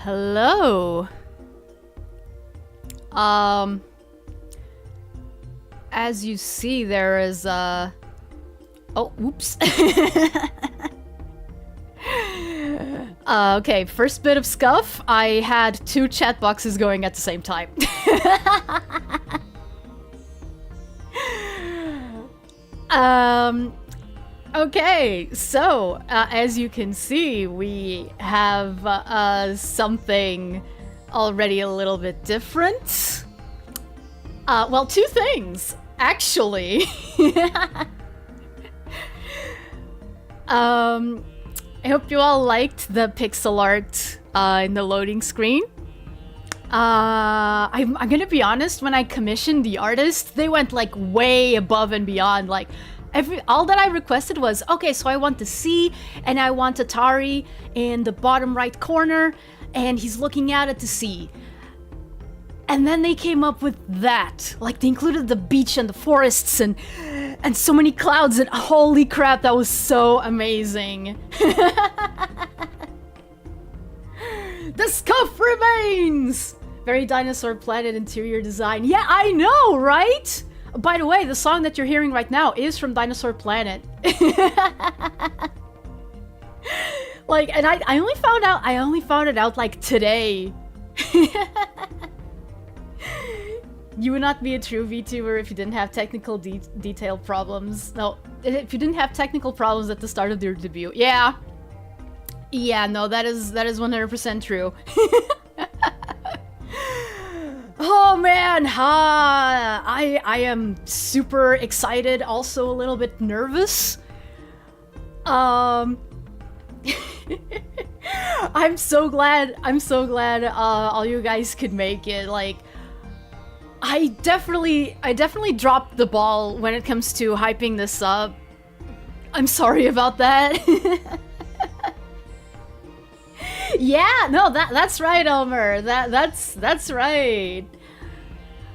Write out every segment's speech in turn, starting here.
Hello. As you see, there is oh, whoops. Okay, first bit of scuff. I had 2 chat boxes going at the same time. Okay, so, as you can see, we have, something already a little bit different. Well, 2 things, actually. I hope you all liked the pixel art, in the loading screen. I'm gonna be honest, when I commissioned the artist, they went, like, way above and beyond, like, all that I requested was, okay, so I want the sea, and I want Atari in the bottom right corner, and he's looking out at the sea. And then they came up with that. Like, they included the beach and the forests and so many clouds, and holy crap, that was so amazing. The scuff remains! Very Dinosaur Planet interior design. Yeah, I know, right? By the way, the song that you're hearing right now is from Dinosaur Planet. Like, and I only found it out like today. You would not be a true VTuber if you didn't have technical detail problems. No, if you didn't have technical problems at the start of your debut. Yeah. Yeah, no, that is 100% true. Oh man, I am super excited, also a little bit nervous. I'm so glad all you guys could make it. Like, I definitely dropped the ball when it comes to hyping this up. I'm sorry about that. Yeah, no, that's right, Elmer. That's right.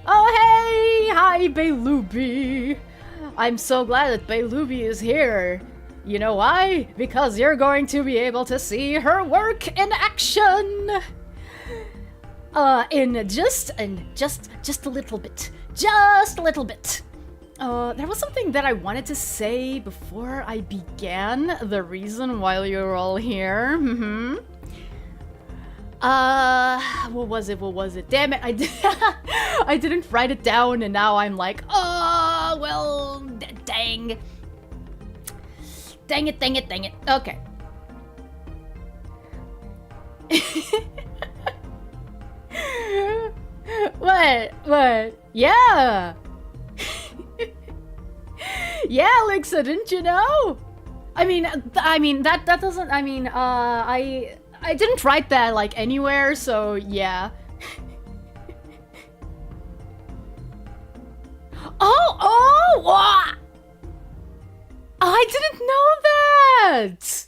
Oh hey, hi Baylubi. I'm so glad that Baylubi is here. You know why? Because you're going to be able to see her work in action. In just a little bit. Just a little bit. There was something that I wanted to say before I began the reason why you're all here. What was it? What was it? Damn it! I didn't write it down, and now I'm like, oh well, dang, dang it, dang it, dang it. Okay. What? What? Yeah. Yeah, Alexa, didn't you know? I mean that doesn't. I mean, I didn't write that like anywhere, so yeah. Oh! I didn't know that!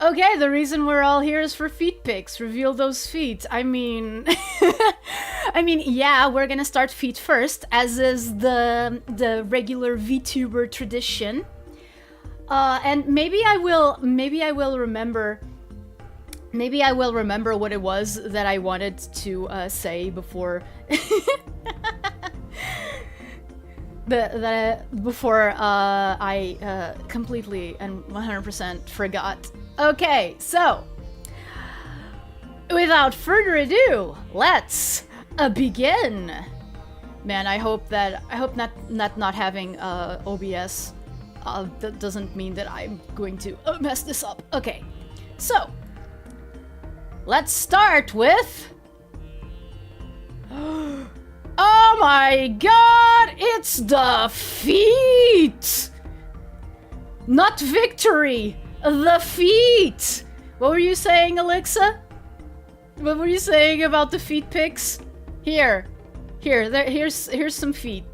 Okay, the reason we're all here is for feet pics. Reveal those feet. I mean... I mean, yeah, we're gonna start feet first, as is the regular VTuber tradition. And maybe I will remember what it was that I wanted to say before before I completely and 100% forgot. Okay, so without further ado, let's begin. Man, I hope not having OBS that doesn't mean that I'm going to mess this up. Okay, so let's start with. Oh my god, it's the feet! Not victory, the feet! What were you saying, Alexa? What were you saying about the feet pics? Here's some feet.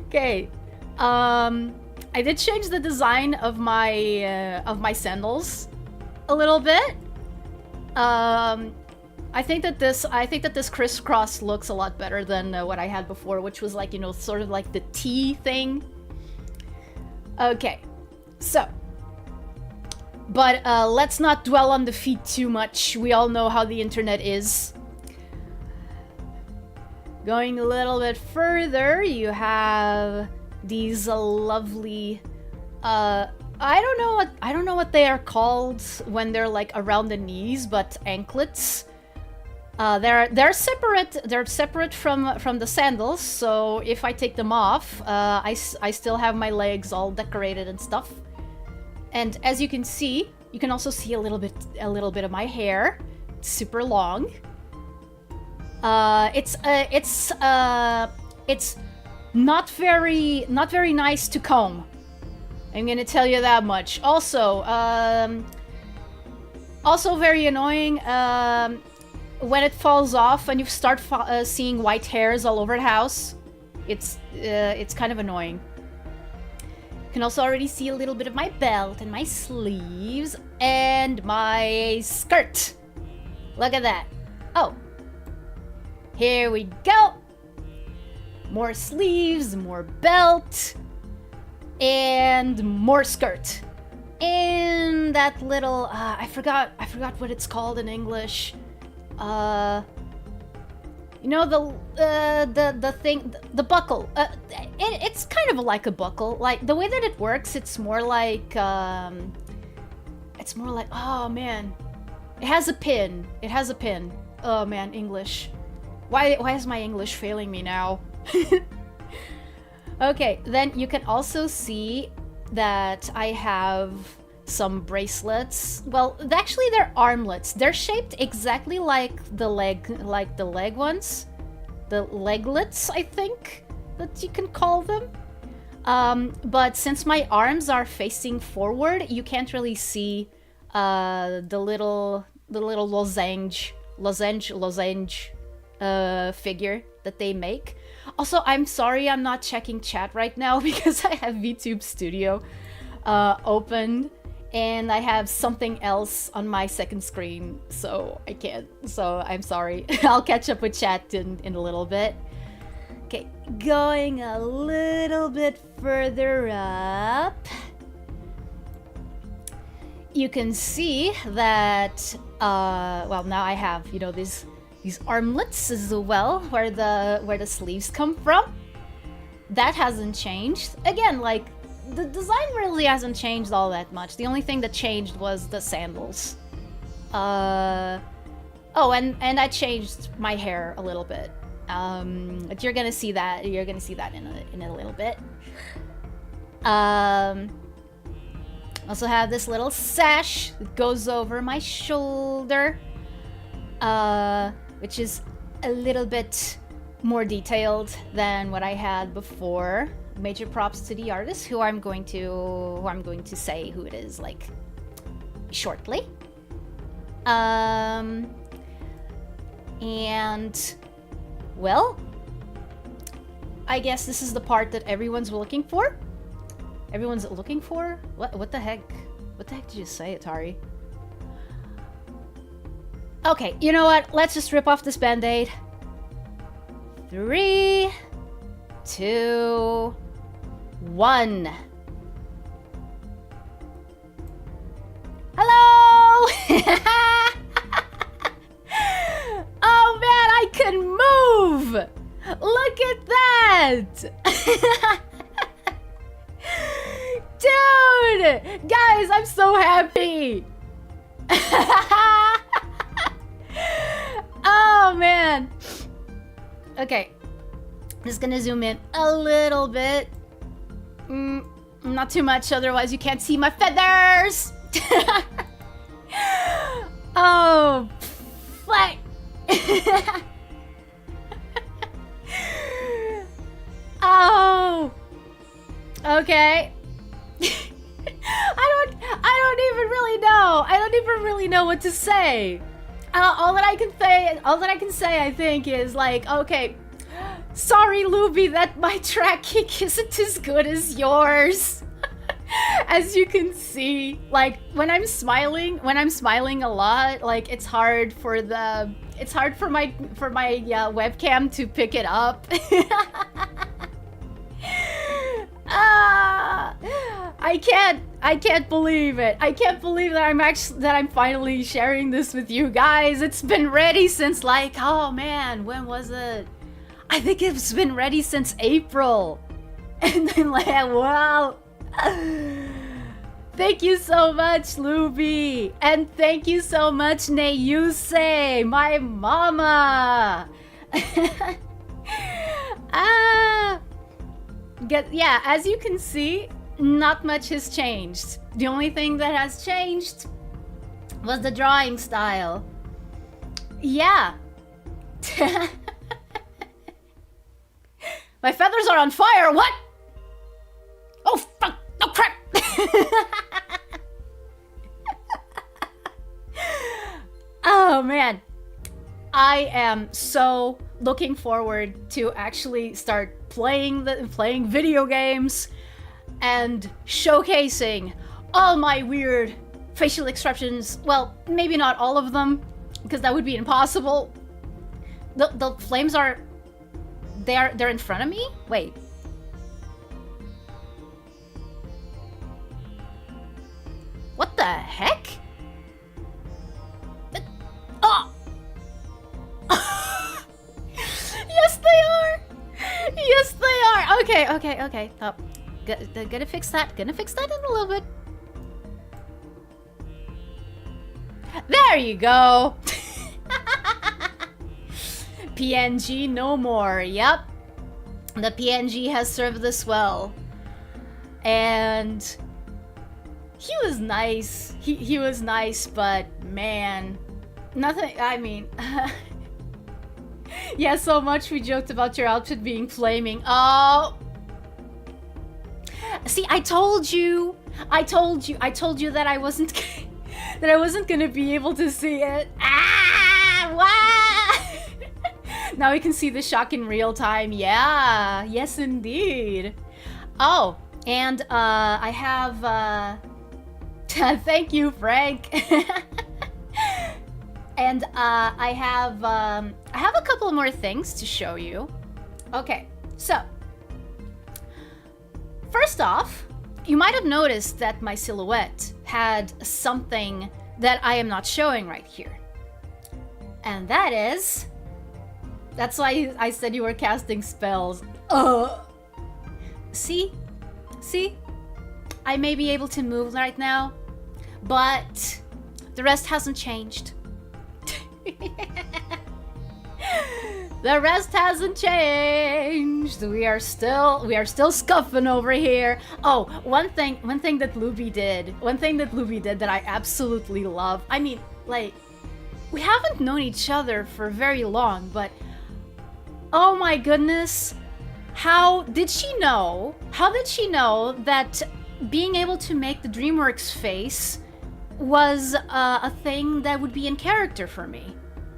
Okay, I did change the design of my sandals a little bit. I think that this crisscross looks a lot better than what I had before, which was like, you know, sort of like the T thing. Okay, so, but let's not dwell on the feet too much. We all know how the internet is. Going a little bit further, you have these lovely, I don't know what they are called when they're like around the knees, but anklets. They're separate from the sandals, so if I take them off, I still have my legs all decorated and stuff. And as you can see, you can also see a little bit of my hair. It's super long. It's not very nice to comb. I'm gonna tell you that much. Also, very annoying. When it falls off and you start seeing white hairs all over the house, it's kind of annoying. You can also already see a little bit of my belt and my sleeves and my skirt. Look at that. Oh, here we go. More sleeves, more belt, and more skirt. And that little I forgot what it's called in English. You know, the thing, the buckle. It's kind of like a buckle. Like the way that it works, it's more like oh man, it has a pin. It has a pin. Oh man, English. Why is my English failing me now? Okay, then you can also see that I have some bracelets. Well, actually they're armlets. They're shaped exactly like the leg ones. The leglets, I think that you can call them. But since my arms are facing forward, you can't really see the little lozenge figure that they make. Also, I'm sorry I'm not checking chat right now because I have VTube Studio opened and I have something else on my second screen, so I can't. So I'm sorry. I'll catch up with chat in a little bit. Okay, going a little bit further up. You can see that, well, now I have, you know, these these armlets as well, where the sleeves come from. That hasn't changed. Again, like, the design really hasn't changed all that much. The only thing that changed was the sandals. Oh, and I changed my hair a little bit. But you're gonna see that. You're gonna see that in a little bit. Also have this little sash that goes over my shoulder, which is a little bit more detailed than what I had before. Major props to the artist, who I'm going to say who it is, like, shortly. And well, I guess this is the part that everyone's looking for. Everyone's looking for? What the heck? What the heck did you say, Atari? Okay, you know what? Let's just rip off this band-aid. 3, 2, 1. Hello! Oh man, I can move! Look at that! Dude! Guys, I'm so happy! Oh man. Okay. I'm just gonna zoom in a little bit. Not too much, otherwise you can't see my feathers! Oh, fuck! Oh! Okay. I don't even really know. I don't even really know what to say. All that I can say, I think, is like, okay, sorry, Luby, that my track kick isn't as good as yours. As you can see, like, when I'm smiling a lot, like, it's hard for my webcam to pick it up. I can't believe it. I can't believe that I'm finally sharing this with you guys. It's been ready since, like, oh man, when was it? I think it's been ready since April. And then, like, wow. Thank you so much, Luby. And thank you so much, Neyuse, my mama. Yeah, as you can see, not much has changed. The only thing that has changed was the drawing style. Yeah. My feathers are on fire, what? Oh, fuck, oh crap. Oh man. I am so looking forward to actually start playing video games and showcasing all my weird facial expressions. Well, maybe not all of them, because that would be impossible. The flames are... They're in front of me? Wait. What the heck? Oh! Yes, they are! Yes, they are! Okay. Oh, gonna fix that. Gonna fix that in a little bit. There you go! PNG no more. Yep. The PNG has served us well. And... he was nice. He was nice, but man... nothing... I mean... yeah, so much we joked about your outfit being flaming. Oh! See, I told you that I wasn't that I wasn't gonna be able to see it. Ah! Wow! Now we can see the shock in real time. Yeah, yes indeed. Oh, and I have thank you, Frank. And I have a couple more things to show you. Okay, so first off, you might have noticed that my silhouette had something that I am not showing right here. And that is... That's why I said you were casting spells. See? See? I may be able to move right now, but the rest hasn't changed. The rest hasn't changed. We are still scuffing over here. Oh, one thing that Luby did that I absolutely love. I mean, like, we haven't known each other for very long, but oh my goodness, how did she know that being able to make the DreamWorks face was a thing that would be in character for me?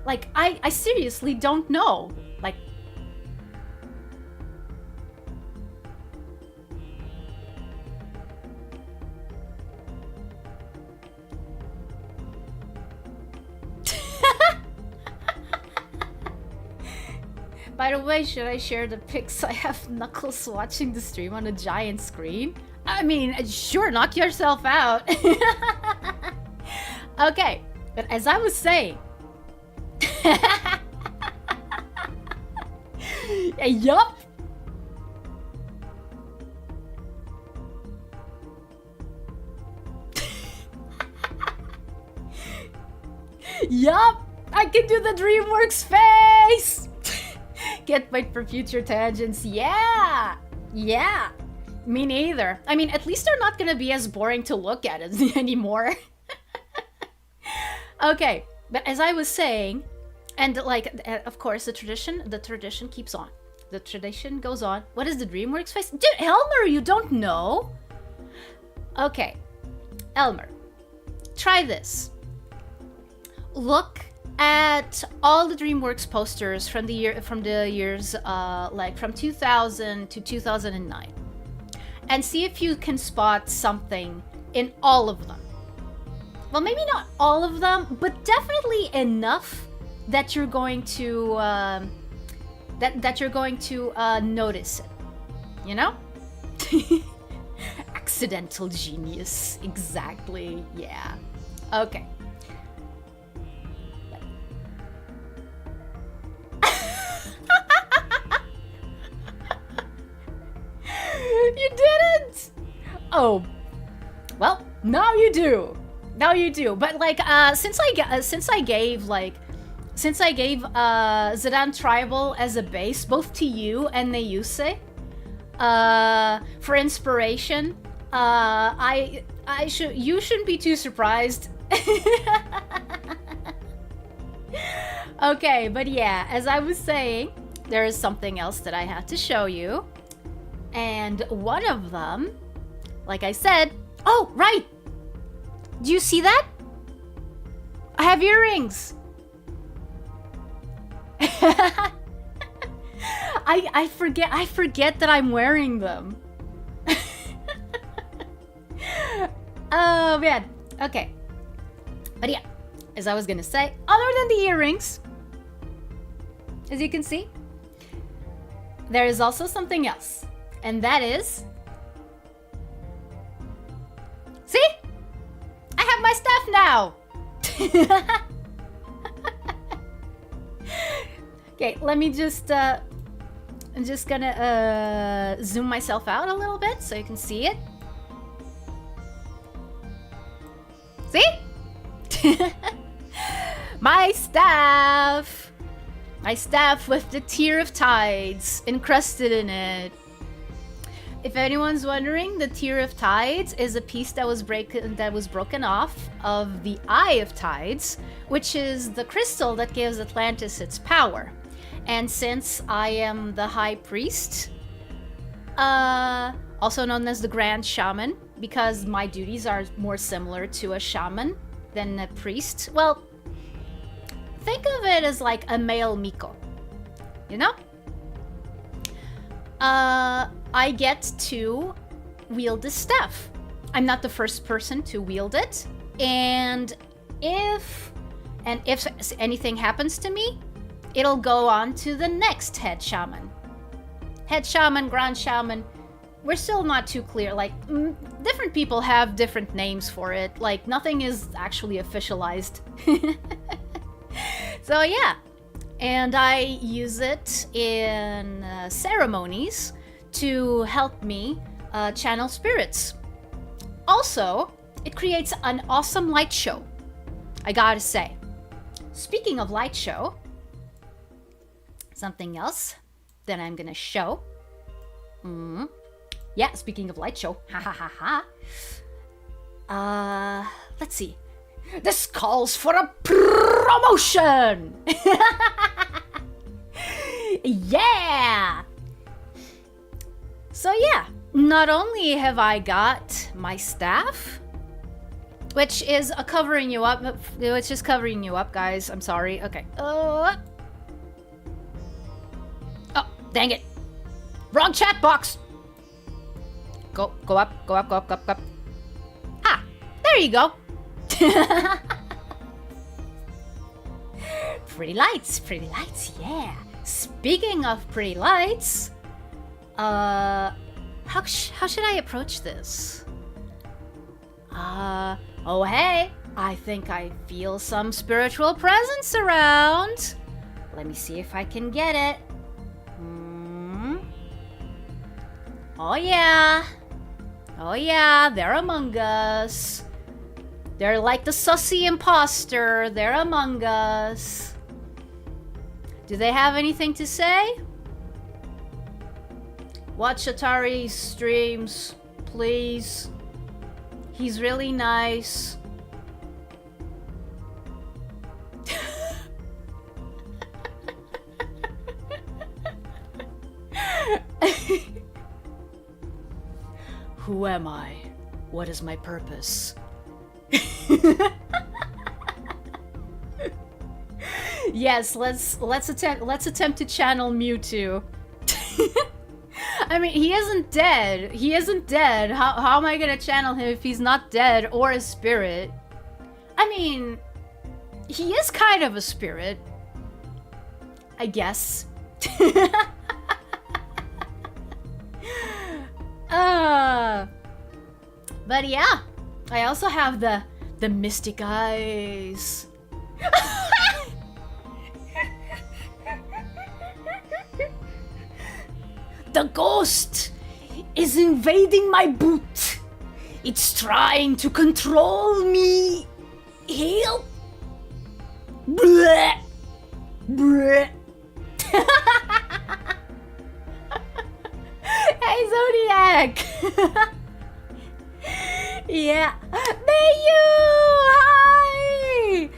Like, I seriously don't know. Like... By the way, should I share the pics I have Knuckles watching the stream on a giant screen? I mean, sure, knock yourself out. Okay, but as I was saying... Yup. Yup, I can do the DreamWorks face. Can't wait for future tangents. Yeah, yeah. Me neither. I mean, at least they're not gonna be as boring to look at anymore. Okay, but as I was saying, and like, of course, the tradition keeps on. The tradition goes on. What is the DreamWorks face? Dude, Elmer, you don't know? Okay, Elmer, try this. Look at all the DreamWorks posters from the years like from 2000 to 2009, and see if you can spot something in all of them. Well, maybe not all of them, but definitely enough that you're going to notice it. You know? Accidental genius. Exactly. Yeah. Okay. You didn't! Oh. Well, now you do. Now you do. But like, since I gave Zidane Tribal as a base, both to you and Neuse, for inspiration, you shouldn't be too surprised. Okay, but yeah, as I was saying, there is something else that I had to show you. And one of them, like I said, oh, right! Do you see that? I have earrings! I forget that I'm wearing them. Oh, man. Okay. But yeah, as I was gonna say, other than the earrings, as you can see, there is also something else. And that is... See? I have my stuff now! Okay, let me just... I'm just gonna zoom myself out a little bit so you can see it. See? My staff! My staff with the Tear of Tides encrusted in it. If anyone's wondering, the Tear of Tides is a piece that was broken off of the Eye of Tides, which is the crystal that gives Atlantis its power. And since I am the High Priest, also known as the Grand Shaman, because my duties are more similar to a shaman than a priest, well, think of it as like a male Miko, you know? I get to wield the staff. I'm not the first person to wield it, and if anything happens to me, it'll go on to the next head shaman. Head shaman, grand shaman, we're still not too clear. Like, different people have different names for it. Like, nothing is actually officialized. So yeah, and I use it in ceremonies to help me channel spirits. Also, it creates an awesome light show, I gotta say. Speaking of light show, something else that I'm gonna show. Yeah, speaking of light show, ha ha ha ha. Let's see. This calls for a promotion! Yeah! So yeah, not only have I got my staff, which is covering you up, guys. I'm sorry. Okay. Oh, dang it. Wrong chat box. Go up. Ah, there you go. Pretty lights, yeah. Speaking of pretty lights, how should I approach this? Oh hey, I think I feel some spiritual presence around. Let me see if I can get it. Oh yeah, they're among us. They're like the sussy imposter. They're among us. Do they have anything to say? Watch Atari's streams, please. He's really nice. Who am I? What is my purpose? Yes, let's attempt to channel Mewtwo. I mean, he isn't dead. How am I gonna channel him if he's not dead or a spirit? I mean, he is kind of a spirit, I guess. But yeah, I also have the mystic eyes. The ghost is invading my boot. It's trying to control me. Help! Bleh. Bleh. Hey, Zodiac! Yeah. Mayu! Hi!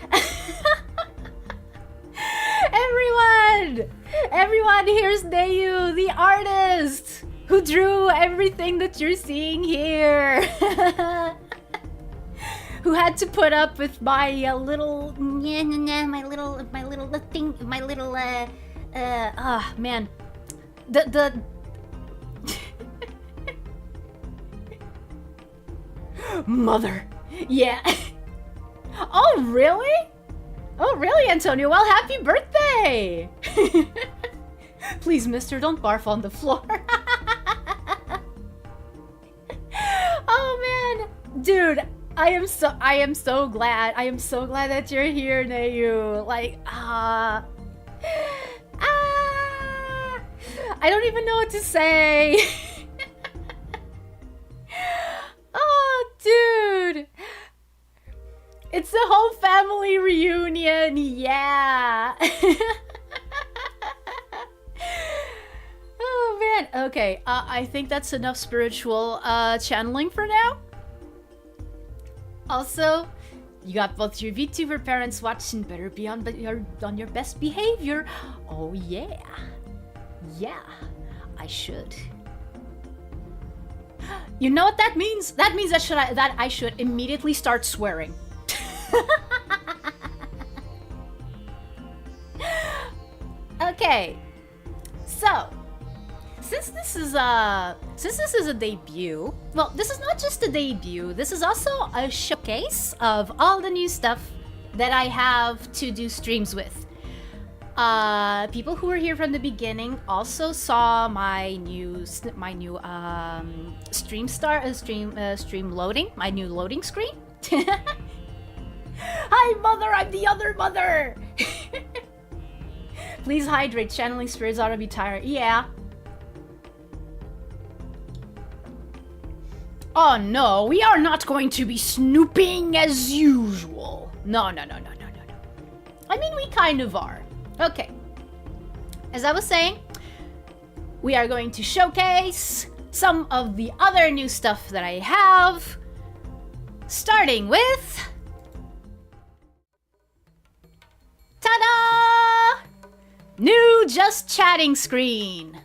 Everyone, here's Mayu, the artist, who drew everything that you're seeing here. Who had to put up with my little thing, man. The mother. Yeah. Oh, really? Oh, really, Antonio? Well, happy birthday! Please, mister, don't barf on the floor. Oh, man. Dude, I am so glad. I am so glad that you're here, Nayu. Like, I don't even know what to say. Oh, dude. It's the whole family reunion, yeah. Oh, man. Okay, I think that's enough spiritual channeling for now. Also, you got both your VTuber parents watching. Better be on your best behavior. Oh, yeah. Yeah, I should. You know what that means? That means that I should immediately start swearing. Okay, so since this is a debut, well, this is not just a debut. This is also a showcase of all the new stuff that I have to do streams with. People who were here from the beginning also saw my new stream loading, my new loading screen. Hi, mother, I'm the other mother. Please hydrate. Channeling spirits ought to be tired. Yeah. Oh no, we are not going to be snooping as usual. No. I mean, we kind of are. Okay. As I was saying, we are going to showcase some of the other new stuff that I have. Starting with... ta-da! New Just Chatting screen.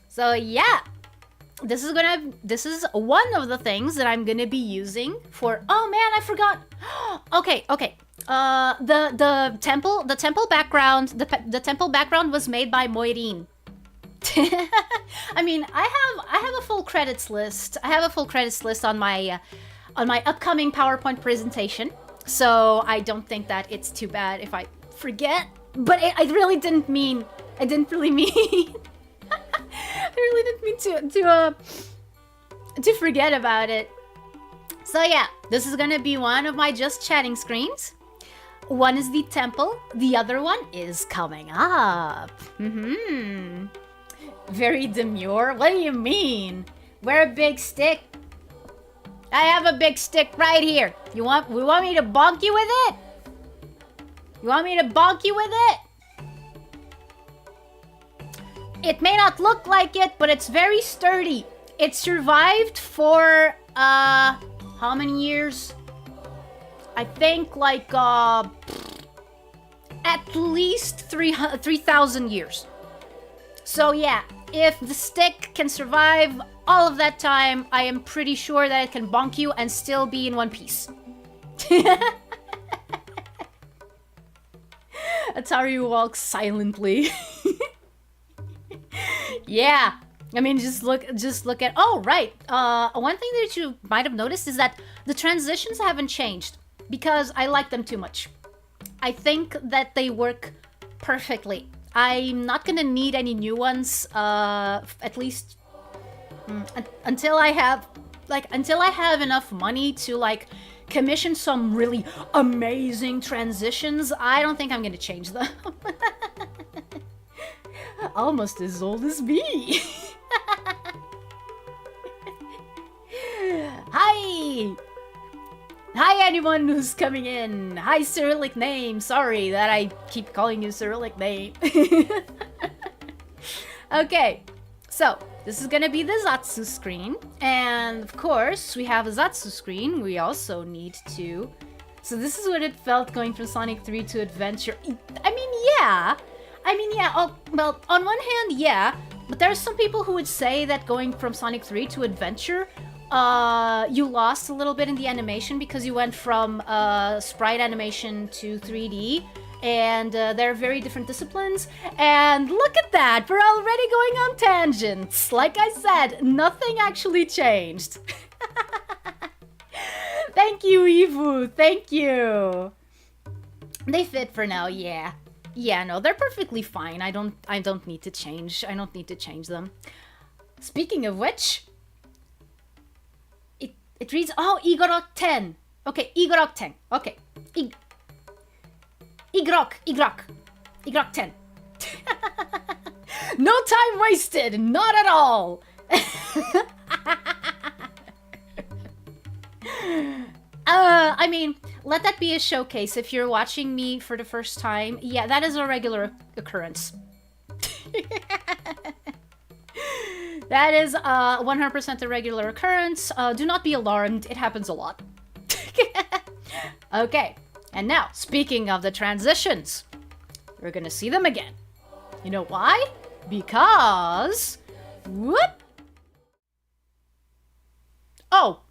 So yeah, this is one of the things that I'm gonna be using for, oh man, I forgot. Okay. The temple background, the temple background was made by Moirin. I mean, I have a full credits list. I have a full credits list on my upcoming PowerPoint presentation. So I don't think that it's too bad if I forget. But I really didn't mean. I really didn't mean to forget about it. So yeah, this is gonna be one of my Just Chatting screens. One is the temple, the other one is coming up. Very demure. What do you mean? Wear a big stick. I have a big stick right here. We want me to bonk you with it? You want me to bonk you with it? It may not look like it, but it's very sturdy. It survived for, how many years? I think like, at least 3,000 years. So yeah, if the stick can survive all of that time, I am pretty sure that it can bonk you and still be in one piece. Atari walks silently. Yeah, I mean, just look at, oh, right. One thing that you might have noticed is that the transitions haven't changed because I like them too much. I think that they work perfectly. I'm not gonna need any new ones, at least until I have enough money to like commission some really amazing transitions. I don't think I'm gonna change them. Almost as old as me. Hi! Hi anyone who's coming in. Hi Cyrillic name. Sorry that I keep calling you Cyrillic name. Okay, so this is gonna be the Zatsu screen. And of course, we have a Zatsu screen. We also need to... So this is what it felt going from Sonic 3 to Adventure. I mean, yeah. Oh, well, on one hand, yeah, but there's some people who would say that going from Sonic 3 to Adventure, you lost a little bit in the animation because you went from sprite animation to 3D, and they're very different disciplines. And look at that, we're already going on tangents. Like I said, nothing actually changed. Thank you, Evu, thank you. They fit for now, yeah. Yeah, no, they're perfectly fine. I don't need to change. I don't need to change them. Speaking of which, it reads, oh, Igorok 10. Okay, Igorok 10. Okay. Igorok 10. No time wasted, not at all. I mean, let that be a showcase. If you're watching me for the first time, yeah, that is a regular occurrence. That is 100% a regular occurrence. Do not be alarmed. It happens a lot. Okay, and now, speaking of the transitions, we're gonna see them again. You know why? Because... whoop! Oh!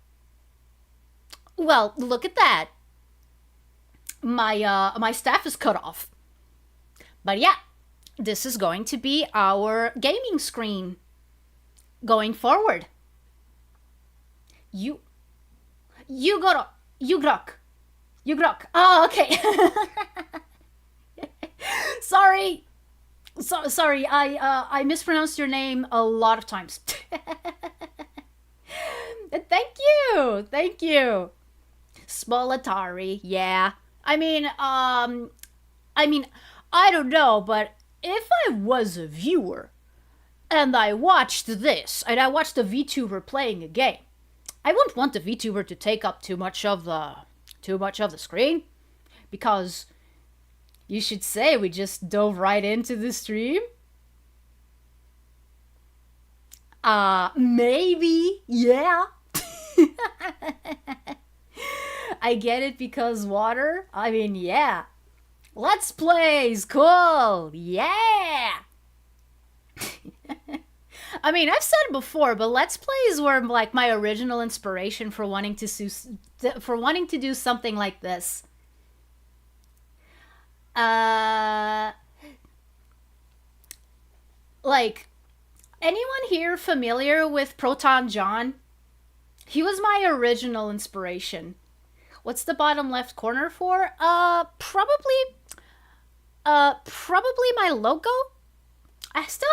Well, look at that. My staff is cut off. But yeah, this is going to be our gaming screen going forward. You grok. Oh, okay. Sorry. Sorry, I mispronounced your name a lot of times. Thank you. Small Atari, yeah. I mean, I don't know, but if I was a viewer and I watched this and I watched a VTuber playing a game, I wouldn't want the VTuber to take up too much of the screen, because you should say we just dove right into the stream. Maybe, yeah. I get it because water. I mean, yeah. Let's Plays, cool, yeah. I mean, I've said it before, but Let's Plays were like my original inspiration for wanting to do something like this. Like, anyone here familiar with Proton John? He was my original inspiration. What's the bottom left corner for? Probably my logo. I still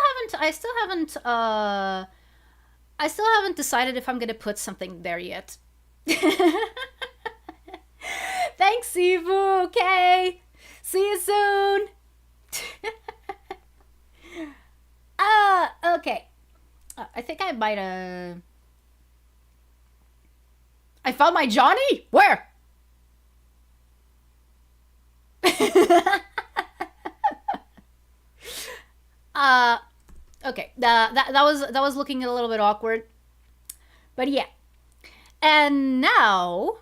haven't decided if I'm gonna put something there yet. Thanks, Sivu. Okay, see you soon. Okay. I think I might I found my Johnny. Where? Okay. That was looking a little bit awkward. But yeah. And now,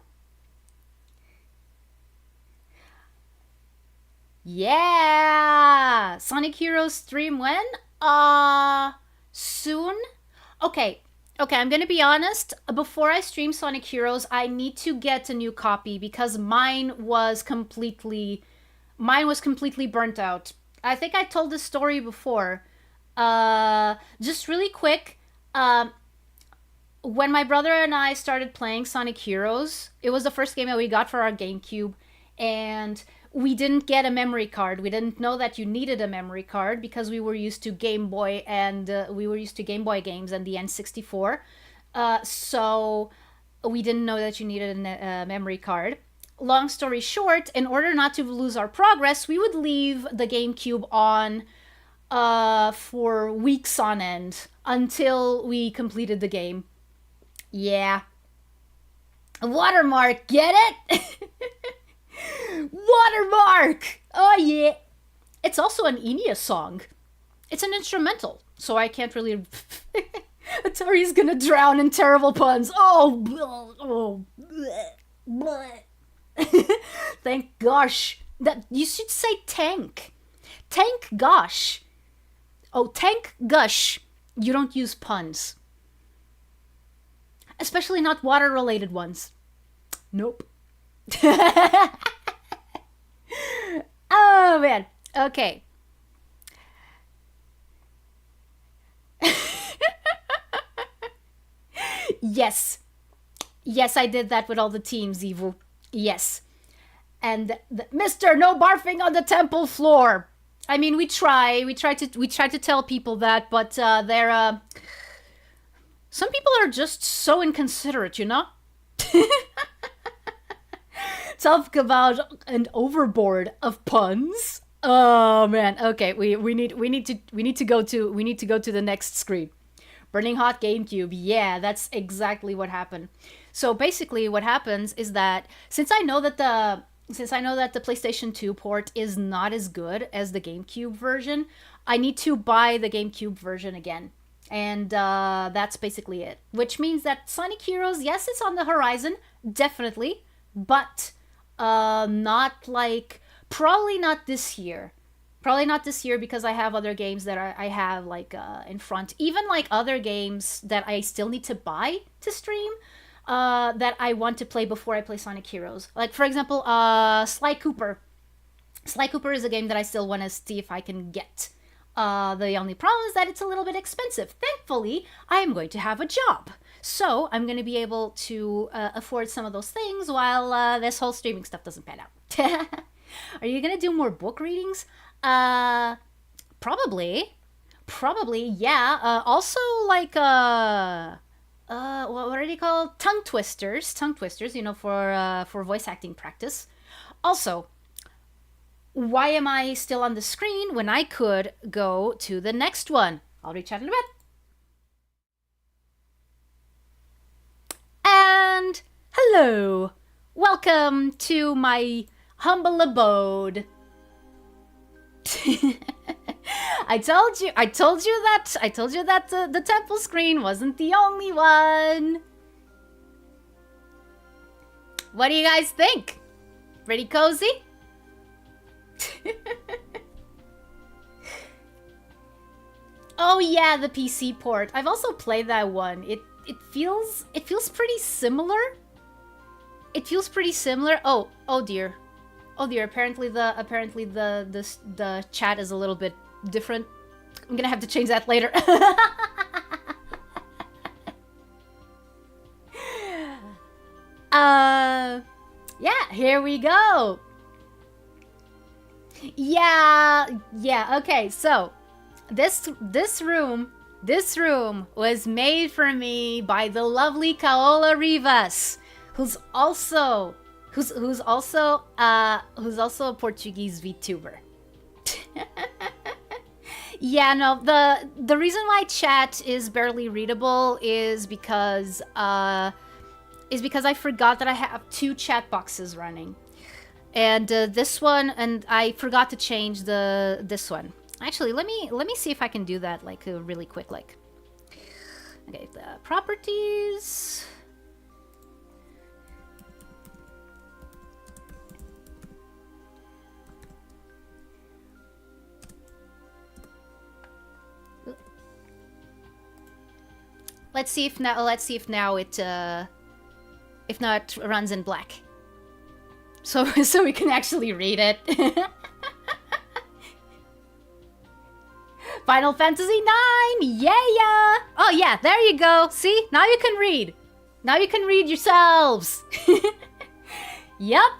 yeah, Sonic Heroes stream when? Soon? Okay. Okay, I'm gonna be honest. Before I stream Sonic Heroes, I need to get a new copy because mine was completely burnt out. I think I told this story before. Just really quick. When my brother and I started playing Sonic Heroes, it was the first game that we got for our GameCube, and we didn't get a memory card. We didn't know that you needed a memory card because we were used to Game Boy and we were used to Game Boy games and the N64. So we didn't know that you needed a memory card. Long story short, in order not to lose our progress, we would leave the GameCube on for weeks on end until we completed the game. Yeah. Watermark, get it? Watermark! Oh yeah. It's also an Enya song. It's an instrumental, so I can't really... Atari's gonna drown in terrible puns. Oh, thank gosh. That you should say tank. Tank gosh. Oh, tank gush. You don't use puns. Especially not water-related ones. Nope. Oh, man. Okay. Yes. Yes, I did that with all the teams, Evu. Yes. And Mr. No barfing on the temple floor. I mean, we try to tell people that, but they're some people are just so inconsiderate, you know? Talk about an overboard of puns. Oh man. Okay, we need to go to the next screen. Burning hot GameCube. Yeah, that's exactly what happened. So basically what happens is that since I know that the PlayStation 2 port is not as good as the GameCube version, I need to buy the GameCube version again. And that's basically it. Which means that Sonic Heroes, yes, it's on the horizon, definitely, but not like, probably not this year. Probably not this year because I have other games that I have like in front. Even like other games that I still need to buy to stream that I want to play before I play Sonic Heroes. Like, for example, Sly Cooper. Sly Cooper is a game that I still want to see if I can get. The only problem is that it's a little bit expensive. Thankfully, I am going to have a job. So I'm going to be able to afford some of those things while this whole streaming stuff doesn't pan out. Are you going to do more book readings? Probably, yeah. Also, like what are they called? Tongue twisters, you know, for voice acting practice. Also, why am I still on the screen when I could go to the next one? I'll reach out in a bit. And hello, welcome to my humble abode. I told you that the temple screen wasn't the only one. What do you guys think? Pretty cozy? Oh yeah, the PC port. I've also played that one. It feels pretty similar. It feels pretty similar. Oh dear. Oh dear, apparently the chat is a little bit different. I'm gonna have to change that later. Yeah, here we go. Yeah, okay, so this room was made for me by the lovely Kaola Rivas, who's also a Portuguese VTuber. Yeah, no, the reason why chat is barely readable is because I forgot that I have 2 chat boxes running. And this one, and I forgot to change this one. Actually, let me see if I can do that like really quick. Like, okay, the properties. Let's see if now it runs in black. So we can actually read it. Final Fantasy IX! Yeah! Oh yeah, there you go. See? Now you can read. Now you can read yourselves. Yep.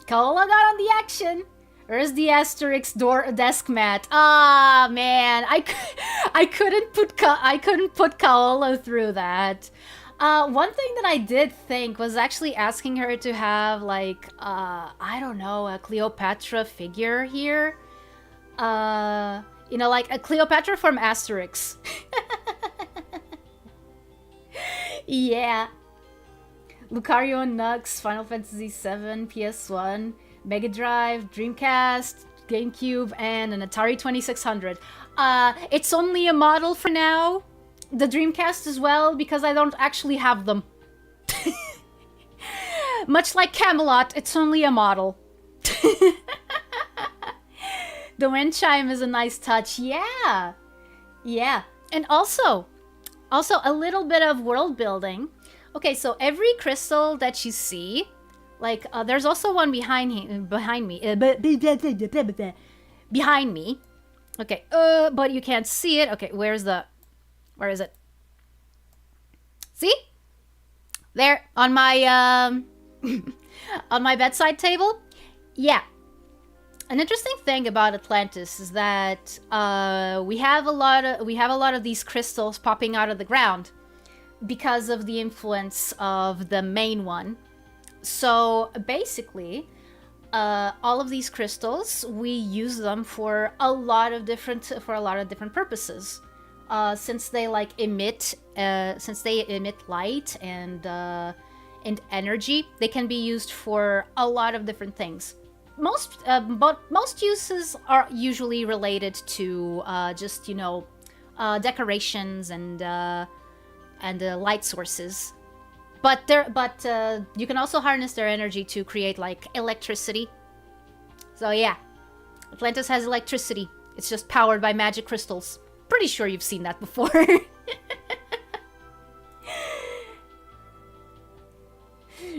Kaola got on the action. Where's the asterisk desk mat? Ah, man. I couldn't put Kaola through that. One thing that I did think was actually asking her to have, like, I don't know, a Cleopatra figure here. You know, like a Cleopatra from Asterix. Yeah. Lucario and Nux, Final Fantasy VII, PS1, Mega Drive, Dreamcast, GameCube, and an Atari 2600. It's only a model for now. The Dreamcast as well, because I don't actually have them. Much like Camelot, it's only a model. The wind chime is a nice touch. Yeah. Yeah. And also a little bit of world building. Okay, so every crystal that you see, like, there's also one behind me. Behind me. Okay, but you can't see it. Okay, where is it? See? There, on my, on my bedside table? Yeah. An interesting thing about Atlantis is that we have a lot of these crystals popping out of the ground because of the influence of the main one. So basically, all of these crystals, we use them for a lot of different purposes. Since they like emit light and energy, they can be used for a lot of different things. But most uses are usually related to just, you know, decorations and light sources. But you can also harness their energy to create like electricity. So yeah, Atlantis has electricity. It's just powered by magic crystals. Pretty sure you've seen that before.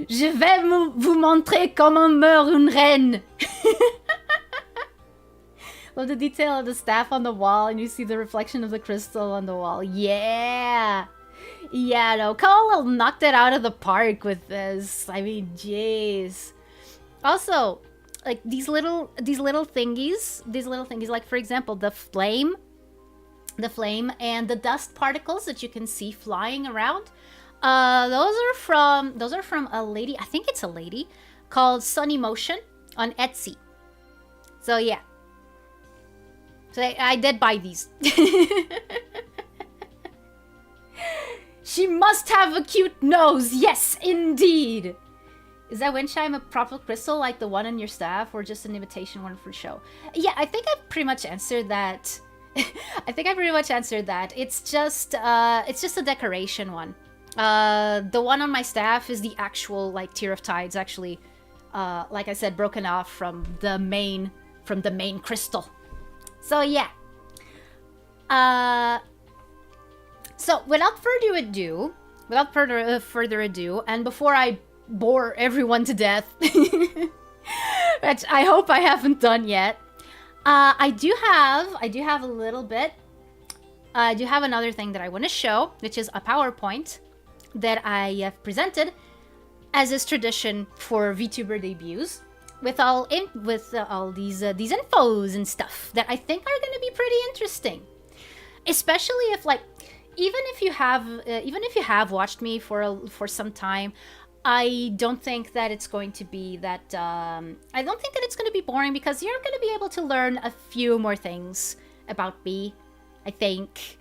Je vais vous montrer comment meurt une reine. Love the detail of the staff on the wall, and you see the reflection of the crystal on the wall. Yeah. Yeah, no, Cole knocked it out of the park with this. I mean, jeez. Also, like these little thingies, like for example, the flame and the dust particles that you can see flying around. Those are from a lady, I think it's a lady, called Sunny Motion on Etsy. So yeah. So I did buy these. She must have a cute nose. Yes, indeed. Is that wind chime a proper crystal like the one on your staff, or just an imitation one for show? Yeah, I think I've pretty much answered that. I think I pretty much answered that. It's just a decoration one. The one on my staff is the actual like Tear of Tides, actually. Like I said, broken off from the main crystal. So yeah. So without further ado, and before I bore everyone to death, which I hope I haven't done yet, I do have a little bit. I do have another thing that I want to show, which is a PowerPoint that I have presented, as is tradition for VTuber debuts, with all these infos and stuff that I think are going to be pretty interesting, especially if like. Even if you have watched me for some time, I don't think that it's going to be that. I don't think that it's going to be boring, because you're going to be able to learn a few more things about me, I think.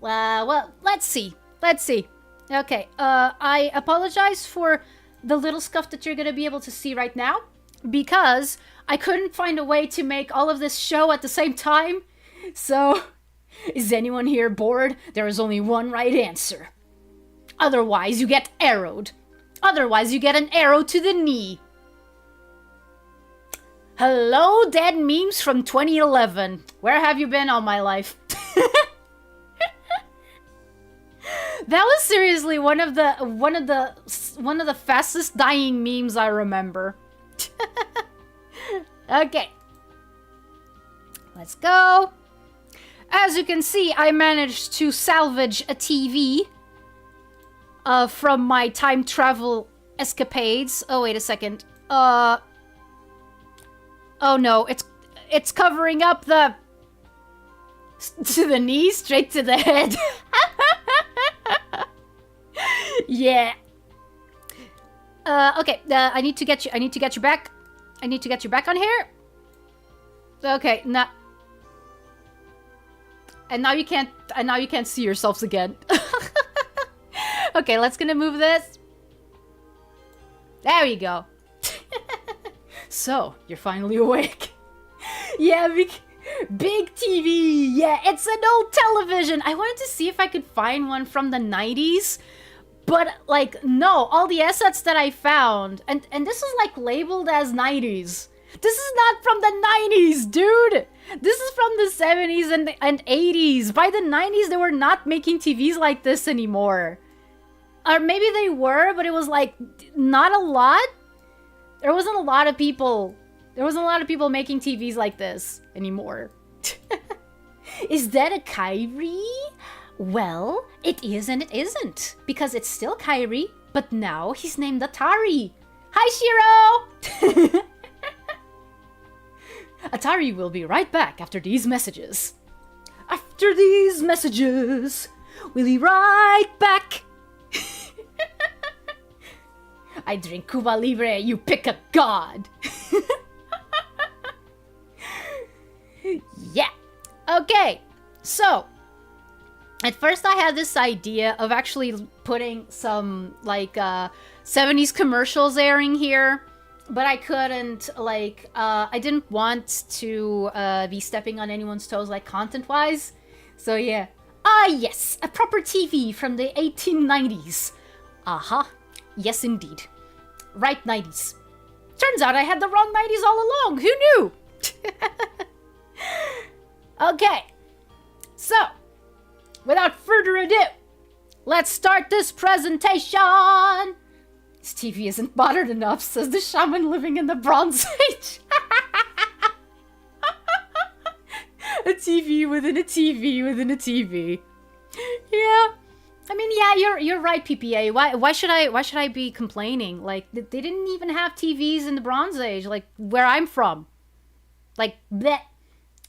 Well, let's see. Okay. I apologize for the little stuff that you're going to be able to see right now, because I couldn't find a way to make all of this show at the same time. So. Is anyone here bored? There is only one right answer. Otherwise, you get arrowed. Otherwise, you get an arrow to the knee. Hello, dead memes from 2011. Where have you been all my life? That was seriously one of the fastest dying memes I remember. Okay. Let's go. As you can see, I managed to salvage a TV from my time travel escapades. Oh, wait a second. Oh no, it's covering up the... to the knee, straight to the head. Yeah. Okay, I need to get you back. I need to get you back on here. Okay, now... And now you can't see yourselves again. Okay, let's gonna move this. There we go. So, you're finally awake. Yeah, big TV. Yeah, it's an old television. I wanted to see if I could find one from the 90s. But, like, no. All the assets that I found. And this is, like, labeled as 90s. This is not from the 90s, dude! This is from the 70s and 80s. By the 90s, they were not making TVs like this anymore. Or maybe they were, but it was like, not a lot? There wasn't a lot of people making TVs like this anymore. Is that a Kyrie? Well, it is and it isn't. Because it's still Kyrie, but now he's named Atari. Hi, Shiro! Atari will be right back after these messages. After these messages, we'll be right back. I drink Cuba Libre, you pick a god. Yeah. Okay, so at first I had this idea of actually putting some like 70s commercials airing here. But I couldn't, like, I didn't want to be stepping on anyone's toes, like, content-wise. So, yeah. Ah, yes, a proper TV from the 1890s. Aha. Yes, indeed. Right 90s. Turns out I had the wrong 90s all along. Who knew? Okay. So, without further ado, let's start this presentation. This TV isn't modern enough, says the shaman living in the Bronze Age. A TV within a TV within a TV. Yeah. I mean, yeah, you're right, PPA. Why should I be complaining? Like, they didn't even have TVs in the Bronze Age, like where I'm from. Like, bleh.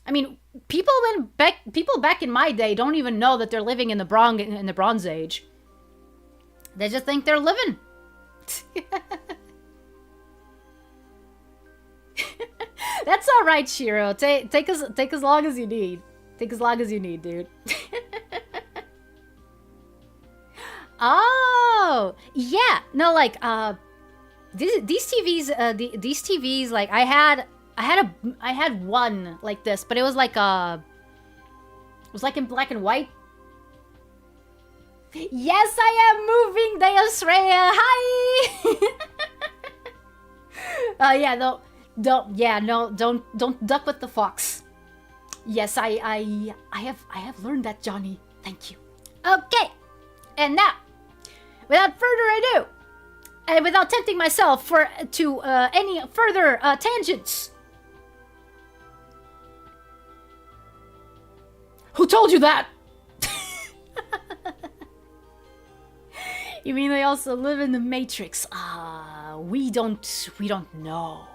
I mean, people back in my day don't even know that they're living in the Bronze Age. They just think they're living. That's all right, Shiro. Take as long as you need. Take as long as you need, dude. Oh, yeah. No, like these TVs, like I had one like this, but it was like in black and white. Yes, I am moving, Deosreya. Hi. Yeah, no, don't duck with the fox. Yes, I have learned that, Johnny. Thank you. Okay, and now, without further ado, and without tempting myself to any further tangents. Who told you that? You mean they also live in the Matrix? We don't know.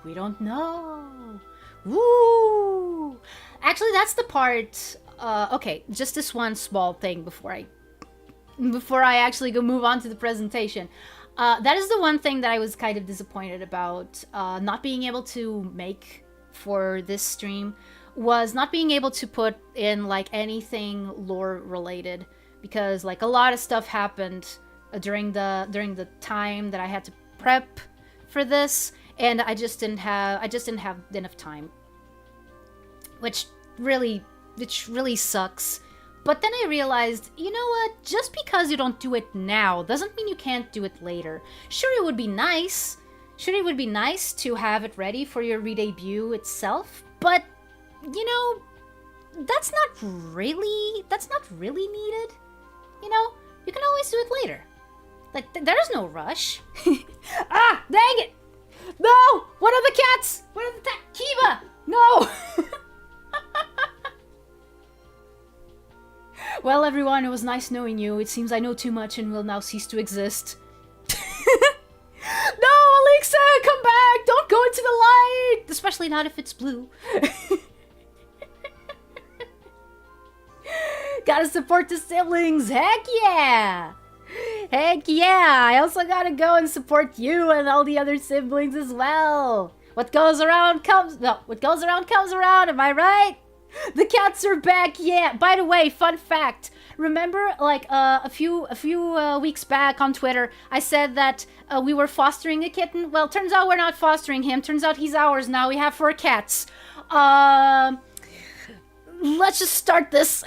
We don't know. Woo! Actually, that's the part. Okay, just this one small thing before I actually move on to the presentation. That is the one thing that I was kind of disappointed about not being able to make for this stream, was not being able to put in like anything lore related, because like a lot of stuff happened during the time that I had to prep for this, and I just didn't have enough time, which really sucks. But then I realized, you know what? Just because you don't do it now doesn't mean you can't do it later. Sure, it would be nice. Sure, it would be nice to have it ready for your re-debut itself, but you know, that's not really needed. You know, you can always do it later. Like, there's no rush. Ah, dang it! No! What are the cats? What are the Kiva? No! Well, everyone, it was nice knowing you. It seems I know too much and will now cease to exist. No, Alexa, come back! Don't go into the light! Especially not if it's blue. Gotta support the siblings. Heck yeah! Heck yeah! I also gotta go and support you and all the other siblings as well. What goes around comes around, am I right? The cats are back, yeah! By the way, fun fact. Remember, like, a few weeks back on Twitter, I said that we were fostering a kitten? Well, turns out we're not fostering him. Turns out he's ours now. We have 4 cats. Let's just start this.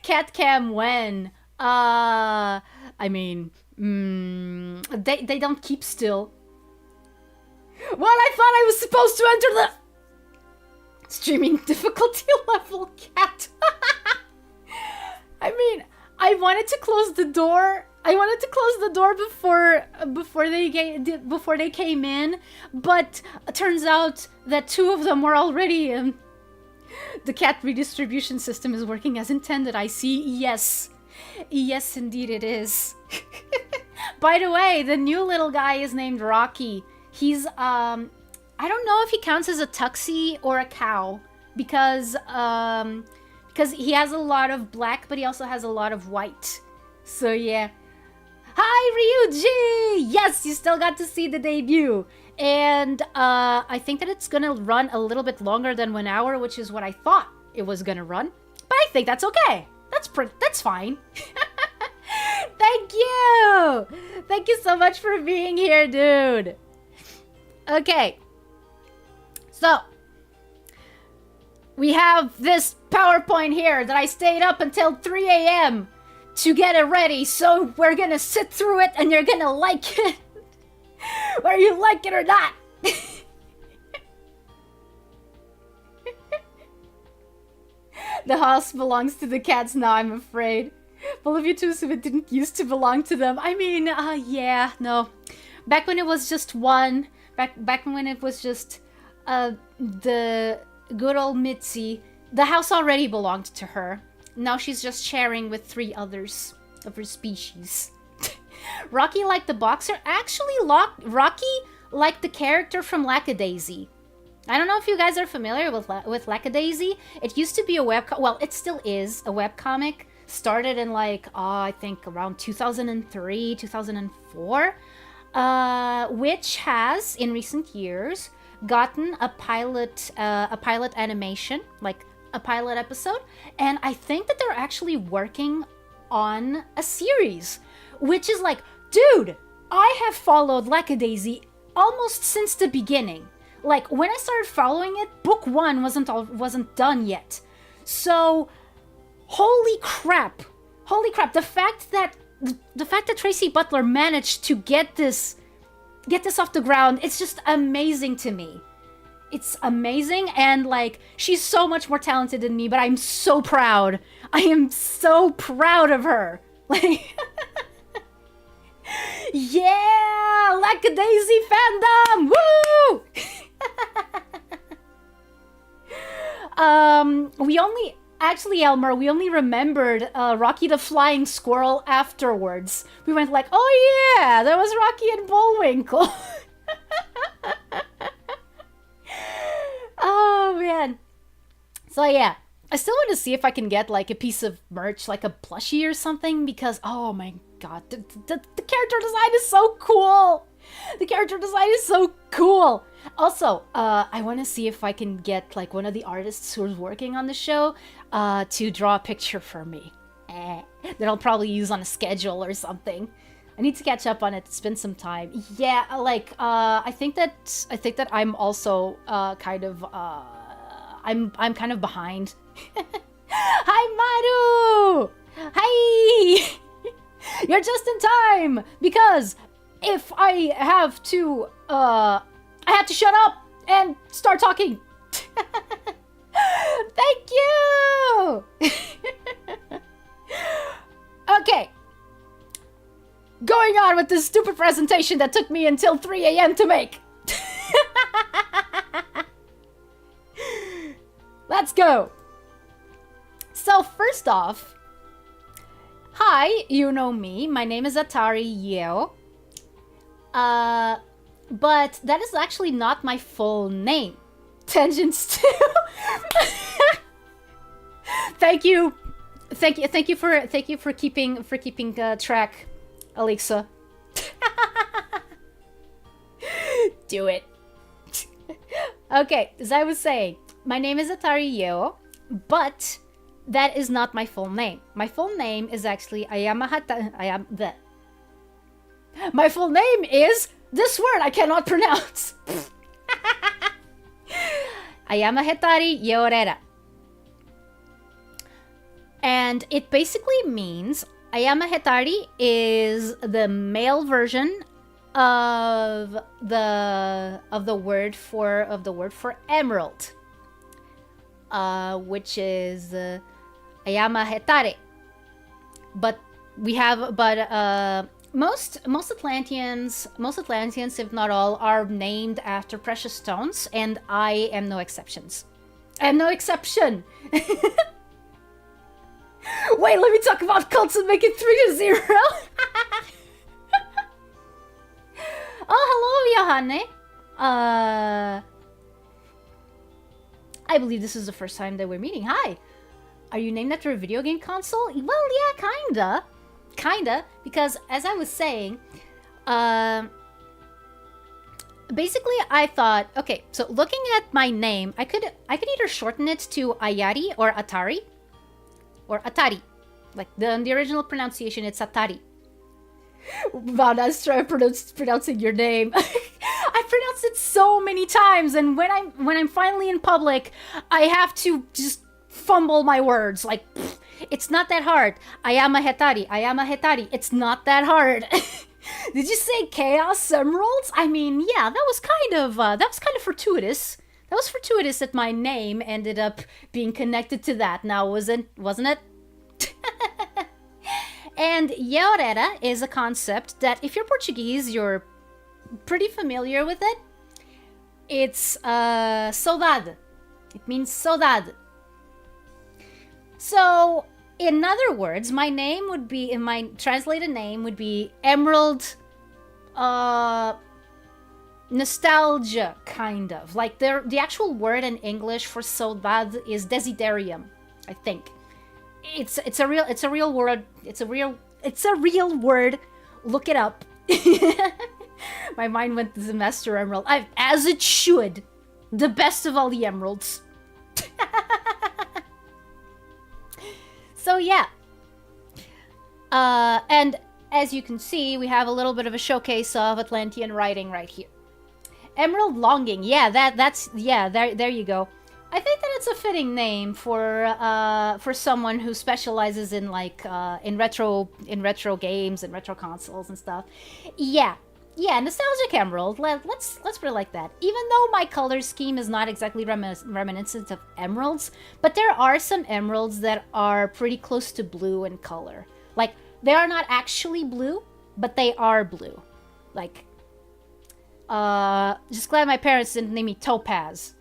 Cat cam when? I mean, they don't keep still. Well, I thought I was supposed to enter the streaming difficulty level, cat. I mean, I wanted to close the door. Before they came in, but it turns out that 2 of them were already in. The cat redistribution system is working as intended, I see. Yes. Yes, indeed it is. By the way, the new little guy is named Rocky. He's, I don't know if he counts as a tuxie or a cow, because he has a lot of black, but he also has a lot of white. So, yeah. Hi, Ryuji! Yes, you still got to see the debut. And I think that it's gonna run a little bit longer than 1 hour, which is what I thought it was gonna run. But I think that's okay. That's fine. Thank you! Thank you so much for being here, dude. Okay. So, we have this PowerPoint here that I stayed up until 3 a.m. to get it ready, so we're gonna sit through it and you're gonna like it. Whether you like it or not. The house belongs to the cats now, I'm afraid. Believe you too, so it didn't used to belong to them. I mean, yeah, no. Back when it was just one, back when it was just the good old Mitzi, the house already belonged to her. Now she's just sharing with 3 others of her species. Rocky liked the boxer. Actually, Rocky liked the character from Lackadaisy. I don't know if you guys are familiar with Lackadaisy. It used to be a well, it still is a webcomic. Started in like, I think around 2003, 2004, which has, in recent years, gotten a pilot animation, like a pilot episode, and I think that they're actually working on a series, which is like, dude, I have followed Lackadaisy almost since the beginning. Like, when I started following it, book 1 wasn't done yet. So, holy crap, the fact that Tracy Butler managed to get this off the ground, it's just amazing to me. It's amazing, and like, she's so much more talented than me, but I'm so proud. I am so proud of her. Like, yeah, Lackadaisy fandom, woo! Elmer, we only remembered Rocky the Flying Squirrel afterwards. We went like, oh yeah, that was Rocky and Bullwinkle. Oh man. So yeah, I still want to see if I can get like a piece of merch, like a plushie or something, because oh my god, the character design is so cool. The character design is so cool. Also, I want to see if I can get like one of the artists who's working on the show to draw a picture for me that I'll probably use on a schedule or something. I need to catch up on it, spend some time. Yeah, like I think that I'm also kind of I'm kind of behind. Hi Maru! Hi! You're just in time because if I have to shut up and start talking. Thank you! Okay. Going on with this stupid presentation that took me until 3 a.m. to make. Let's go. So first off, hi, you know me. My name is Atariyeo. But that is actually not my full name. Tangents to. Thank you for keeping track, Alexa. Do it. Okay, as I was saying, my name is Atariyeo, but that is not my full name. My full name is actually My full name is this word I cannot pronounce. Atariyeo. And it basically means Hetari is the male version of the word for emerald, which is Hetare. But most Atlanteans, if not all, are named after precious stones, and I am no exceptions. I am no exception. Wait, let me talk about cults and make it 3-0. Oh, hello, Johanne. I believe this is the first time that we're meeting. Hi. Are you named after a video game console? Well, yeah, kinda, because as I was saying, basically I thought, okay, so looking at my name, I could either shorten it to Ayari or Atari, or Atari, like the original pronunciation, it's Atari. Wow, that's try pronouncing your name. I pronounced it so many times, and when I'm finally in public, I have to just fumble my words. Like, it's not that hard. Hetari. It's not that hard. Did you say Chaos Emeralds? I mean, yeah, that was kind of fortuitous. That was fortuitous that my name ended up being connected to that. Now, wasn't it? And Yaorera is a concept that, if you're Portuguese, you're pretty familiar with it. It's saudade. It means saudade. So, in other words, my translated name would be Emerald nostalgia, kind of. Like the actual word in English for saudade is desiderium, I think. It's a real word. It's a real word. Look it up. My mind went to the Master Emerald. As it should. The best of all the emeralds. So yeah. And as you can see, we have a little bit of a showcase of Atlantean writing right here. Emerald Longing. Yeah, that's there you go. I think that it's a fitting name for someone who specializes in like in retro games and retro consoles and stuff. Yeah, nostalgic emerald. Let's put it like that. Even though my color scheme is not exactly reminiscent of emeralds, but there are some emeralds that are pretty close to blue in color. Like they are not actually blue, but they are blue. Like, just glad my parents didn't name me Topaz.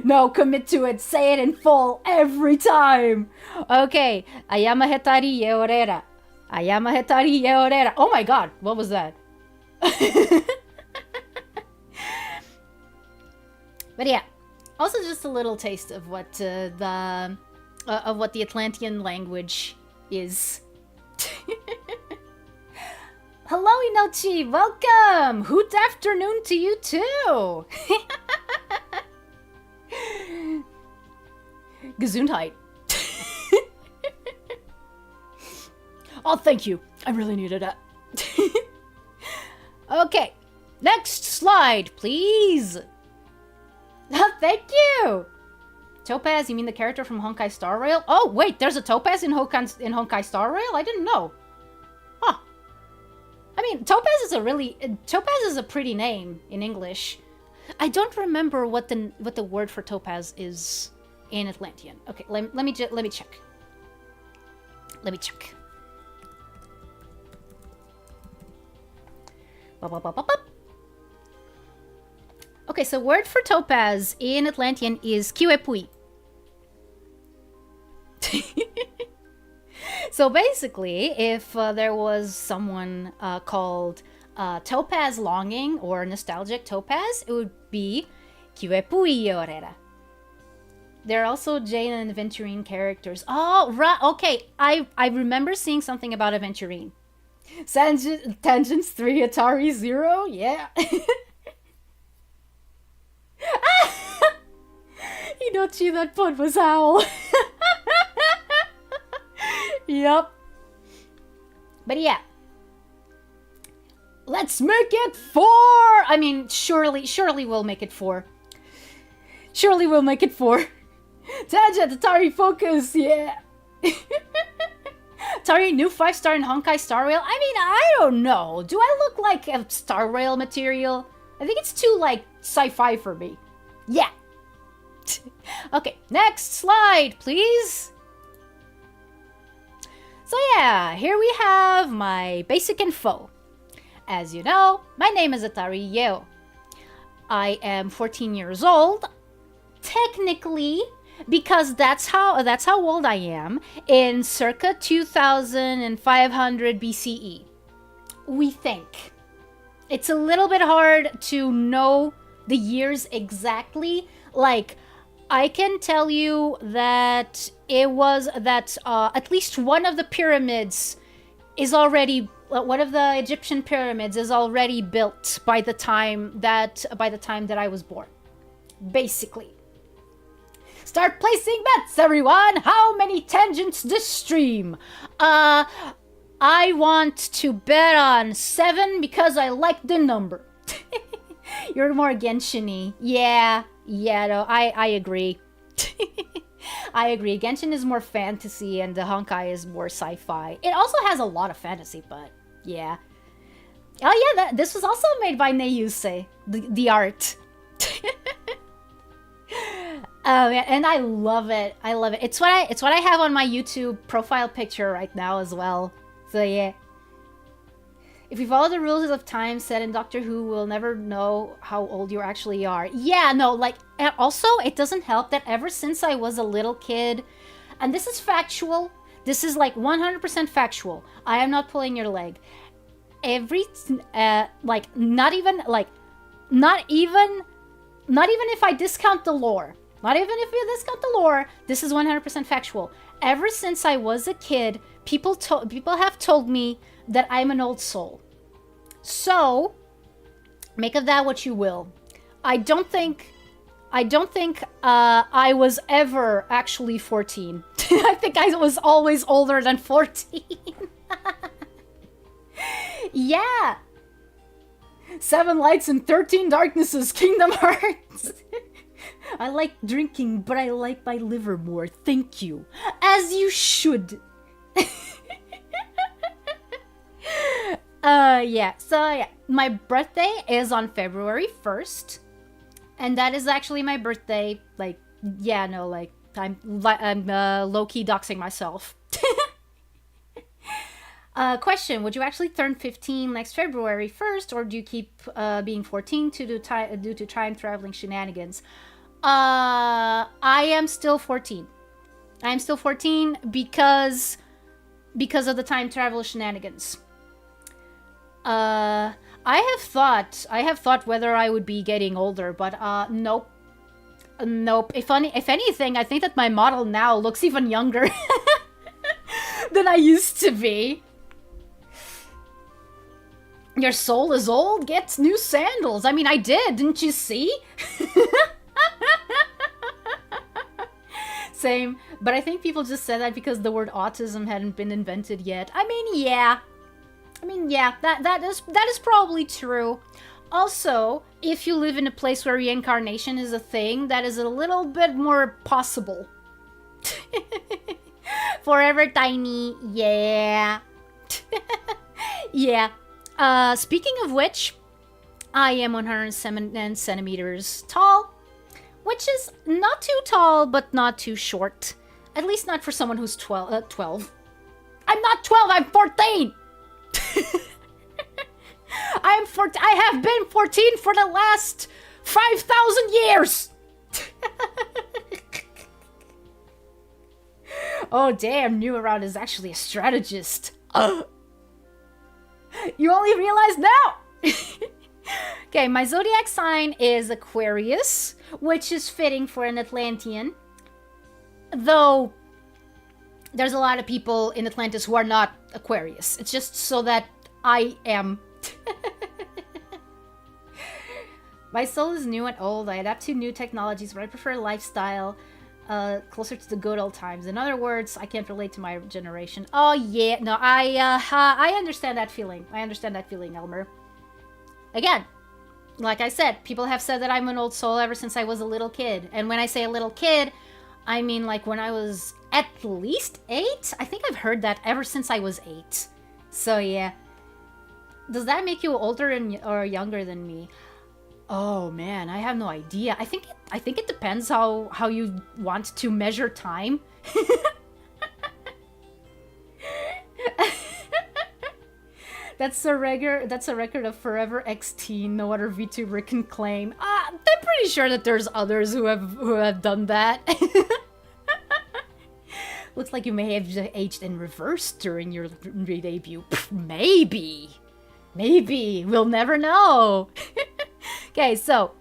No, commit to it. Say it in full every time. Okay. Ayama hetari yeorera. Ayama hetari yeorera. Oh my god, what was that? But yeah, also just a little taste of what the Atlantean language is. Hello, Inochi. Welcome. Hoot afternoon to you too. Gesundheit. Oh, thank you. I really needed that. Okay, next slide, please. Thank you. Topaz, you mean the character from Honkai Star Rail? Oh, wait, there's a Topaz in Honkai Star Rail? I didn't know. Huh. I mean, Topaz is a pretty name in English. I don't remember what the word for topaz is in Atlantean. Okay, let me check. Let me check. Okay, so word for topaz in Atlantean is kiwepui. So basically, if there was someone called Topaz Longing or Nostalgic Topaz, it would be kiwepui yorera. There are also Jane and Aventurine characters. Oh, right. Okay, I remember seeing something about Aventurine. Tangents 3, Atari 0? Yeah. Inochi, that pun was howl. Yep. But yeah. Let's make it 4! I mean, surely we'll make it 4. Surely we'll make it 4. Tangent, Atari Focus, yeah. Atari new 5-star in Honkai Star Rail? I mean, I don't know. Do I look like a Star Rail material? I think it's too, like, sci-fi for me. Yeah. Okay, next slide, please. So yeah, here we have my basic info. As you know, my name is Atariyeo. I am 14 years old. Technically, because that's how old I am, in circa 2500 BCE. We think. It's a little bit hard to know the years exactly. Like, I can tell you that it was that at least one of the pyramids is already, one of the Egyptian pyramids is already built by the time that I was born. Basically. Start placing bets, everyone! How many tangents this stream? I want to bet on 7 because I like the number. You're more Genshin-y. Yeah, no, I agree. I agree. Genshin is more fantasy and the Honkai is more sci-fi. It also has a lot of fantasy, but yeah. Oh yeah, this was also made by Neiyuse, the art. Oh yeah, and I love it. I love it. It's what I have on my YouTube profile picture right now as well. So yeah. If you follow the rules of time set in Doctor Who, we'll never know how old you actually are. Yeah, no, like, and also, it doesn't help that ever since I was a little kid, and this is factual, this is like 100% factual, I am not pulling your leg. every like not even if I discount the lore. Not even if you discount the lore, this is 100% factual. Ever since I was a kid, people have told me that I'm an old soul. So, make of that what you will. I don't think I was ever actually 14. I think I was always older than 14. Yeah. 7 Lights and 13 Darknesses, Kingdom Hearts. I like drinking, but I like my liver more. Thank you. As you should. Yeah. So, yeah. My birthday is on February 1st. And that is actually my birthday. Like, yeah, no, like, I'm low-key doxing myself. Question, would you actually turn 15 next February 1st, or do you keep being 14 due to time traveling shenanigans? I am still 14. I am still 14 because of the time travel shenanigans. I have thought whether I would be getting older, but nope. Nope. If anything, I think that my model now looks even younger than I used to be. Your soul is old, gets new sandals. I mean, I did, didn't you see? Same, but I think people just said that because the word autism hadn't been invented yet. I mean, yeah, that is probably true. Also, if you live in a place where reincarnation is a thing, that is a little bit more possible. Forever Tiny, yeah. Yeah. Speaking of which, I am 107 centimeters tall, which is not too tall, but not too short. At least not for someone who's 12. I'm not 12, I'm 14! I have been 14 for the last 5,000 years! Oh damn, New Around is actually a strategist. You only realize now! Okay, my zodiac sign is Aquarius, which is fitting for an Atlantean. Though, there's a lot of people in Atlantis who are not Aquarius. It's just so that I am. My soul is new and old. I adapt to new technologies, but I prefer a lifestyle closer to the good old times. In other words, I can't relate to my generation. Oh yeah, no, I understand that feeling. I understand that feeling, Elmer. Again, like I said, people have said that I'm an old soul ever since I was a little kid. And when I say a little kid, I mean like when I was at least 8? I think I've heard that ever since I was 8. So yeah. Does that make you older or younger than me? Oh man, I have no idea. I think it depends how you want to measure time. That's a record of forever X-teen. No other VTuber can claim. I'm pretty sure that there's others who have done that. Looks like you may have aged in reverse during your debut. Maybe. We'll never know. Okay, so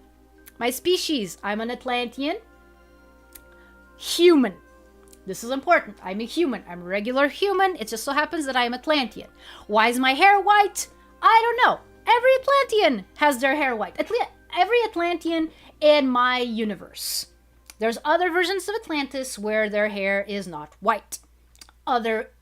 my species. I'm an Atlantean. Human. This is important. I'm a human. I'm a regular human. It just so happens that I'm Atlantean. Why is my hair white? I don't know. Every Atlantean has their hair white. Every Atlantean in my universe. There's other versions of Atlantis where their hair is not white.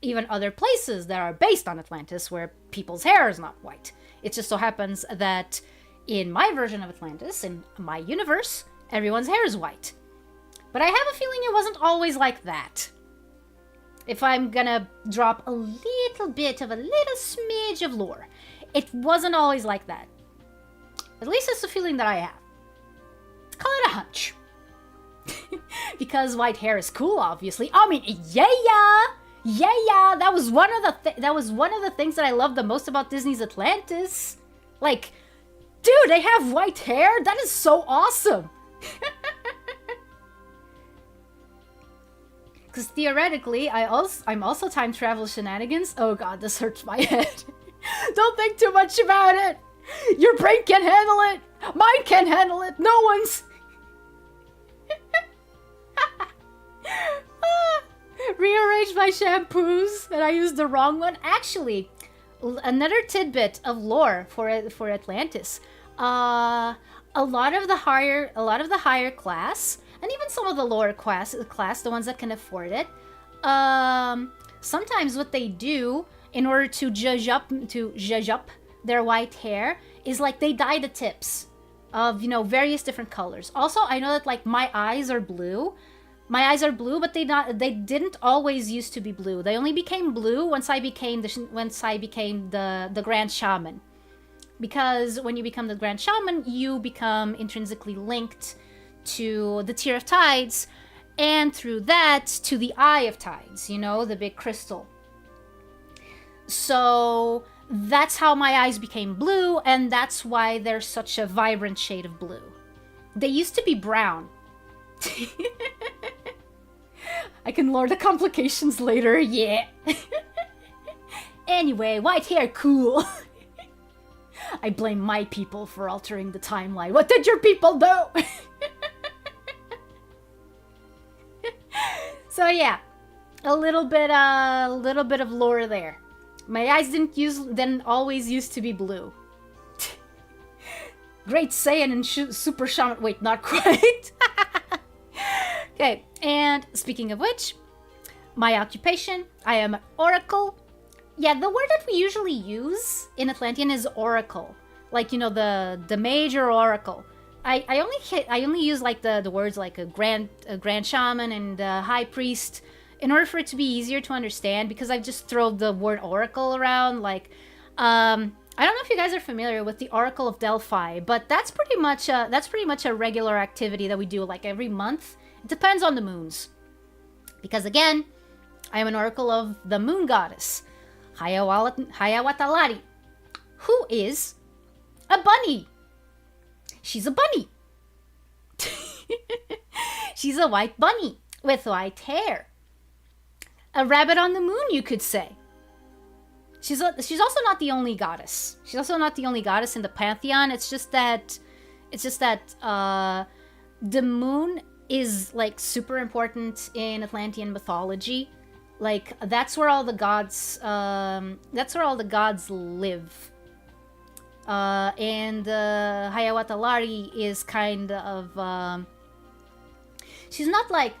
Even other places that are based on Atlantis where people's hair is not white. It just so happens that in my version of Atlantis, in my universe, everyone's hair is white. But I have a feeling it wasn't always like that. If I'm gonna drop a little bit of a little smidge of lore, it wasn't always like that. At least it's the feeling that I have. Call it a hunch. Because white hair is cool, obviously. I mean, yeah. That was one of the things that I loved the most about Disney's Atlantis. Like, dude, they have white hair. That is so awesome. Because theoretically, I'm also time travel shenanigans. Oh god, this hurts my head. Don't think too much about it. Your brain can handle it. Mine can't handle it. No one's. Rearranged my shampoos and I used the wrong one. Actually, another tidbit of lore for Atlantis. A lot of the higher class, and even some of the lower class, the ones that can afford it, sometimes what they do in order to zhuzh up their white hair is like they dye the tips of, you know, various different colors. Also, I know that like my eyes are blue, but they didn't always used to be blue. They only became blue once I became the Grand Shaman. Because when you become the Grand Shaman, you become intrinsically linked to the Tier of Tides, and through that to the Eye of Tides, you know, the big crystal. So that's how my eyes became blue, and that's why they're such a vibrant shade of blue. They used to be brown. I can lore the complications later, yeah. Anyway, white hair, cool. I blame my people for altering the timeline. What did your people do? So yeah, a little bit of lore there. My eyes didn't always used to be blue. Great Saiyan and Super Shaman. Wait, not quite. Okay, and speaking of which, my occupation, I am an oracle. Yeah, the word that we usually use in Atlantean is oracle. Like, you know, the major oracle. I only use like the words like a grand shaman and a high priest in order for it to be easier to understand, because I've just thrown the word oracle around. Like, I don't know if you guys are familiar with the Oracle of Delphi, but that's pretty much a regular activity that we do like every month. It depends on the moons, because again, I am an oracle of the moon goddess, Hayawatalari, who is a bunny. She's a bunny. She's a white bunny with white hair. A rabbit on the moon, you could say. She's also not the only goddess. She's also not the only goddess in the pantheon. It's just that the moon is like super important in Atlantean mythology. Like, that's where all the gods live. And Hayawatalari is kind of she's not like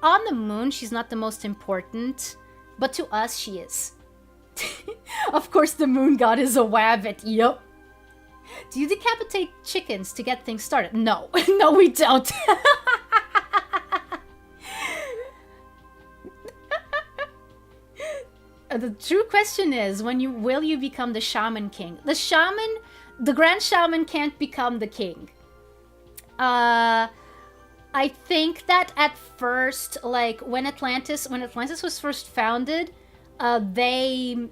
on the moon. She's not the most important, but to us she is. Of course, the moon god is a wabbit. Yup. Do you decapitate chickens to get things started? No. No, we don't. The true question is, will you become the Shaman King? The Grand Shaman can't become the king. I think that at first, like when Atlantis was first founded, they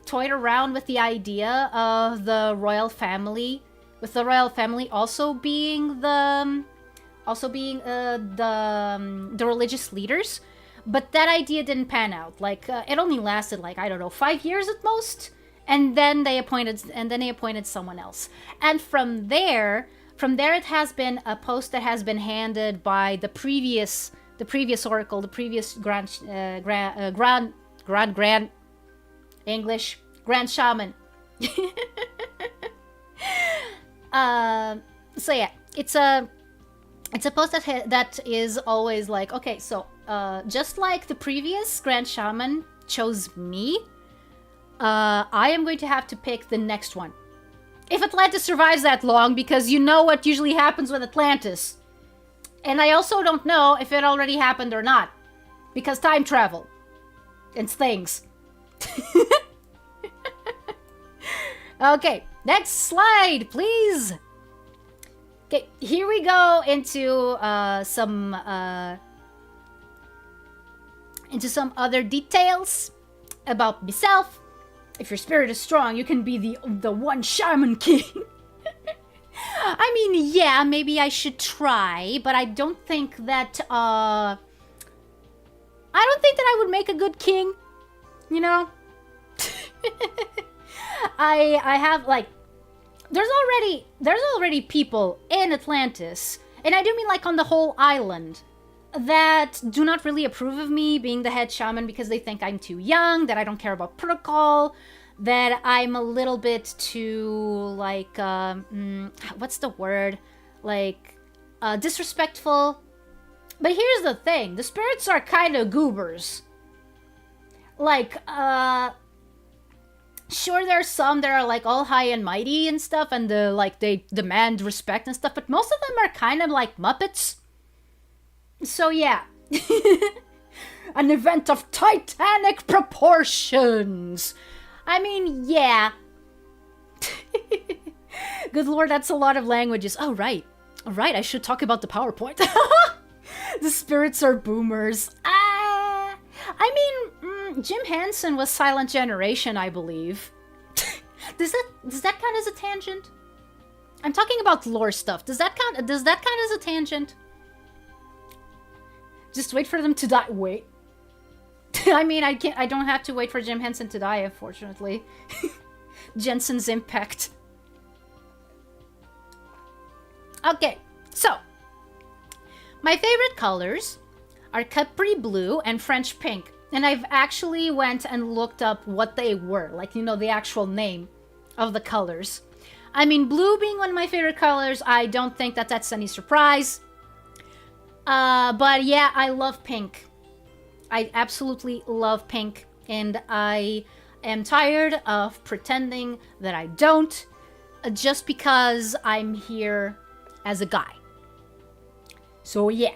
toyed around with the idea of the royal family, with the royal family also being the religious leaders. But that idea didn't pan out. Like, it only lasted like, I don't know, 5 years at most, and then they appointed someone else. And from there it has been a post that has been handed by the previous oracle, the previous grand English grand shaman. So yeah, it's a post that is always like, okay, so just like the previous Grand Shaman chose me, I am going to have to pick the next one. If Atlantis survives that long, because you know what usually happens with Atlantis. And I also don't know if it already happened or not, because time travel and things. Okay, next slide, please. Okay, here we go into some other details about myself. If your spirit is strong, you can be the one Shaman King. I mean, yeah, maybe I should try, but I don't think that I would make a good king, you know? I have like there's already people in Atlantis, and I do mean like on the whole island, that do not really approve of me being the head shaman because they think I'm too young, that I don't care about protocol, that I'm a little bit too like what's the word, like disrespectful. But here's the thing, the spirits are kind of goobers. Like sure, there's some that are like all high and mighty and stuff, and they demand respect and stuff, but most of them are kind of like Muppets. So yeah. An event of titanic proportions. I mean, yeah. Good lord, that's a lot of languages. Oh, right. Right, I should talk about the PowerPoint. The spirits are boomers. I mean, Jim Henson was Silent Generation, I believe. Does that count as a tangent? I'm talking about lore stuff. Does that count as a tangent? Just wait for them to die. Wait. I mean, I don't have to wait for Jim Henson to die, unfortunately. Jensen's impact. Okay, so my favorite colors are Capri Blue and French Pink. And I've actually went and looked up what they were, like, you know, the actual name of the colors. I mean, blue being one of my favorite colors, I don't think that that's any surprise. But yeah, I love pink. I absolutely love pink, and I am tired of pretending that I don't, just because I'm here as a guy. So yeah.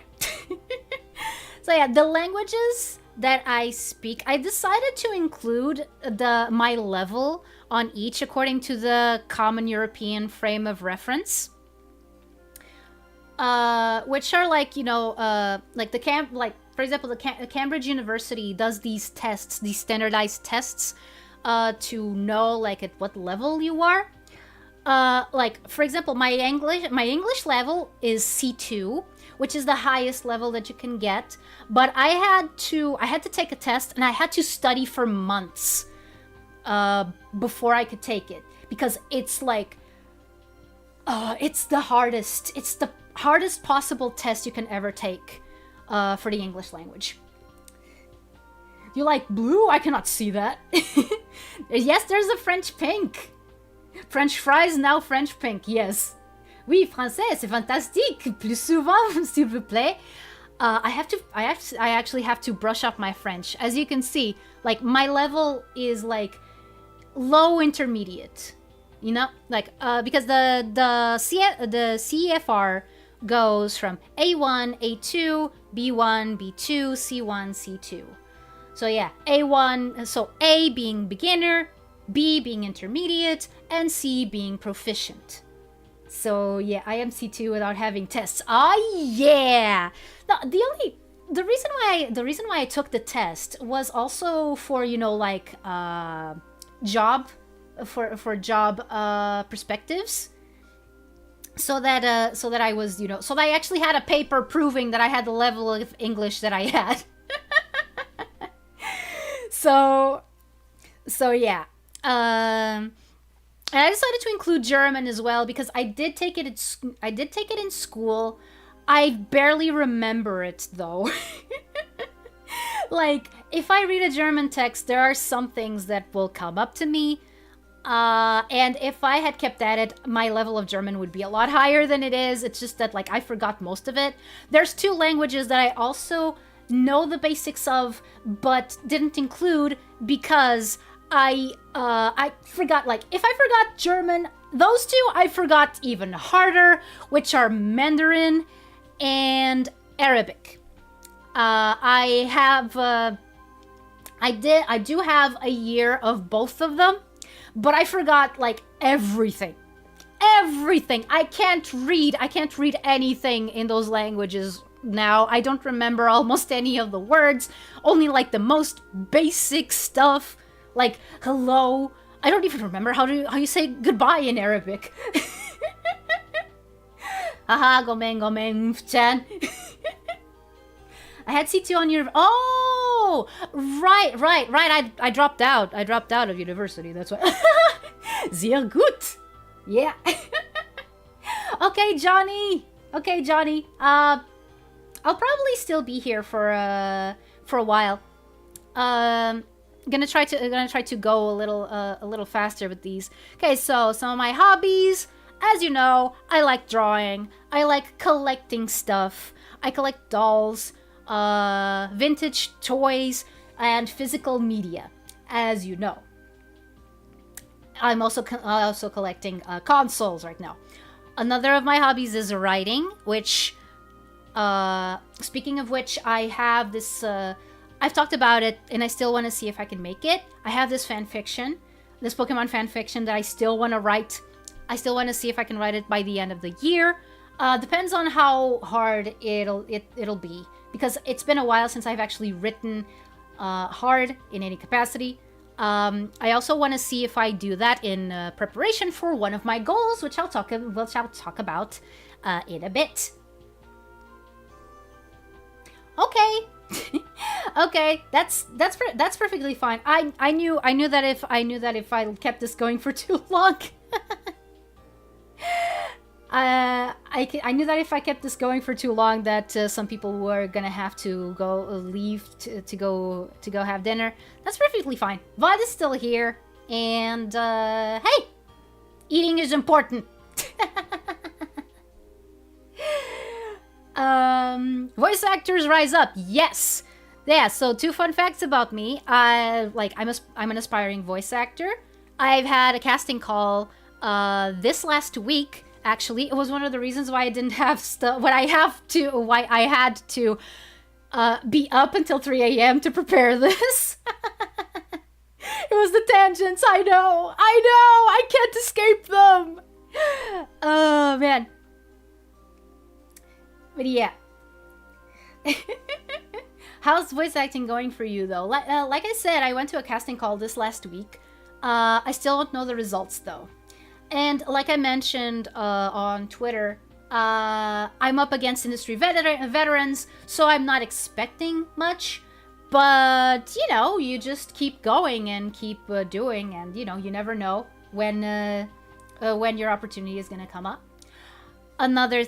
So yeah, the languages that I speak, I decided to include my level on each according to the Common European Frame of Reference. Which are like, you know, like for example, the Cambridge University does these tests, these standardized tests, to know like at what level you are. Like for example, my English level is C2, which is the highest level that you can get. But I had to take a test, and I had to study for months before I could take it, because it's like it's the hardest. It's the hardest possible test you can ever take for the English language. You like blue? I cannot see that. Yes, there's a French pink. French fries, now French pink, yes. Oui, français, c'est fantastique. Plus souvent, s'il vous plaît. I actually have to brush up my French. As you can see, like my level is like low intermediate. You know, like because the CFR goes from A1, A2, B1, B2, C1, C2. So yeah, A1, so A being beginner, B being intermediate, and C being proficient. So yeah, I am C2 without having tests. Yeah. Now, the reason why I took the test was also for, you know, like job perspectives. So that I was, you know, so I actually had a paper proving that I had the level of English that I had. So yeah. And I decided to include German as well because I did take it in school. I barely remember it though. Like, if I read a German text, there are some things that will come up to me. And if I had kept at it, my level of German would be a lot higher than it is. It's just that, like, I forgot most of it. There's two languages that I also know the basics of, but didn't include because I forgot, like, if I forgot German, those two I forgot even harder, which are Mandarin and Arabic. I do have a year of both of them, but I forgot, like, everything. I can't read anything in those languages now. I don't remember almost any of the words, only like the most basic stuff, like hello. I don't even remember how you say goodbye in Arabic. Haha, gomen, chan. I had C2 on your. Oh, right. I dropped out. I dropped out of university. That's why. Sehr gut. Yeah. Okay, Johnny. Okay, Johnny. I'll probably still be here for a while. Gonna try to go a little faster with these. Okay, so some of my hobbies. As you know, I like drawing. I like collecting stuff. I collect dolls, vintage toys, and physical media. As you know, I'm also collecting consoles right now. Another of my hobbies is writing, which, speaking of which, I have this, I've talked about it, and I still want to see if I can make it. I have this fanfiction, this Pokemon fanfiction that I still want to write. I still want to see if I can write it by the end of the year. Depends on how hard it'll be, because it's been a while since I've actually written hard in any capacity. I also want to see if I do that in preparation for one of my goals, which I'll talk about in a bit. Okay. Okay, that's perfectly fine. I knew that if I kept this going for too long, I knew that if I kept this going for too long, that some people were gonna have to leave to go have dinner. That's perfectly fine. Vod is still here, and hey, eating is important. Voice actors rise up. Yes. Yeah, so 2 fun facts about me. I'm an aspiring voice actor. I've had a casting call this last week. Actually, it was one of the reasons why I didn't have why I had to be up until 3 a.m. to prepare this. It was the tangents. I know. I can't escape them. Oh man. But yeah. How's voice acting going for you, though? Like I said, I went to a casting call this last week. I still don't know the results, though. And like I mentioned on Twitter, I'm up against industry veterans, so I'm not expecting much. But, you know, you just keep going and keep doing, and, you know, you never know when your opportunity is going to come up. Another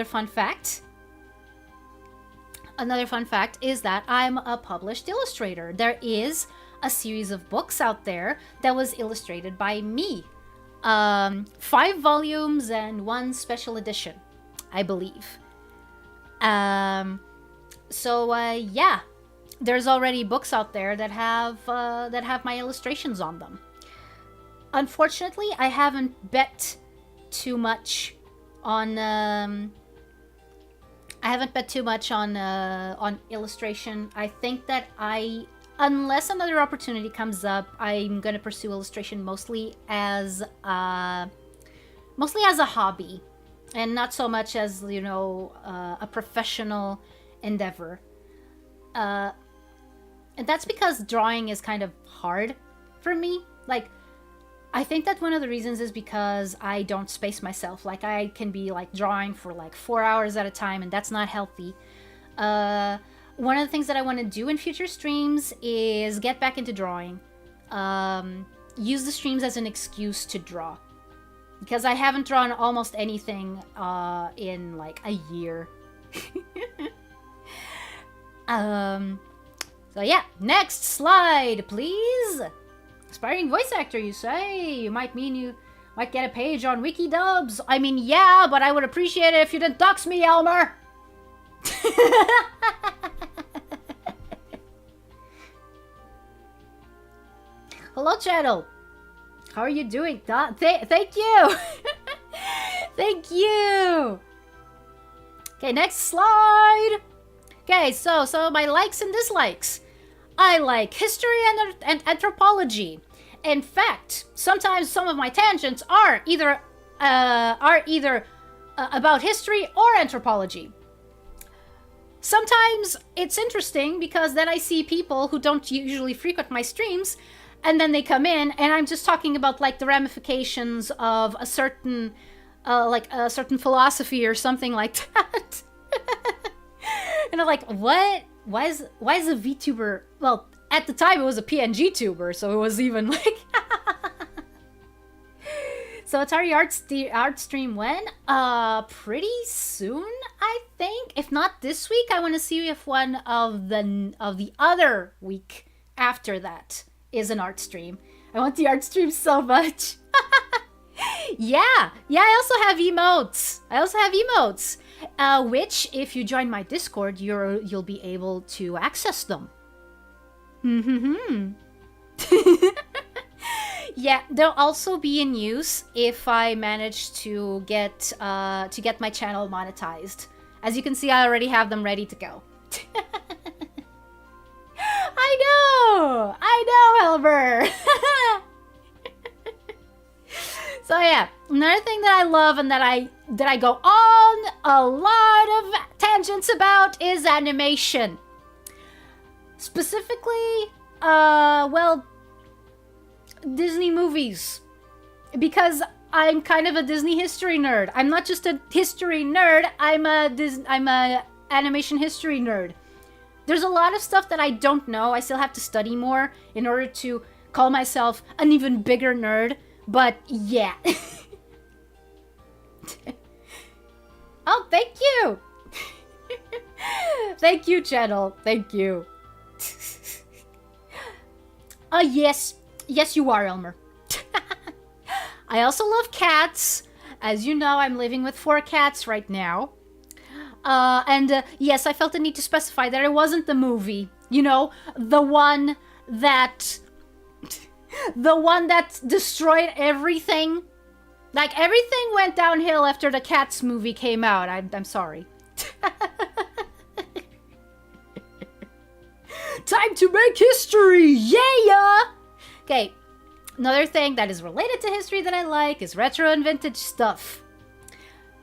fun fact is that I'm a published illustrator. There is a series of books out there that was illustrated by me. 5 volumes and 1 special edition, I believe. Yeah, there's already books out there that have my illustrations on them. Unfortunately, I haven't bet too much on illustration. I think that unless another opportunity comes up, I'm gonna pursue illustration mostly as a hobby, and not so much as, you know, a professional endeavor. And that's because drawing is kind of hard for me. Like, I think that one of the reasons is because I don't space myself. Like, I can be like drawing for like 4 hours at a time, and that's not healthy. One of the things that I want to do in future streams is get back into drawing. Use the streams as an excuse to draw. Because I haven't drawn almost anything in like a year. So yeah, next slide, please. Aspiring voice actor, you say? You might get a page on Wikidubs. I mean, yeah, but I would appreciate it if you didn't dox me, Elmer. Hello, channel. How are you doing? Thank you. Thank you. Okay, next slide. Okay, so my likes and dislikes. I like history and anthropology. In fact, sometimes some of my tangents are either about history or anthropology. Sometimes it's interesting because then I see people who don't usually frequent my streams, and then they come in, and I'm just talking about like the ramifications of a certain philosophy or something like that. And I'm like, what? Why is a VTuber? Well, at the time it was a PNG tuber, so it was even like. So Atari art stream when? Pretty soon, I think. If not this week, I want to see if one of the other week after that is an art stream. I want the art stream so much. Yeah, I also have emotes. Which, if you join my Discord, you'll be able to access them. Yeah, they'll also be in use if I manage to get my channel monetized. As you can see, I already have them ready to go. I know, Elber. So yeah, another thing that I love and that I go on a lot of tangents about is animation. Specifically, well, Disney movies. Because I'm kind of a Disney history nerd. I'm not just a history nerd, I'm a animation history nerd. There's a lot of stuff that I don't know. I still have to study more in order to call myself an even bigger nerd. But yeah. Oh, thank you. Thank you, channel. Thank you. Yes. Yes, you are, Elmer. I also love cats. As you know, I'm living with 4 cats right now. Yes, I felt the need to specify that it wasn't the movie. You know, the one that destroyed everything. Like, everything went downhill after the Cats movie came out. I'm sorry. Time to make history! Yeah! Okay, another thing that is related to history that I like is retro and vintage stuff.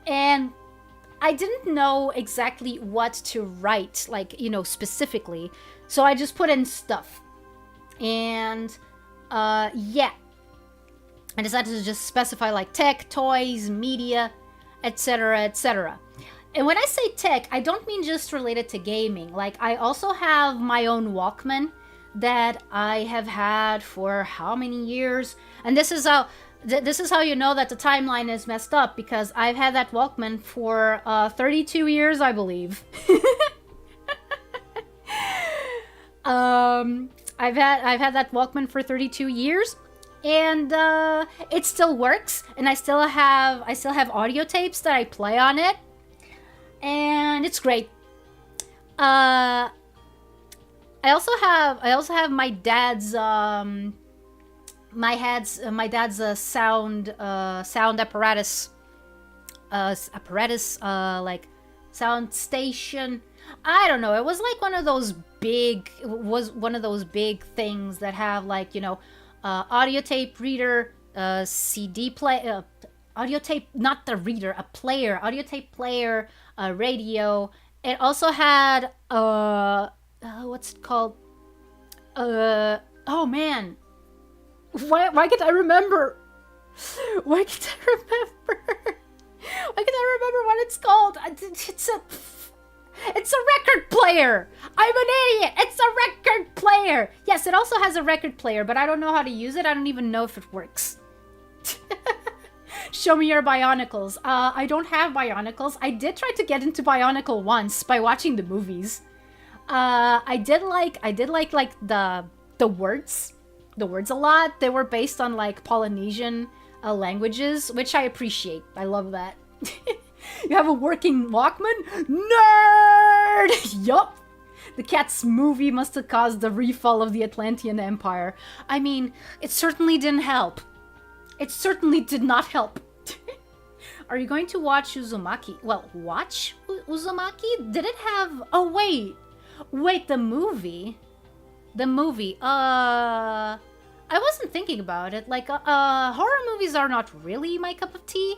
And I didn't know exactly what to write, like, you know, specifically. So I just put in stuff. And, yeah. I decided to just specify, like, tech, toys, media, etc., etc. And when I say tech, I don't mean just related to gaming. Like, I also have my own Walkman that I have had for how many years? And this is how you know that the timeline is messed up, because I've had that Walkman for 32 years, I believe. I've had that Walkman for 32 years, and it still works, and I still have audio tapes that I play on it, and it's great. I also have my dad's sound apparatus, like sound station. I don't know. It was like one of those big things that have, like, you know, audio tape reader, CD play, audio tape, not the reader, a player, audio tape player, a radio. It also had what's it called? Oh man. Why can't I remember? Why can't I remember? Why can't I remember what it's called? It's a record player! I'm an idiot! It's a record player! Yes, it also has a record player, but I don't know how to use it. I don't even know if it works. Show me your Bionicles. I don't have Bionicles. I did try to get into Bionicle once by watching the movies. I did like the words. The words a lot. They were based on, like, Polynesian languages, which I appreciate. I love that. You have a working Walkman? Nerd! Yup! The Cats movie must have caused the refall of the Atlantean Empire. I mean, it certainly didn't help. It certainly did not help. Are you going to watch Uzumaki? Well, watch Uzumaki? Did it have... Oh, wait. Wait, the movie? The movie. I wasn't thinking about it. Like, horror movies are not really my cup of tea.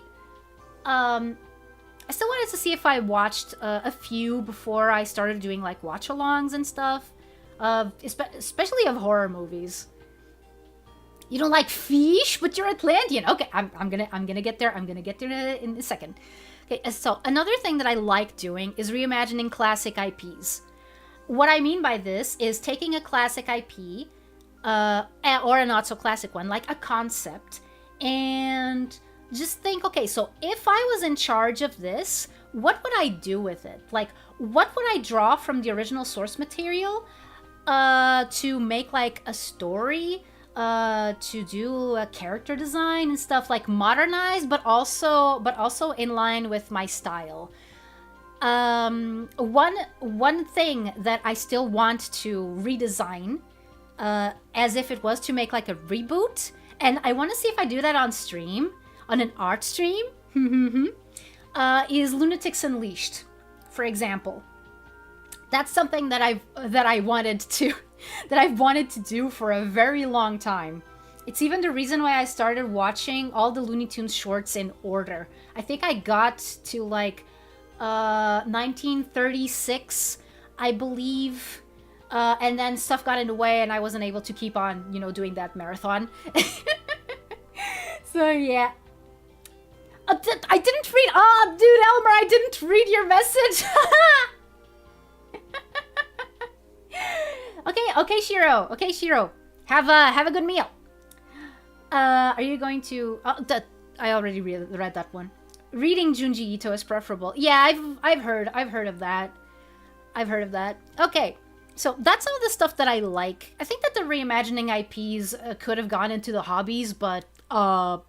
I still wanted to see if I watched a few before I started doing, like, watch-alongs and stuff. Especially of horror movies. You don't like fish, but you're Atlantean. Okay, I'm gonna get there. I'm gonna get there in a second. Okay, so another thing that I like doing is reimagining classic IPs. What I mean by this is taking a classic IP, or a not-so-classic one, like a concept, and just think, okay, so if I was in charge of this, what would I do with it? Like, what would I draw from the original source material to make like a story, to do a character design and stuff, like modernized, but also in line with my style. One thing that I still want to redesign, as if it was to make like a reboot, and I want to see if I do that on stream, on an art stream, is Lunatics Unleashed, for example. That's something that I've wanted to do for a very long time. It's even the reason why I started watching all the Looney Tunes shorts in order. I think I got to like 1936, I believe, and then stuff got in the way and I wasn't able to keep on, doing that marathon. So yeah. I didn't read. Dude, Elmer, I didn't read your message. Okay, Shiro. Okay, Shiro. Have a good meal. Are you going to? I already read that one. Reading Junji Ito is preferable. Yeah, I've heard of that. I've heard of that. Okay, so that's all the stuff that I like. I think that the reimagining IPs could have gone into the hobbies, but well,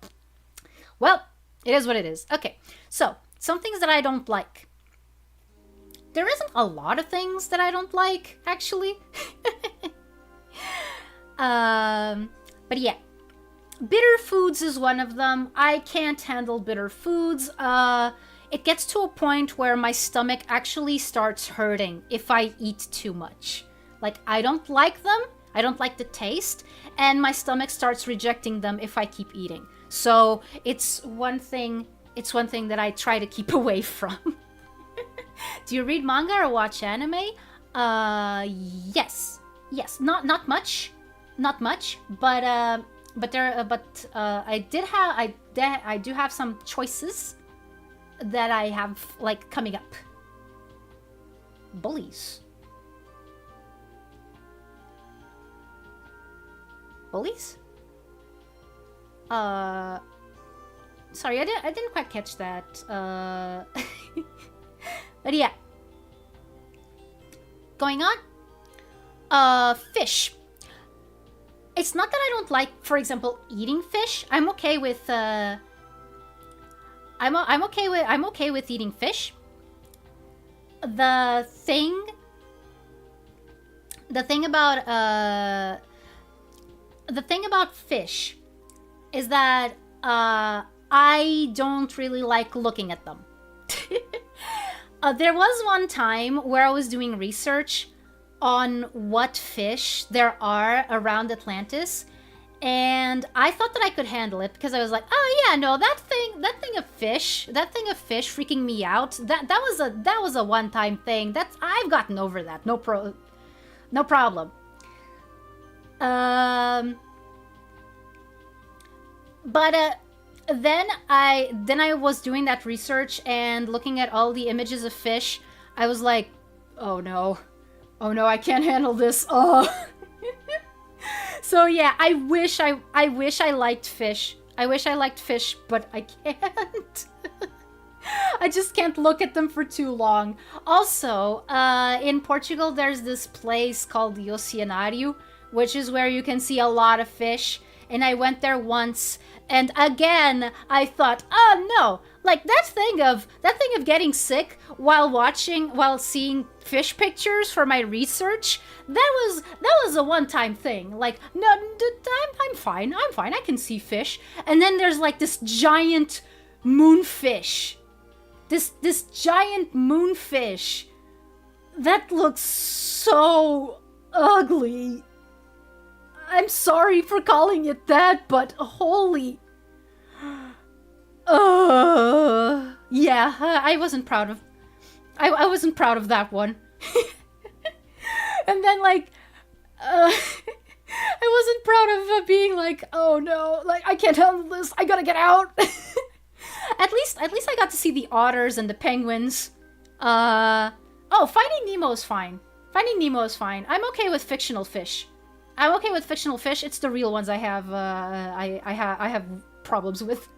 it is what it is. Okay, so some things that I don't like. There isn't a lot of things that I don't like, actually. But yeah. Bitter foods is one of them. I can't handle bitter foods. It gets to a point where my stomach actually starts hurting if I eat too much. Like, I don't like them. I don't like the taste. And my stomach starts rejecting them if I keep eating. So it's one thing that I try to keep away from. Do you read manga or watch anime? Yes. Not much, but I do have some choices that I have like coming up. Bullies. Sorry, I didn't quite catch that. But yeah. Going on. Fish. It's not that I don't like, for example, eating fish. I'm okay with I'm okay with eating fish. The thing about fish is that I don't really like looking at them. There was one time where I was doing research on what fish there are around Atlantis, and I thought that I could handle it because I was like, oh yeah, no, that thing of fish freaking me out. That was a one-time thing. I've gotten over that. No problem. But then I was doing that research and looking at all the images of fish. I was like, oh no, I can't handle this. Oh. So yeah, I wish I liked fish. I wish I liked fish, but I can't. I just can't look at them for too long. Also, in Portugal, there's this place called the Oceanário, which is where you can see a lot of fish. And I went there once, and again, I thought, oh no, like that thing of getting sick while seeing fish pictures for my research, that was a one-time thing. Like, no, I'm fine, I can see fish. And then there's like this giant moonfish. This giant moonfish that looks so ugly. I'm sorry for calling it that, but holy... yeah, I wasn't proud of... I wasn't proud of that one. And then, like... I wasn't proud of being like, oh no, like, I can't handle this, I gotta get out. At least I got to see the otters and the penguins. Oh, Finding Nemo is fine. I'm okay with fictional fish. It's the real ones I have I have problems with.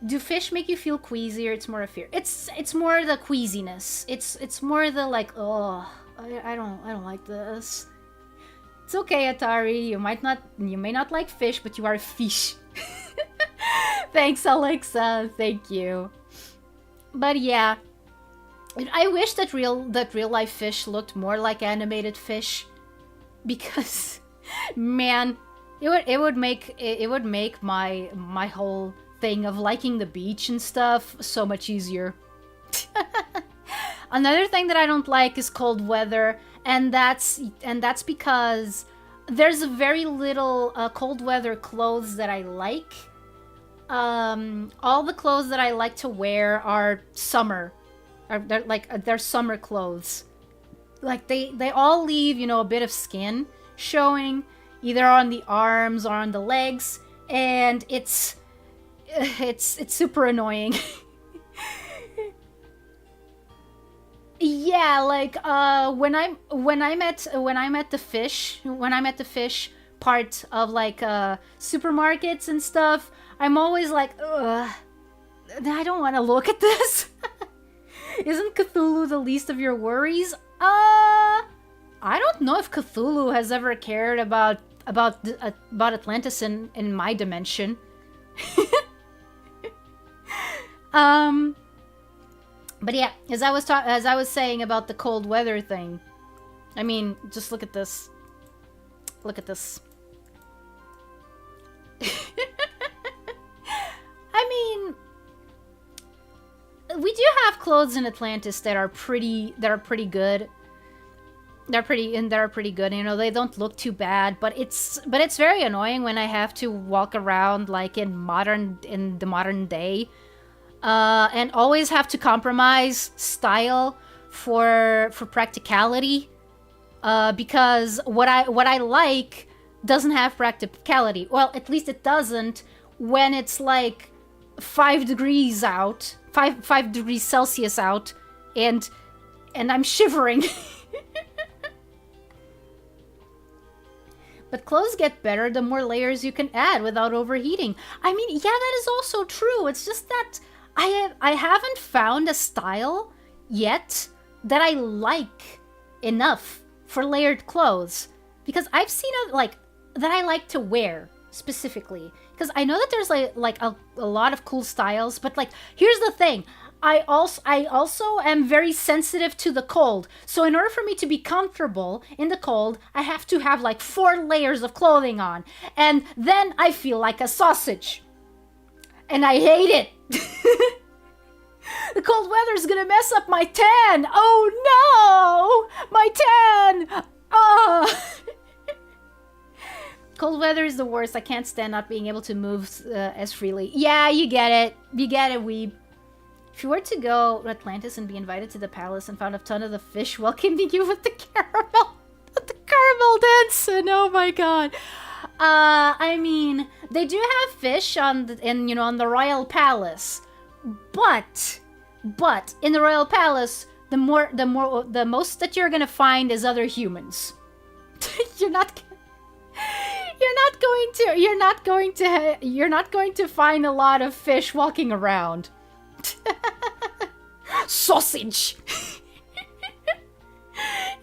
Do fish make you feel queasy, or it's more a fear? It's more the queasiness. It's more the like, oh, I don't like this. It's okay, Atari. You may not like fish, but you are a fish. Thanks, Alexa. Thank you. But yeah, I wish that real life fish looked more like animated fish, because man, it would make my whole thing of liking the beach and stuff so much easier. Another thing that I don't like is cold weather, and that's because there's very little cold weather clothes that I like. All the clothes that I like to wear are summer. They're summer clothes. Like they all leave, you know, a bit of skin showing either on the arms or on the legs, and it's super annoying. Yeah, like when I'm at the fish part of like supermarkets and stuff, I'm always like, ugh, I don't want to look at this. Isn't Cthulhu the least of your worries? I don't know if Cthulhu has ever cared about Atlantis in my dimension. But yeah, as I was saying about the cold weather thing, I mean, just look at this. Look at this. I mean, we do have clothes in Atlantis that are pretty good. They're pretty good. You know, they don't look too bad, but it's very annoying when I have to walk around like in the modern day, and always have to compromise style for practicality, because what I like doesn't have practicality. Well, at least it doesn't when it's like 5 degrees out, 5 degrees Celsius out, and I'm shivering. But clothes get better the more layers you can add without overheating. I mean, yeah, that is also true. It's just that I haven't found a style yet that I like enough for layered clothes, because I've seen like that I like to wear specifically, because I know that there's like a lot of cool styles, but like here's the thing. I also am very sensitive to the cold. So in order for me to be comfortable in the cold, I have to have like 4 layers of clothing on. And then I feel like a sausage. And I hate it. The cold weather's gonna mess up my tan. Oh no! My tan! Oh! Cold weather is the worst. I can't stand not being able to move as freely. Yeah, you get it. You get it, weeb. If you were to go to Atlantis and be invited to the palace and found a ton of the fish welcoming you with the caramel dancing, oh my god. I mean, they do have fish on the royal palace, but in the royal palace, the most that you're gonna find is other humans. You're not going to find a lot of fish walking around. Sausage.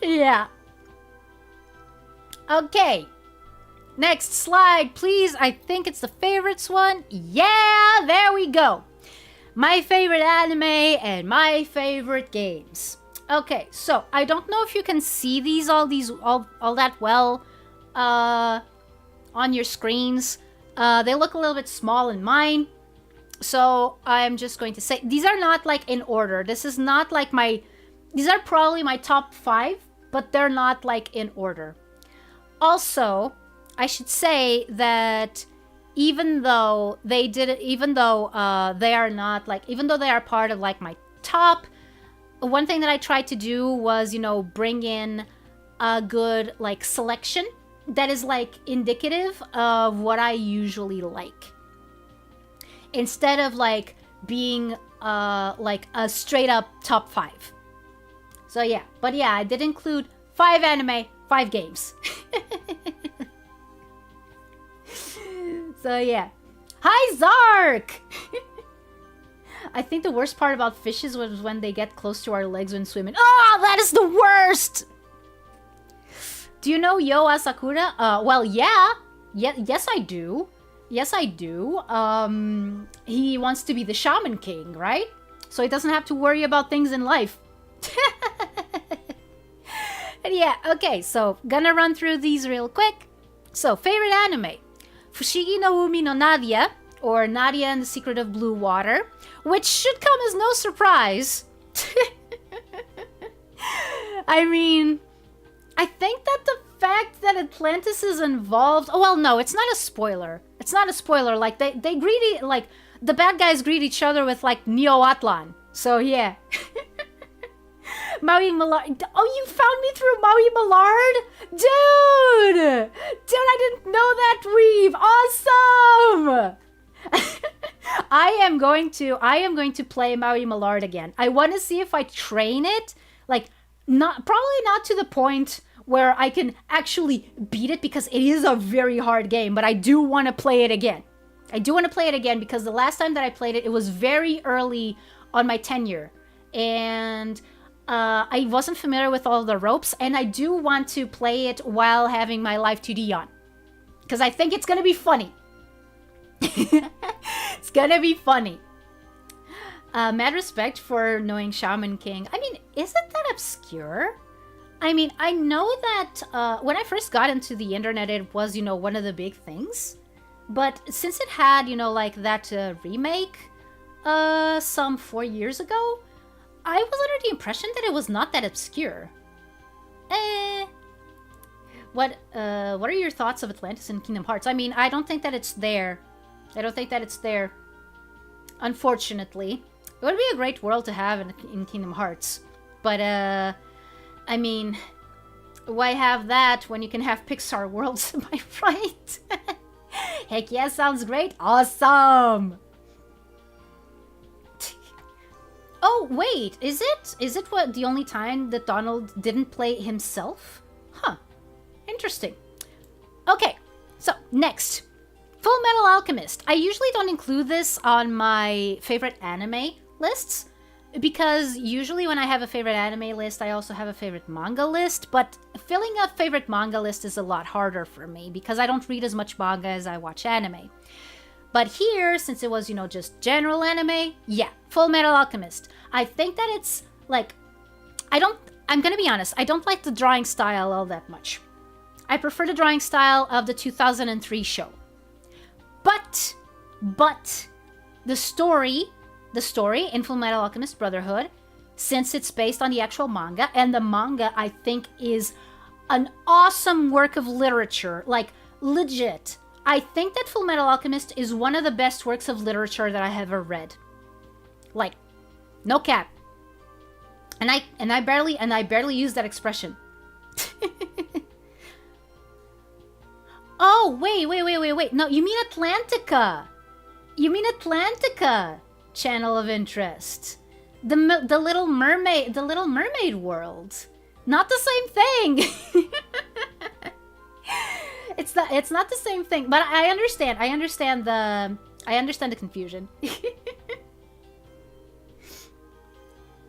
Yeah. Okay. Next slide, please. I think it's the favorites one. Yeah, there we go. My favorite anime and my favorite games. Okay, so I don't know if you can see all that well on your screens. They look a little bit small in mine. So I'm just going to say, these are not like in order. This is not like these are probably my top 5, but they're not like in order. Also, I should say that even though they are not like, even though they are part of like my top, one thing that I tried to do was, bring in a good like selection that is like indicative of what I usually like, instead of like being like a straight up top 5. So yeah, but yeah, I did include 5 anime, 5 games. So yeah. Hi Zark! I think the worst part about fishes was when they get close to our legs when swimming. Oh, that is the worst! Do you know Yo Asakura? Well, yeah. Yes, I do. Yes, I do. He wants to be the Shaman King, right? So he doesn't have to worry about things in life. And yeah, okay, so gonna run through these real quick. So, favorite anime. Fushigi no Umi no Nadia, or Nadia and the Secret of Blue Water, which should come as no surprise. I mean, I think that the fact that Atlantis is involved... Oh, well, no, it's not a spoiler. It's not a spoiler. Like, they greet... Like, the bad guys greet each other with, like, Neo-Atlan. So, yeah. Maui Millard. Oh, you found me through Maui Millard? Dude! Dude, I didn't know that, Weave! Awesome! I am going to play Maui Millard again. I want to see if I train it. Like, probably not to the point where I can actually beat it, because it is a very hard game, but I do want to play it again. I do want to play it again because the last time that I played it, it was very early on my tenure. And I wasn't familiar with all the ropes, and I do want to play it while having my LIVE2D on. Because I think it's going to be funny. It's going to be funny. Mad respect for knowing Shaman King. I mean, isn't that obscure? I mean, I know that when I first got into the internet, it was, you know, one of the big things. But since it had, you know, like that remake some 4 years ago, I was under the impression that it was not that obscure. What are your thoughts of Atlantis and Kingdom Hearts? I mean, I don't think that it's there. I don't think that it's there. Unfortunately. It would be a great world to have in Kingdom Hearts. But, I mean, why have that when you can have Pixar worlds, am I right? Heck yeah, sounds great. Awesome! Oh, wait, is it what the only time that Donald didn't play himself? Huh. Interesting. Okay, so next. Full Metal Alchemist. I usually don't include this on my favorite anime lists, because usually when I have a favorite anime list, I also have a favorite manga list, but filling a favorite manga list is a lot harder for me, because I don't read as much manga as I watch anime. But here, since it was, you know, just general anime, yeah, Full Metal Alchemist. I think that it's, like, I'm gonna be honest, I don't like the drawing style all that much. I prefer the drawing style of the 2003 show. But, the story in Full Metal Alchemist Brotherhood, since it's based on the actual manga, and the manga, I think, is an awesome work of literature, like, legit. I think that Full Metal Alchemist is one of the best works of literature that I have ever read. Like, no cap. And I barely use that expression. Oh, wait. No, you mean Atlantica. You mean Atlantica, channel of interest. The Little Mermaid world. Not the same thing. It's not the same thing, but I understand the confusion.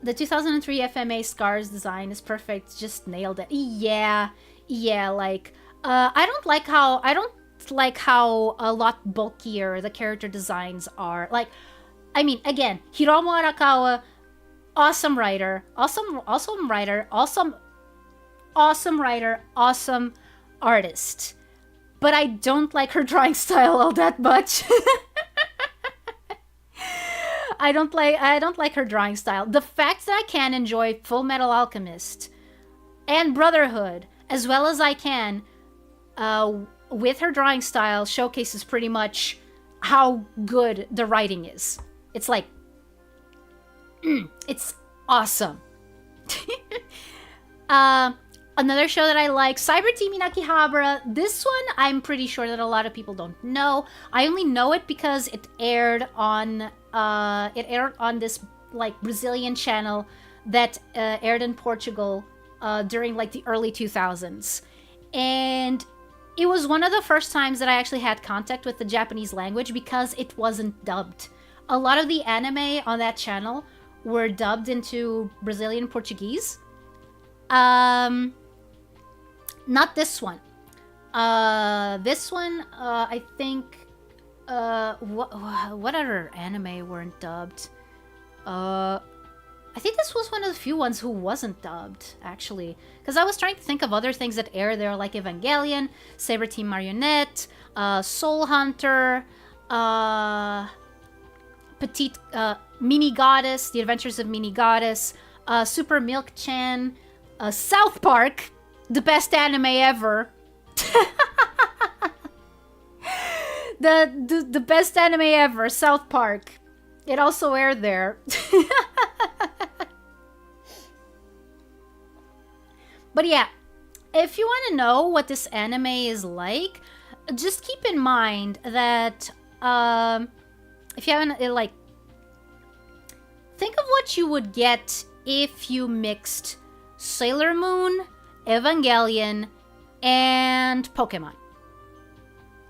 The 2003 FMA Scars design is perfect. Just nailed it. Yeah, like I don't like how a lot bulkier the character designs are. Like, I mean, again, Hiromu Arakawa, awesome writer, awesome artist. But I don't like her drawing style all that much. I don't like her drawing style. The fact that I can enjoy Full Metal Alchemist and Brotherhood as well as I can with her drawing style showcases pretty much how good the writing is. It's like, it's awesome. Another show that I like, Cyber Team Inakihabara. This one, I'm pretty sure that a lot of people don't know. I only know it because it aired on this like Brazilian channel that aired in Portugal during like the early 2000s, and it was one of the first times that I actually had contact with the Japanese language because it wasn't dubbed. a lot of the anime on that channel were dubbed into Brazilian Portuguese. Not this one. This one, I think. What other anime weren't dubbed? I think this was one of the few ones who wasn't dubbed, actually. Because I was trying to think of other things that air there, like Evangelion, Saber Team Marionette, Soul Hunter, Petite Mini Goddess, The Adventures of Mini Goddess, Super Milk Chan, South Park, the best anime ever. the best anime ever, South Park. It also aired there. But yeah, if you want to know what this anime is like, just keep in mind that if you haven't, like, think of what you would get if you mixed Sailor Moon, Evangelion, and Pokemon.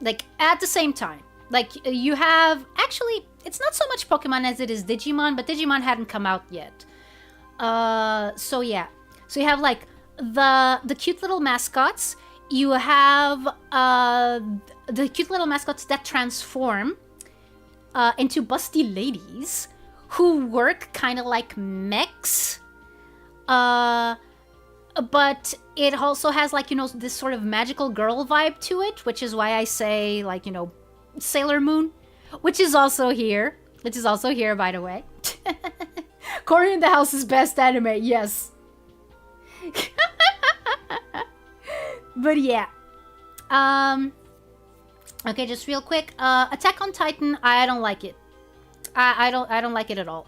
Like, at the same time. Like, you have... Actually, it's not so much Pokemon as it is Digimon, but Digimon hadn't come out yet. So yeah. So you have, like, the cute little mascots. You have the cute little mascots that transform into busty ladies who work kind of like mechs. But it also has, like, you know, this sort of magical girl vibe to it, which is why I say, like, you know, Sailor Moon, which is also here. Which is also here, by the way. Cory in the House's best anime, yes. But yeah. Okay, just real quick. Attack on Titan, I don't like it. I don't like it at all.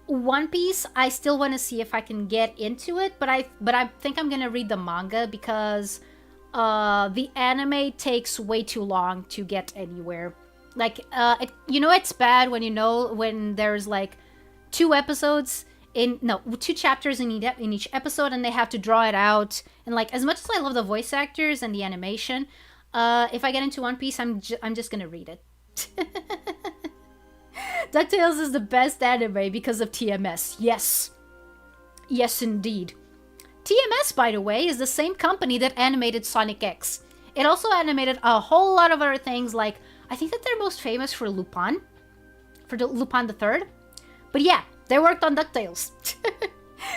One Piece, I still want to see if I can get into it, but I think I'm gonna read the manga because the anime takes way too long to get anywhere. Like, it's bad when there's like two chapters in each episode, and they have to draw it out. And like, as much as I love the voice actors and the animation, if I get into One Piece, I'm just gonna read it. DuckTales is the best anime because of TMS. Yes. Yes, indeed. TMS, by the way, is the same company that animated Sonic X. It also animated a whole lot of other things, like, I think that they're most famous for Lupin. For Lupin the Third. But yeah, they worked on DuckTales.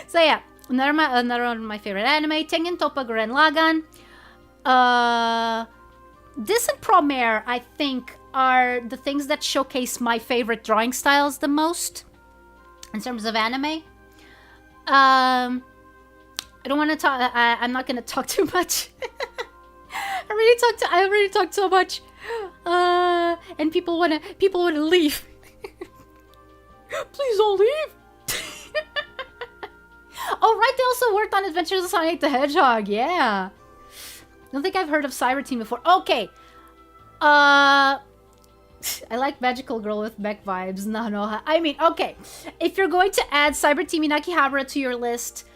So yeah, another one of my favorite anime, Tengen Toppa Gurren Lagann. This and Promare, I think, are the things that showcase my favorite drawing styles the most in terms of anime. I don't want to talk. I'm not going to talk too much. I already talked so much. And people wanna leave. Please don't leave. Oh right, they also worked on Adventures of Sonic the Hedgehog. Yeah. I don't think I've heard of Cyber Team before. Okay. I like Magical Girl with mech vibes. No. I mean, okay. If you're going to add Cyber Team Inakihabara to your list,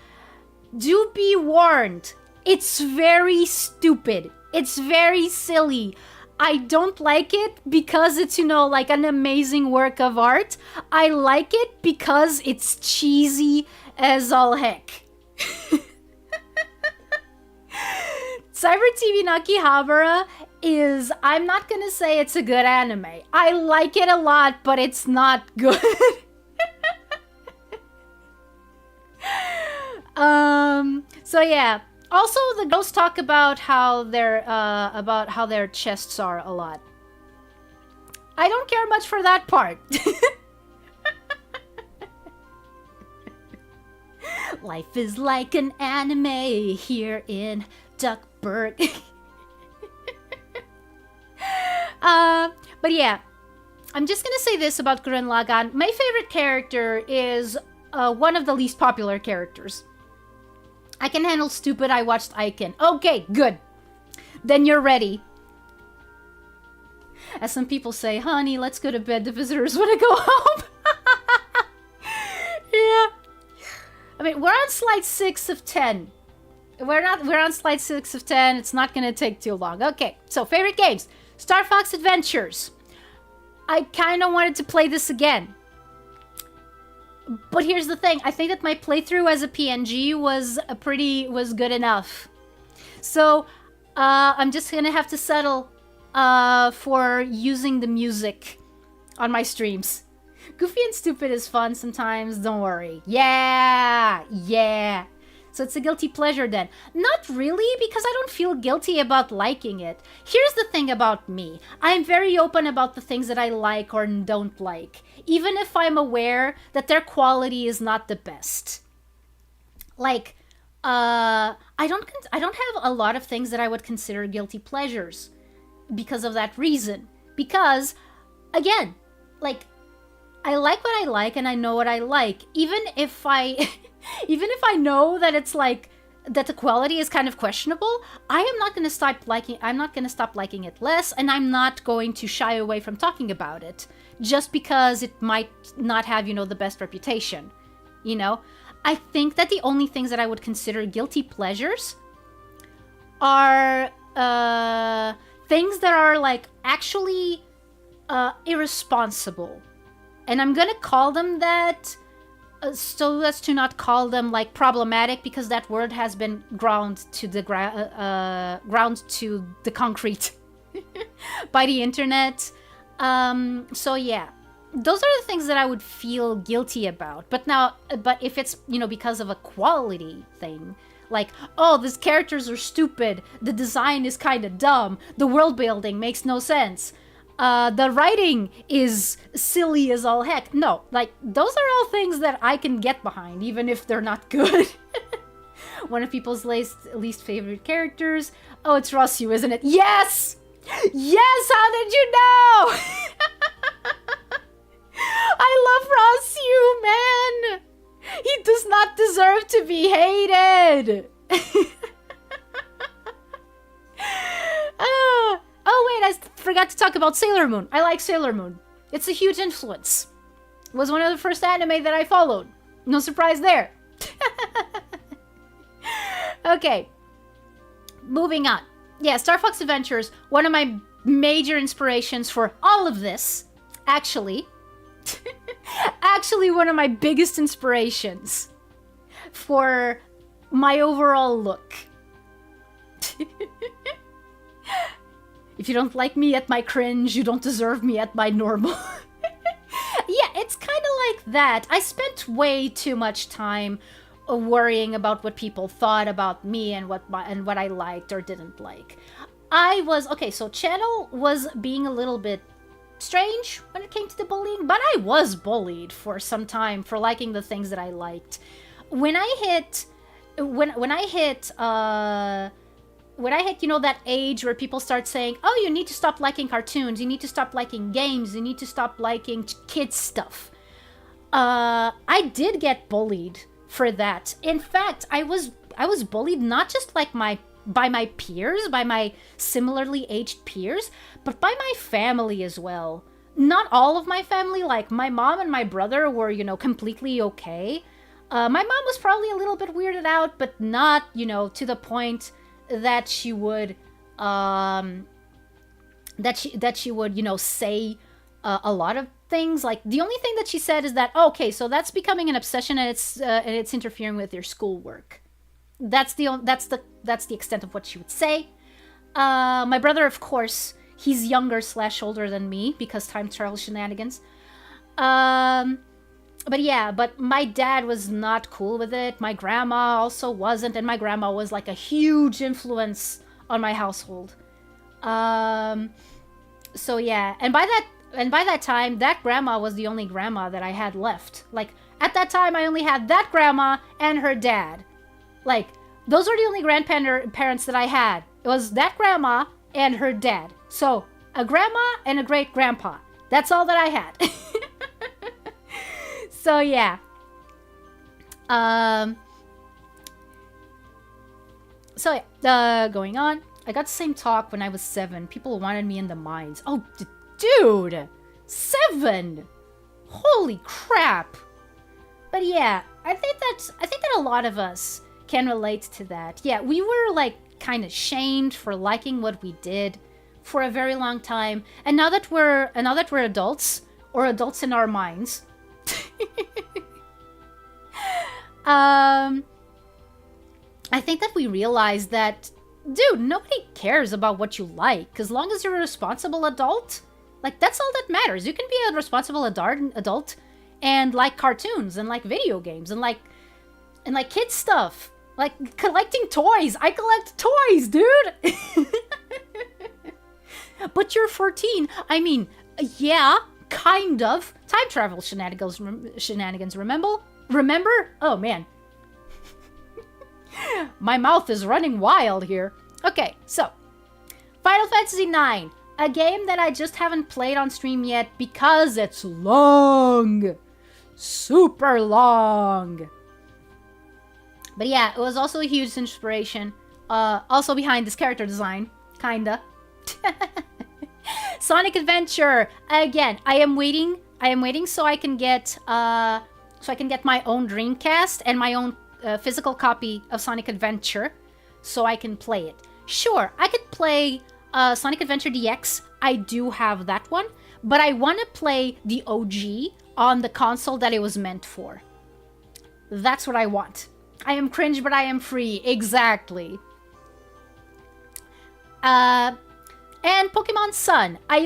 do be warned. It's very stupid. It's very silly. I don't like it because it's, like an amazing work of art. I like it because it's cheesy as all heck. Cyber TV Nakihabara is, I'm not gonna say it's a good anime. I like it a lot, but it's not good. So yeah. Also, the girls talk about how their chests are a lot. I don't care much for that part. Life is like an anime here in Duckburg. But yeah, I'm just gonna say this about Gurren Lagann. My favorite character is one of the least popular characters. I can handle stupid. I watched Aiken. Okay, good. Then you're ready. As some people say, honey, let's go to bed. The visitors want to go home. Yeah. I mean, we're on slide 6 of 10. We're on slide 6 of 10. It's not going to take too long. Okay, so favorite games. Star Fox Adventures. I kind of wanted to play this again. But here's the thing. I think that my playthrough as a PNG was good enough. So I'm just gonna have to settle for using the music on my streams. Goofy and stupid is fun sometimes, don't worry. Yeah! So it's a guilty pleasure then. Not really, because I don't feel guilty about liking it. Here's the thing about me. I'm very open about the things that I like or don't like, even if I'm aware that their quality is not the best. Like, I don't have a lot of things that I would consider guilty pleasures because of that reason. Because, again, like, I like what I like and I know what I like. Even if I know that it's like that the quality is kind of questionable, I am not going to stop liking it less, and I'm not going to shy away from talking about it just because it might not have, the best reputation. I think that the only things that I would consider guilty pleasures are things that are like actually irresponsible. And I'm gonna call them that so as to not call them like problematic, because that word has been ground to the concrete by the internet. So yeah, those are the things that I would feel guilty about. But if it's because of a quality thing, like, oh, these characters are stupid, the design is kind of dumb, the world building makes no sense, the writing is silly as all heck. No, like, those are all things that I can get behind, even if they're not good. One of people's least favorite characters. Oh, it's Rossyu, isn't it? Yes! Yes, how did you know? I love Rossyu, man! He does not deserve to be hated! Oh wait, I forgot to talk about Sailor Moon. I like Sailor Moon. It's a huge influence. It was one of the first anime that I followed. No surprise there. Okay. Moving on. Yeah, Star Fox Adventures, one of my major inspirations for all of this. Actually one of my biggest inspirations for my overall look. If you don't like me at my cringe, you don't deserve me at my normal. Yeah, it's kind of like that. I spent way too much time worrying about what people thought about me and what I liked or didn't like. So Channel was being a little bit strange when it came to the bullying, but I was bullied for some time for liking the things that I liked. When I hit that age where people start saying, oh, you need to stop liking cartoons, you need to stop liking games, you need to stop liking kids stuff. I did get bullied for that. In fact, I was bullied not just like by my peers, by my similarly aged peers, but by my family as well. Not all of my family, like my mom and my brother were, completely okay. My mom was probably a little bit weirded out, but not, to the point that she would say a lot of things. Like, the only thing that she said is that, okay, so that's becoming an obsession and it's interfering with your schoolwork. That's the extent of what she would say. My brother, of course, he's younger / older than me because time travel shenanigans. But my dad was not cool with it. My grandma also wasn't, and my grandma was like a huge influence on my household. So yeah, and by that time, that grandma was the only grandma that I had left. Like, at that time, I only had that grandma and her dad. Like, those were the only grandparents that I had. It was that grandma and her dad. So, a grandma and a great grandpa. That's all that I had. So yeah. Going on. I got the same talk when I was 7. People wanted me in the mines. Oh, dude! 7! Holy crap! But yeah, I think that a lot of us can relate to that. Yeah, we were like kind of shamed for liking what we did, for a very long time. And now that we're adults, or adults in our minds, I think that we realize that, dude, nobody cares about what you like. As long as you're a responsible adult, like, that's all that matters. You can be a responsible adult and like cartoons and like video games and like kid stuff. Like collecting toys. I collect toys, dude. But you're 14. I mean, yeah, kind of. Time travel shenanigans, remember? Oh, man. My mouth is running wild here. Okay, so. Final Fantasy IX. A game that I just haven't played on stream yet because it's long. Super long. But yeah, it was also a huge inspiration. Also behind this character design. Kinda. Sonic Adventure. Again, I am waiting so I can get my own Dreamcast and my own physical copy of Sonic Adventure so I can play it. Sure, I could play Sonic Adventure DX. I do have that one, but I want to play the OG on the console that it was meant for. That's what I want. I am cringe, but I am free. Exactly. And Pokemon Sun. I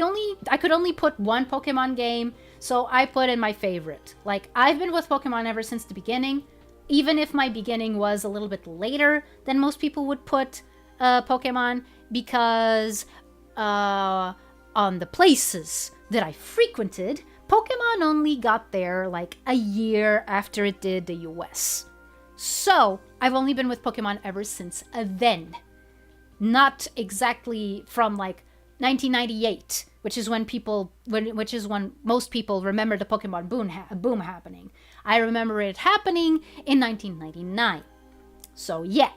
could only put one Pokemon game, so I put in my favorite. Like, I've been with Pokemon ever since the beginning, even if my beginning was a little bit later than most people would put Pokemon, because on the places that I frequented, Pokemon only got there like a year after it did the US. So, I've only been with Pokemon ever since then. Not exactly from like 1998, which is when most people remember the Pokemon boom happening. I remember it happening in 1999. So, yeah.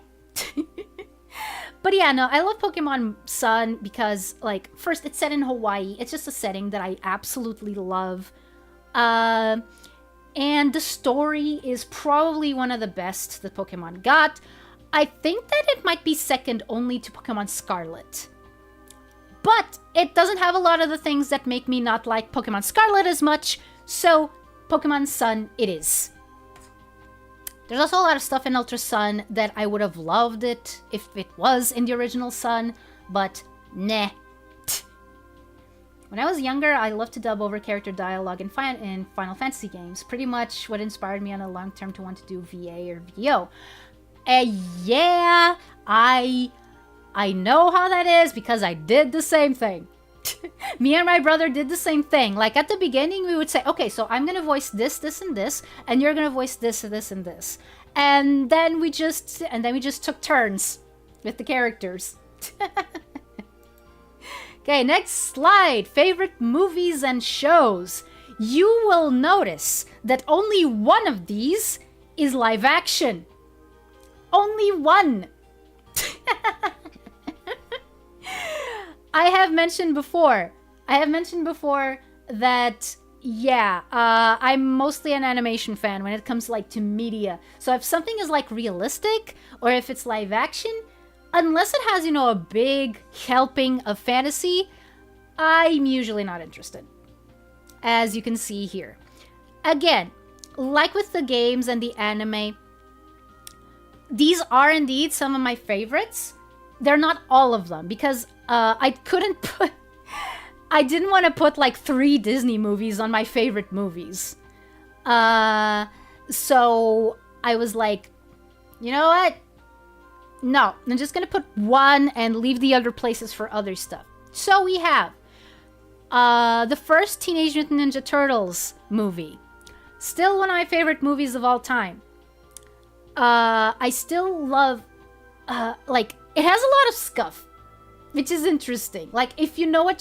But yeah, no, I love Pokemon Sun because, like, first, it's set in Hawaii. It's just a setting that I absolutely love. And the story is probably one of the best that Pokemon got. I think that it might be second only to Pokemon Scarlet. But it doesn't have a lot of the things that make me not like Pokemon Scarlet as much, so Pokemon Sun it is. There's also a lot of stuff in Ultra Sun that I would have loved it if it was in the original Sun, but nah. When I was younger, I loved to dub over character dialogue in Final Fantasy games. Pretty much what inspired me on a long term to want to do VA or VO. Yeah, I know how that is because I did the same thing. Me and my brother did the same thing. Like, at the beginning, we would say, okay, so I'm gonna voice this, this, and this, and you're gonna voice this, this, and this. And then we just took turns with the characters. Okay, next slide. Favorite movies and shows. You will notice that only one of these is live action. Only one. I have mentioned before that, yeah, I'm mostly an animation fan when it comes to media. So if something is like realistic or if it's live action, unless it has, a big helping of fantasy, I'm usually not interested. As you can see here. Again, like with the games and the anime, these are indeed some of my favorites. They're not all of them because I didn't want to put like 3 Disney movies on my favorite movies. So I was like, you know what? No, I'm just gonna put one and leave the other places for other stuff. So we have the first Teenage Mutant Ninja Turtles movie. Still one of my favorite movies of all time. I still love, it has a lot of scuff, which is interesting. Like, if you know what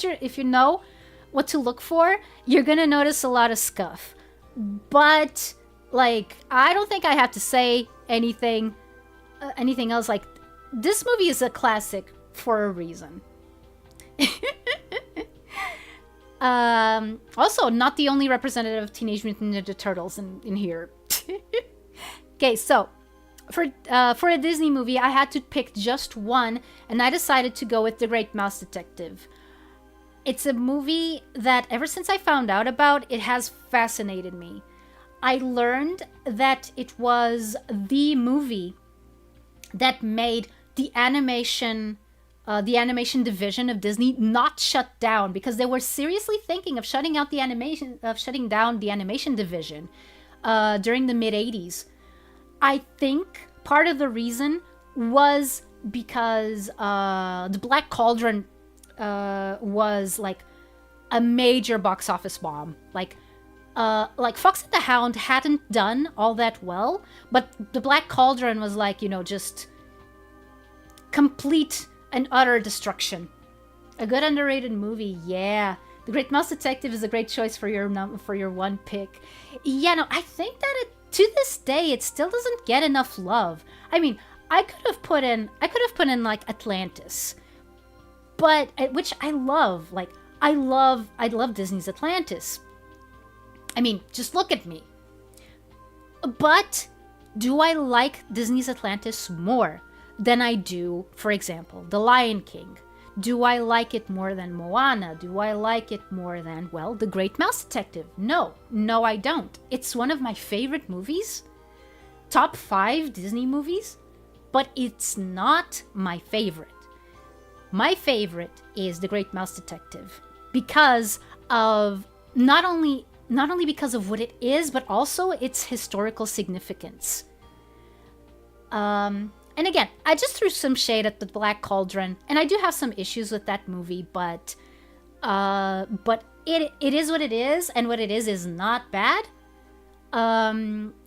to look for, you're gonna notice a lot of scuff. But, like, I don't think I have to say anything else. Like, this movie is a classic for a reason. Also, not the only representative of Teenage Mutant Ninja Turtles in here. Okay, so for a Disney movie, I had to pick just one, and I decided to go with The Great Mouse Detective. It's a movie that ever since I found out about, it has fascinated me. I learned that it was the movie that made the animation division of Disney not shut down, because they were seriously thinking of shutting down the animation division during the mid 80s. I think part of the reason was because the Black Cauldron was like a major box office bomb. Like Fox and the Hound hadn't done all that well, but the Black Cauldron was like, just complete and utter destruction. A good underrated movie, yeah. The Great Mouse Detective is a great choice for your one pick. Yeah, no, I think that to this day it still doesn't get enough love. I mean, I could have put in like Atlantis, but which I love. Like I love Disney's Atlantis. I mean, just look at me. But do I like Disney's Atlantis more than I do, for example, The Lion King? Do I like it more than Moana? Do I like it more than, well, The Great Mouse Detective? No, I don't. It's one of my favorite movies. Top 5 Disney movies. But it's not my favorite. My favorite is The Great Mouse Detective. Because of, not only because of what it is, but also its historical significance. And again, I just threw some shade at the Black Cauldron, and I do have some issues with that movie, but it is what it is, and what it is not bad.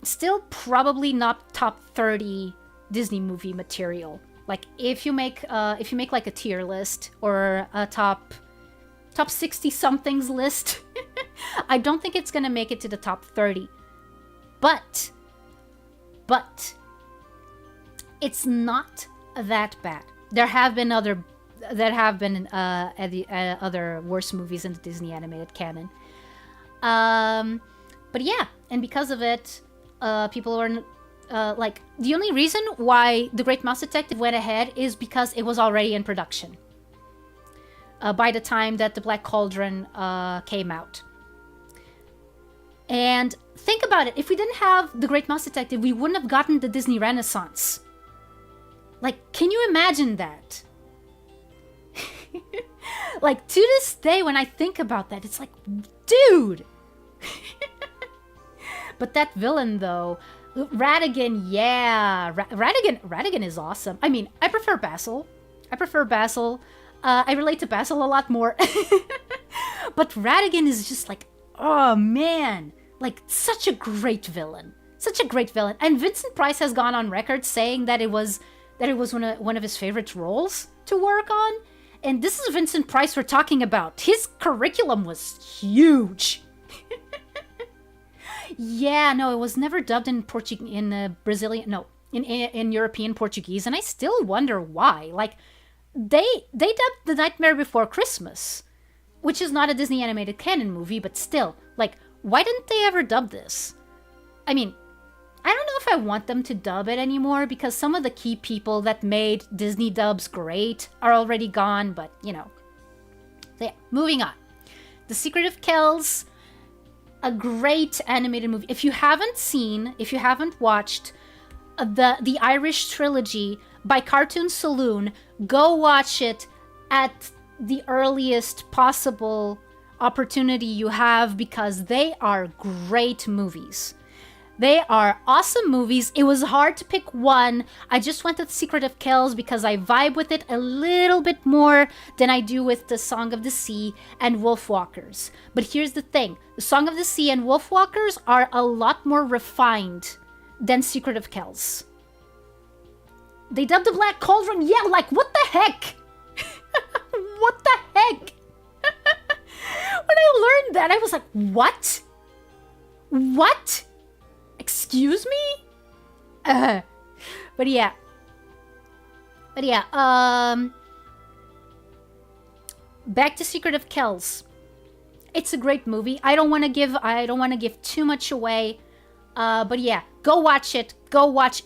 Still probably not top 30 Disney movie material. Like if you make like a tier list or a top 60 somethings list, I don't think it's gonna make it to the top 30. But it's not that bad. There have been other worse movies in the Disney animated canon. But yeah, and because of it, people are like, the only reason why The Great Mouse Detective went ahead is because it was already in production by the time that the Black Cauldron came out. And think about it, if we didn't have The Great Mouse Detective, we wouldn't have gotten the Disney Renaissance. Like, can you imagine that? Like, to this day, when I think about that, it's like, dude! But that villain, though, Ratigan, yeah. Ratigan is awesome. I mean, I prefer Basil. I relate to Basil a lot more. But Ratigan is just like, oh, man. Like, such a great villain. And Vincent Price has gone on record saying that it was one of his favorite roles to work on. And this is Vincent Price we're talking about. His curriculum was huge. Yeah, no, it was never dubbed in in European Portuguese, and I still wonder why. Like, they dubbed The Nightmare Before Christmas, which is not a Disney animated canon movie, but still, like, why didn't they ever dub this? I mean, I don't know if I want them to dub it anymore, because some of the key people that made Disney dubs great are already gone, but, So yeah, moving on. The Secret of Kells, a great animated movie. If you haven't watched the Irish Trilogy by Cartoon Saloon, go watch it at the earliest possible opportunity you have, because they are great movies. They are awesome movies. It was hard to pick one. I just went with Secret of Kells because I vibe with it a little bit more than I do with the Song of the Sea and Wolfwalkers. But here's the thing. The Song of the Sea and Wolfwalkers are a lot more refined than Secret of Kells. They dubbed the Black Cauldron. Yeah, like, what the heck? What the heck? When I learned that, I was like, what? What? Excuse me? But yeah, back to Secret of Kells. It's a great movie. I don't want to give too much away. But yeah, go watch it. Go watch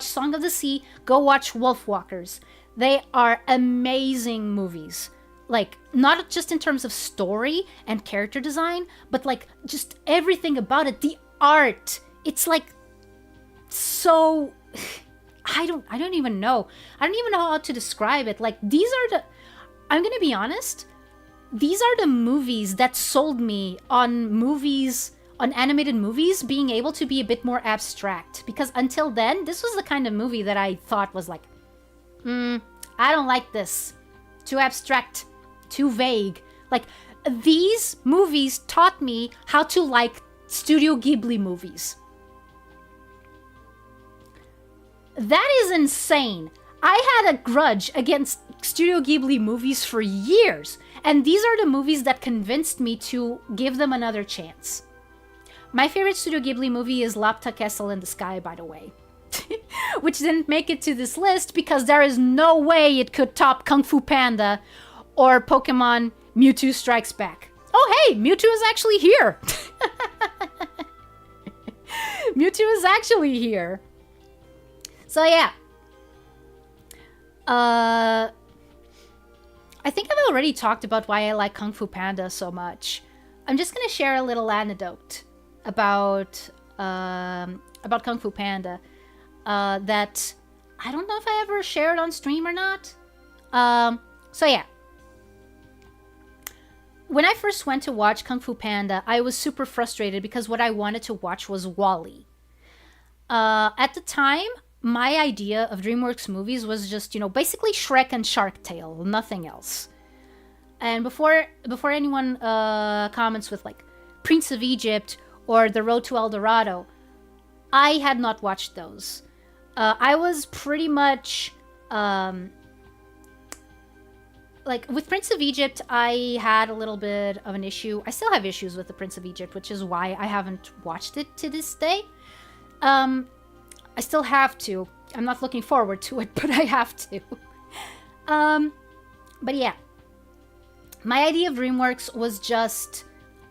Song of the Sea. Go watch Wolfwalkers. They are amazing movies. Like, not just in terms of story and character design, but like just everything about it. The art, it's like so I don't even know. I don't even know how to describe it. Like, these are the, I'm gonna be honest, these are the movies that sold me on animated movies being able to be a bit more abstract. Because until then, this was the kind of movie that I thought was like, I don't like this. Too abstract, too vague. Like, these movies taught me how to like Studio Ghibli movies. That is insane. I had a grudge against Studio Ghibli movies for years, and these are the movies that convinced me to give them another chance. My favorite Studio Ghibli movie is Lapta Castle in the Sky, by the way. Which didn't make it to this list because there is no way it could top Kung Fu Panda or Pokemon Mewtwo Strikes Back. Oh hey, Mewtwo is actually here! Mewtwo is actually here. So yeah. I think I've already talked about why I like Kung Fu Panda so much. I'm just gonna share a little anecdote about Kung Fu Panda that I don't know if I ever shared on stream or not. So yeah. When I first went to watch Kung Fu Panda, I was super frustrated because what I wanted to watch was WALL-E. At the time, my idea of DreamWorks movies was just, basically Shrek and Shark Tale, nothing else. And before anyone comments with like Prince of Egypt or The Road to El Dorado, I had not watched those. I was pretty much like with Prince of Egypt, I had a little bit of an issue. I still have issues with the Prince of Egypt, which is why I haven't watched it to this day. I still have to. I'm not looking forward to it, but I have to. But yeah. My idea of DreamWorks was just,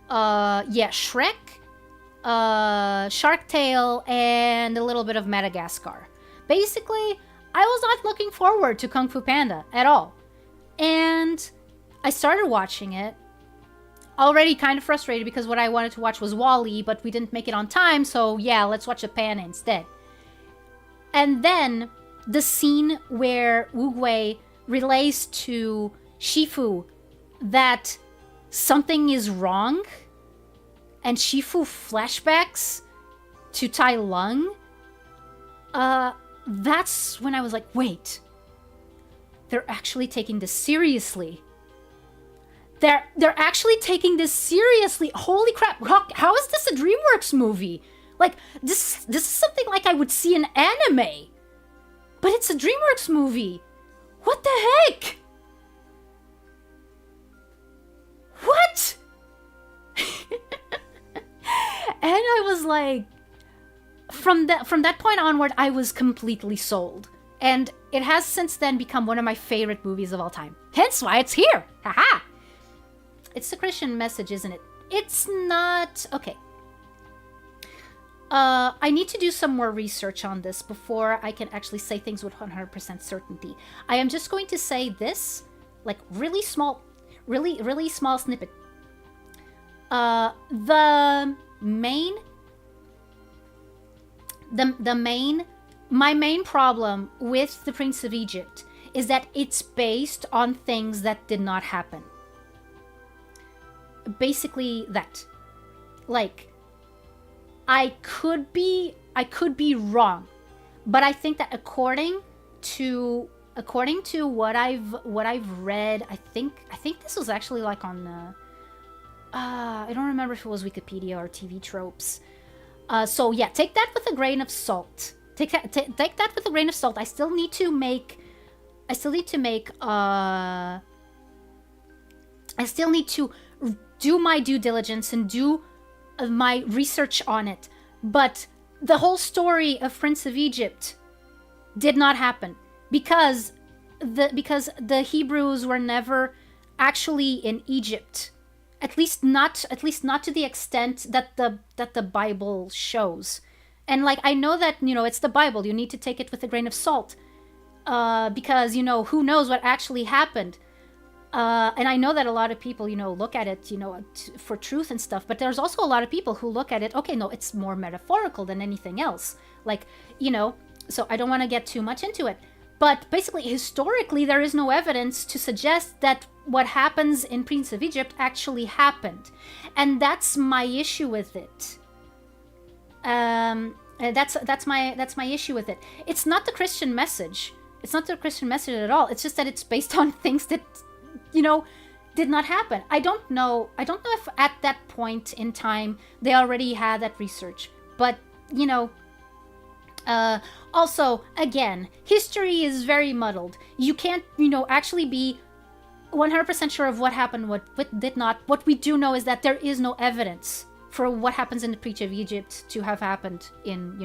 Shrek, Shark Tale, and a little bit of Madagascar. Basically, I was not looking forward to Kung Fu Panda at all. And I started watching it, already kind of frustrated because what I wanted to watch was WALL-E, but we didn't make it on time, so yeah, let's watch a Panda instead. And then the scene where Oogway relays to Shifu that something is wrong, and Shifu flashbacks to Tai Lung, that's when I was like, wait, they're actually taking this seriously. They're actually taking this seriously. Holy crap, how is this a DreamWorks movie? Like, this is something like I would see in anime. But it's a DreamWorks movie. What the heck? What? And I was like, from that point onward, I was completely sold. And it has since then become one of my favorite movies of all time. Hence why it's here. Haha. It's the Christian message, isn't it? It's not. Okay. I need to do some more research on this before I can actually say things with 100% certainty. I am just going to say this, like really small snippet. My main problem with The Prince of Egypt is that it's based on things that did not happen. Basically that. Like, I could be wrong, but I think that according to what I've read, I think this was actually like on I don't remember if it was Wikipedia or TV Tropes. So yeah, take that with a grain of salt. Take that with a grain of salt. I still need to do my due diligence and do my research on it. But the whole story of Prince of Egypt did not happen because the Hebrews were never actually in Egypt. At least not to the extent that the Bible shows. And like, I know that, it's the Bible. You need to take it with a grain of salt. Because, who knows what actually happened. And I know that a lot of people, look at it, for truth and stuff, but there's also a lot of people who look at it, okay, no, it's more metaphorical than anything else. Like, so I don't want to get too much into it. But basically, historically, there is no evidence to suggest that what happens in Prince of Egypt actually happened. And that's my issue with it. That's my issue with it. It's not the Christian message. It's not the Christian message at all. It's just that it's based on things that, did not happen. I don't know if at that point in time they already had that research. But, also, again, history is very muddled. You can't, actually be 100% sure of what happened, what did not. What we do know is that there is no evidence for what happens in the Prince of Egypt to have happened in,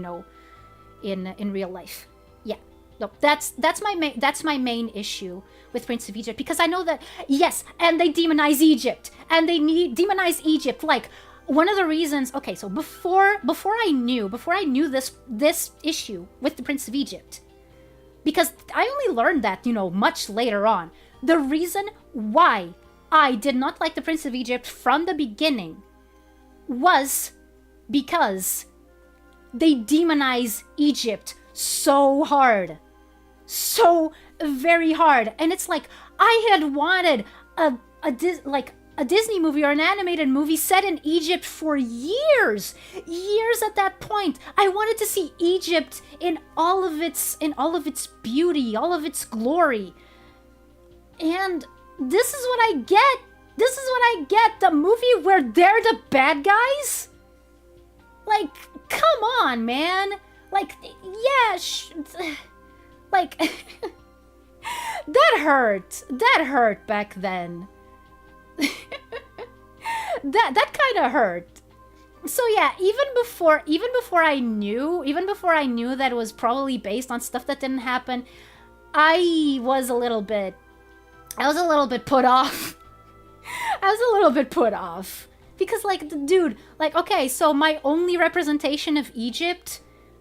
in real life. Yeah. No, that's my main issue with Prince of Egypt, because I know that, yes, and they demonize Egypt, and they demonize Egypt, like, one of the reasons, okay, so before I knew this issue with the Prince of Egypt, because I only learned that, much later on, the reason why I did not like the Prince of Egypt from the beginning was because they demonize Egypt so hard. So very hard. And it's like, I had wanted a Disney movie or an animated movie set in Egypt for years at that point. I wanted to see Egypt in all of its beauty, all of its glory. And this is what I get. The movie where they're the bad guys? Like, come on, man. Like, yeah, like, that hurt back then. that kind of hurt. So yeah, even before I knew that it was probably based on stuff that didn't happen, I was a little bit put off. Because, like, dude, like, okay, so my only representation of Egypt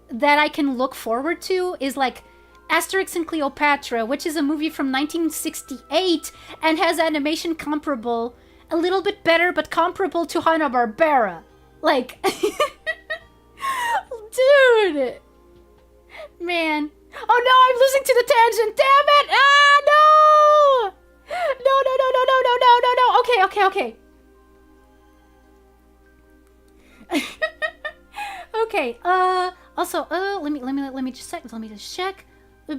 that I can look forward to is, like, Asterix and Cleopatra, which is a movie from 1968 and has animation comparable, a little bit better, but comparable to Hanna-Barbera. Like, dude, man. Oh no, I'm losing to the tangent, damn it! Ah, no! No. Okay. Okay, also, let me just check. Oh,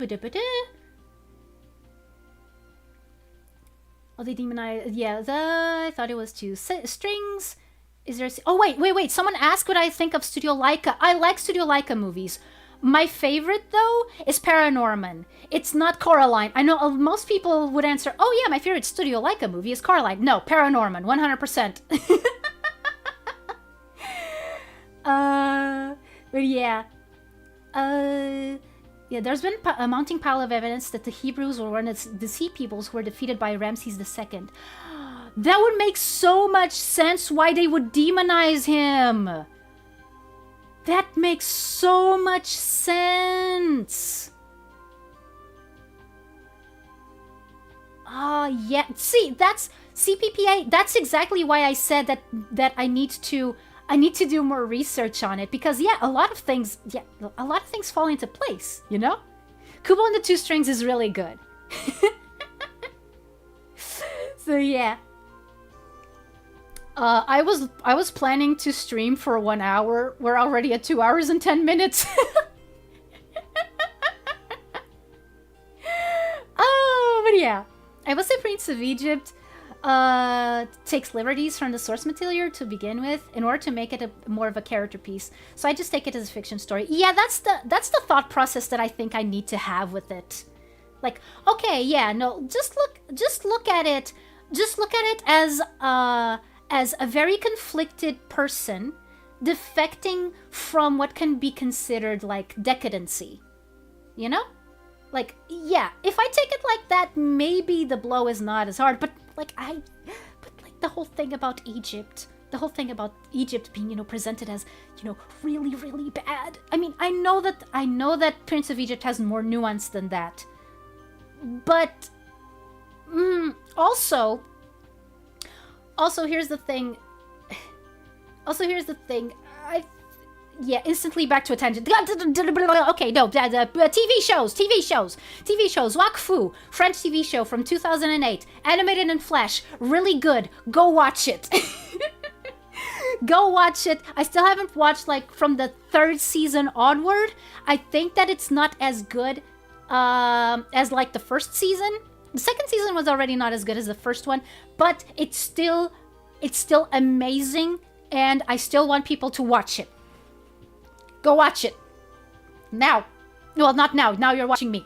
they demonize. Yeah, I thought it was two strings. Is there? Oh wait. Someone asked what I think of Studio Laika. I like Studio Laika movies. My favorite though is Paranorman. It's not Coraline. I know most people would answer, "Oh yeah, my favorite Studio Laika movie is Coraline." No, Paranorman, 100%. But yeah. Yeah, there's been a mounting pile of evidence that the Hebrews were one of the sea peoples who were defeated by Ramses II. That would make so much sense why they would demonize him. That makes so much sense. Yeah. See, that's CPPA. That's exactly why I said that I need to do more research on it, because yeah, a lot of things fall into place, Kubo and the Two Strings is really good. So yeah. I was planning to stream for 1 hour. We're already at 2 hours and 10 minutes. But yeah. I would say Prince of Egypt takes liberties from the source material to begin with in order to make it more of a character piece. So I just take it as a fiction story. Yeah, that's the thought process that I think I need to have with it. Like, okay, yeah, no, just look at it as a very conflicted person defecting from what can be considered like decadency. Like, yeah, if I take it like that, maybe the blow is not as hard, but the whole thing about Egypt being, presented as, really, really bad. I mean, I know that Prince of Egypt has more nuance than that. But Also, here's the thing. Yeah, instantly back to a tangent. Okay, no, TV shows. Wakfu, French TV show from 2008, animated in Flash, really good. Go watch it. Go watch it. I still haven't watched, like, from the 3rd season onward. I think that it's not as good as, like, the 1st season. The 2nd season was already not as good as the 1st one, but it's still amazing, and I still want people to watch it. Go watch it. Now. Well, not now. Now you're watching me.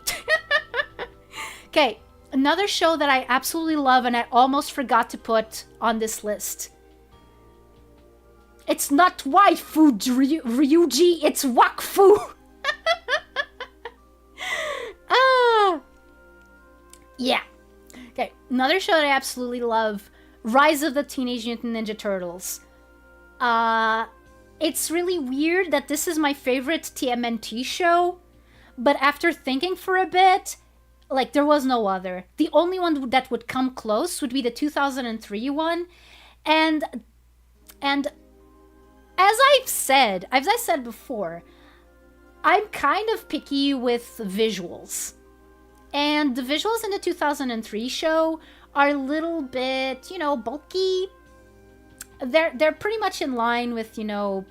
Okay, another show that I absolutely love and I almost forgot to put on this list. It's not waifu Ryuji, it's wakfu. Yeah. Okay, another show that I absolutely love, Rise of the Teenage Mutant Ninja Turtles. It's really weird that this is my favorite TMNT show, but after thinking for a bit, like, there was no other. The only one that would come close would be the 2003 one, and as I said before, I'm kind of picky with visuals. And the visuals in the 2003 show are a little bit, bulky. They're pretty much in line with, with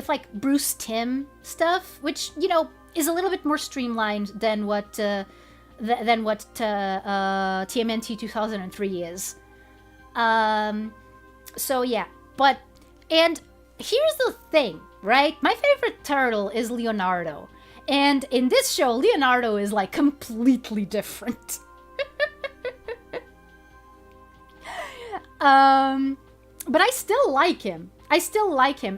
like Bruce Timm stuff, which, is a little bit more streamlined than what TMNT 2003 is. So yeah, and here's the thing, right? My favorite turtle is Leonardo. And in this show, Leonardo is like completely different. But I still like him.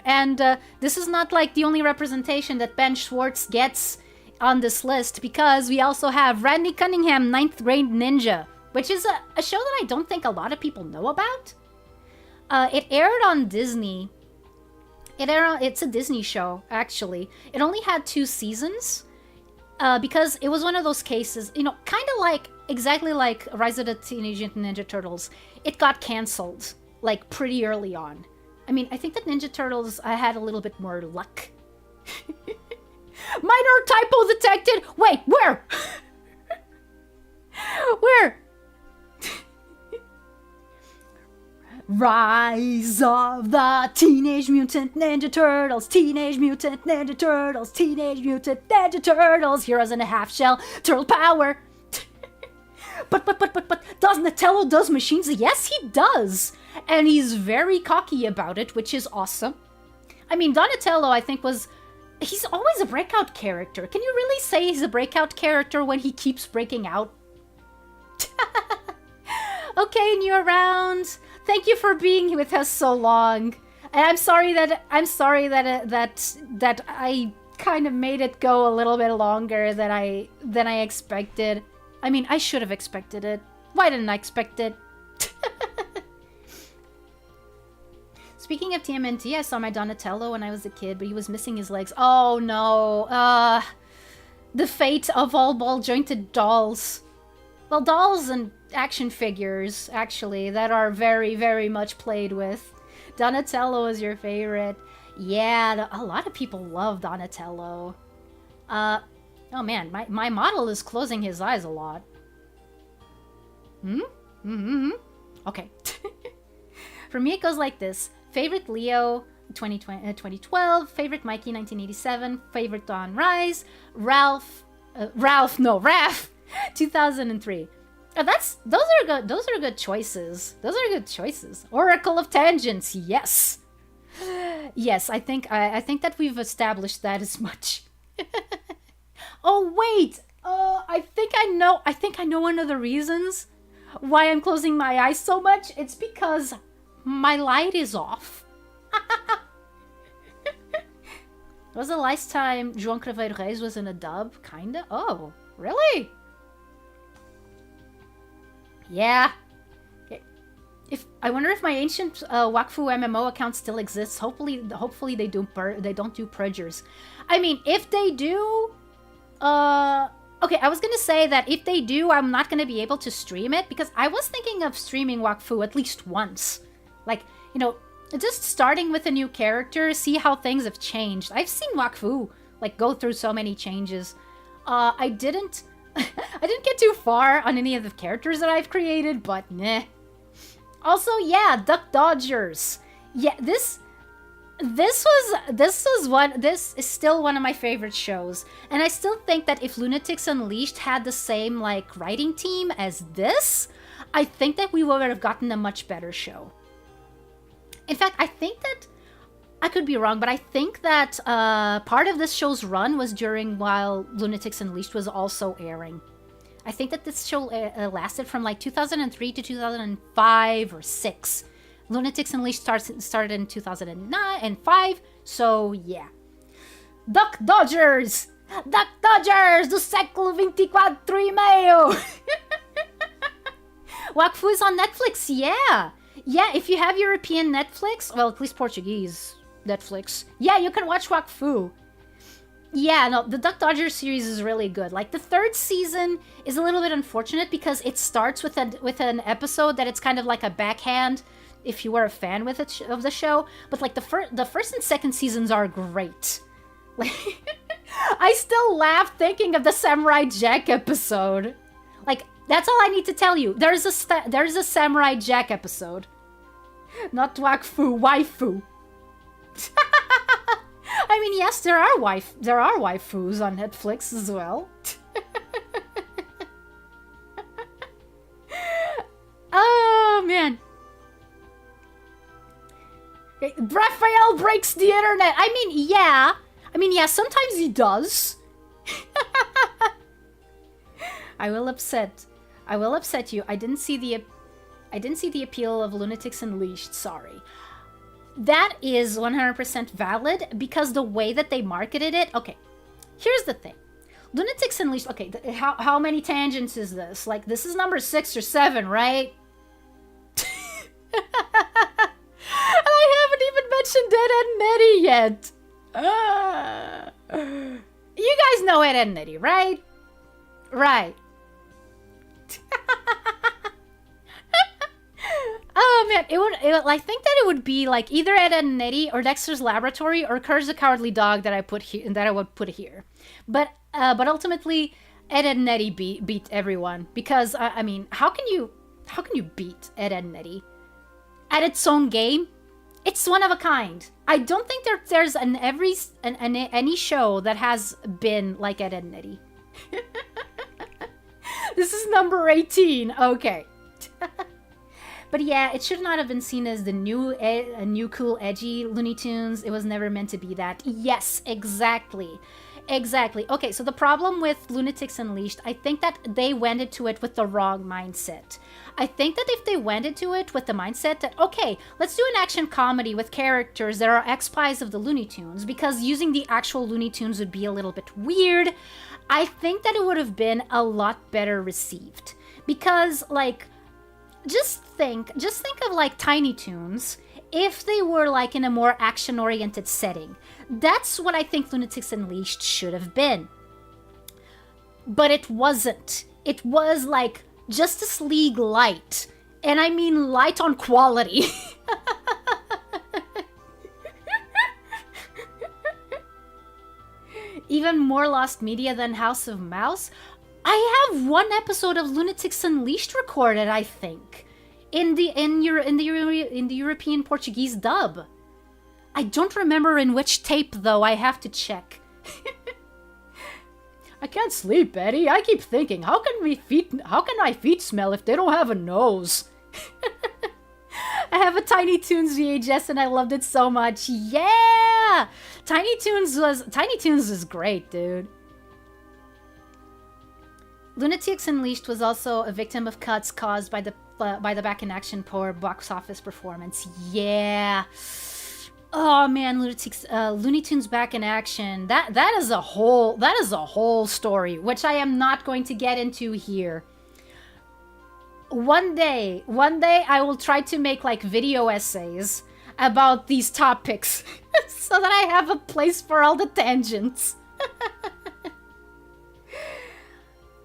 And this is not like the only representation that Ben Schwartz gets on this list, because we also have Randy Cunningham, Ninth Grade Ninja, which is a show that I don't think a lot of people know about. It aired on Disney. It's a Disney show, actually. It only had 2 seasons, because it was one of those cases, kind of exactly like Rise of the Teenage Mutant Ninja Turtles. It got canceled, like, pretty early on. I mean, I think that Ninja Turtles had a little bit more luck. Minor typo detected! Wait, where? Where? Rise of the Teenage Mutant Ninja Turtles, Teenage Mutant Ninja Turtles, Teenage Mutant Ninja Turtles, Heroes in a Half Shell, Turtle Power. But, does Natello does machines? Yes, he does. And he's very cocky about it, which is awesome. I mean, Donatello, I think, he's always a breakout character. Can you really say he's a breakout character when he keeps breaking out? Okay, new around. Thank you for being with us so long. And I'm sorry that I kind of made it go a little bit longer than I expected. I mean, I should have expected it. Why didn't I expect it? Speaking of TMNT, I saw my Donatello when I was a kid, but he was missing his legs. Oh no. The fate of all ball-jointed dolls. Well, dolls and action figures, actually, that are very, very much played with. Donatello is your favorite. Yeah, a lot of people love Donatello. Oh man, my model is closing his eyes a lot. Okay. For me, it goes like this. Favorite Leo, 2012. Favorite Mikey, 1987. Favorite Dawn Rise. Raph, 2003. Those are good. Those are good choices. Oracle of Tangents, yes. Yes, I think that we've established that as much. Oh wait, I think I know one of the reasons why I'm closing my eyes so much. It's because my light is off. Was the last time João Craveiro Reis was in a dub? Kinda? Oh, really? Yeah. Okay. I wonder if my ancient Wakfu MMO account still exists. Hopefully they don't do purgers. I mean, if they do, Okay, I was gonna say that if they do, I'm not gonna be able to stream it because I was thinking of streaming Wakfu at least once. Like, you know, just starting with a new character, see how things have changed. I've seen Wakfu, like, go through so many changes. I didn't get too far on any of the characters that I've created, but meh. Also, yeah, Duck Dodgers. Yeah, this is still one of my favorite shows, and I still think that if Lunatics Unleashed had the same like writing team as this, I think that we would have gotten a much better show. In fact, I think that I could be wrong, but I think that part of this show's run was during while Lunatics Unleashed was also airing. I think that this show lasted from like 2003 to 2005 or 6. Lunatics Unleashed started in 2009 and 5, so yeah. Duck Dodgers! Duck Dodgers do século 24 e meio! Wakfu is on Netflix, yeah! Yeah, if you have European Netflix, well, at least Portuguese Netflix, yeah, you can watch Wakfu. Yeah, no, the Duck Dodgers series is really good. Like, the 3rd season is a little bit unfortunate because it starts with an episode that it's kind of like a backhand if you were a fan of the show, but like the first and 2nd seasons are great. Like, I still laugh thinking of the Samurai Jack episode. Like, that's all I need to tell you. There's a Samurai Jack episode, not Wakfu, waifu. I mean, yes, there are waifus on Netflix as well. Oh man. Raphael breaks the internet. I mean, yeah, sometimes he does. I will upset you. I didn't see the appeal of Lunatics Unleashed, sorry. That is 100% valid because the way that they marketed it. Okay, here's the thing. Lunatics Unleashed, okay, how many tangents is this? Like, this is number 6 or 7, right? I haven't even mentioned Ed, Edd n Eddy yet. You guys know Ed, Edd n Eddy, right? Right. Oh man, I think that it would be like either Ed, Edd n Eddy or Dexter's Laboratory or Courage the Cowardly Dog that I would put here. But ultimately, Ed, Edd n Eddy beat everyone because I mean, how can you beat Ed, Edd n Eddy at its own game? It's one of a kind. I don't think there's any show that has been like Ed, Edd n Eddy. This is number 18. Okay. But yeah, it should not have been seen as the new cool edgy Looney Tunes. It was never meant to be that. Yes, exactly. Exactly. Okay, so the problem with Lunatics Unleashed, I think that they went into it with the wrong mindset. I think that if they went into it with the mindset that, okay, let's do an action comedy with characters that are ex-spies of the Looney Tunes, because using the actual Looney Tunes would be a little bit weird, I think that it would have been a lot better received. Because, like, just think of, like, Tiny Toons if they were, like, in a more action-oriented setting. That's what I think Lunatics Unleashed should have been. But it wasn't. It was, like, Justice League light. And I mean light on quality. Even more lost media than House of Mouse. I have one episode of Lunatics Unleashed recorded, I think, in the European Portuguese dub. I don't remember in which tape though. I have to check. I can't sleep, Eddie. I keep thinking, how can my feet smell if they don't have a nose? I have a Tiny Toons VHS and I loved it so much. Yeah! Tiny Toons is great, dude. Lunatics Unleashed was also a victim of cuts caused by the Back in Action poor box office performance. Yeah. Oh man, Looney Tunes Back in Action. That is a whole story, which I am not going to get into here. One day I will try to make like video essays about these topics so that I have a place for all the tangents.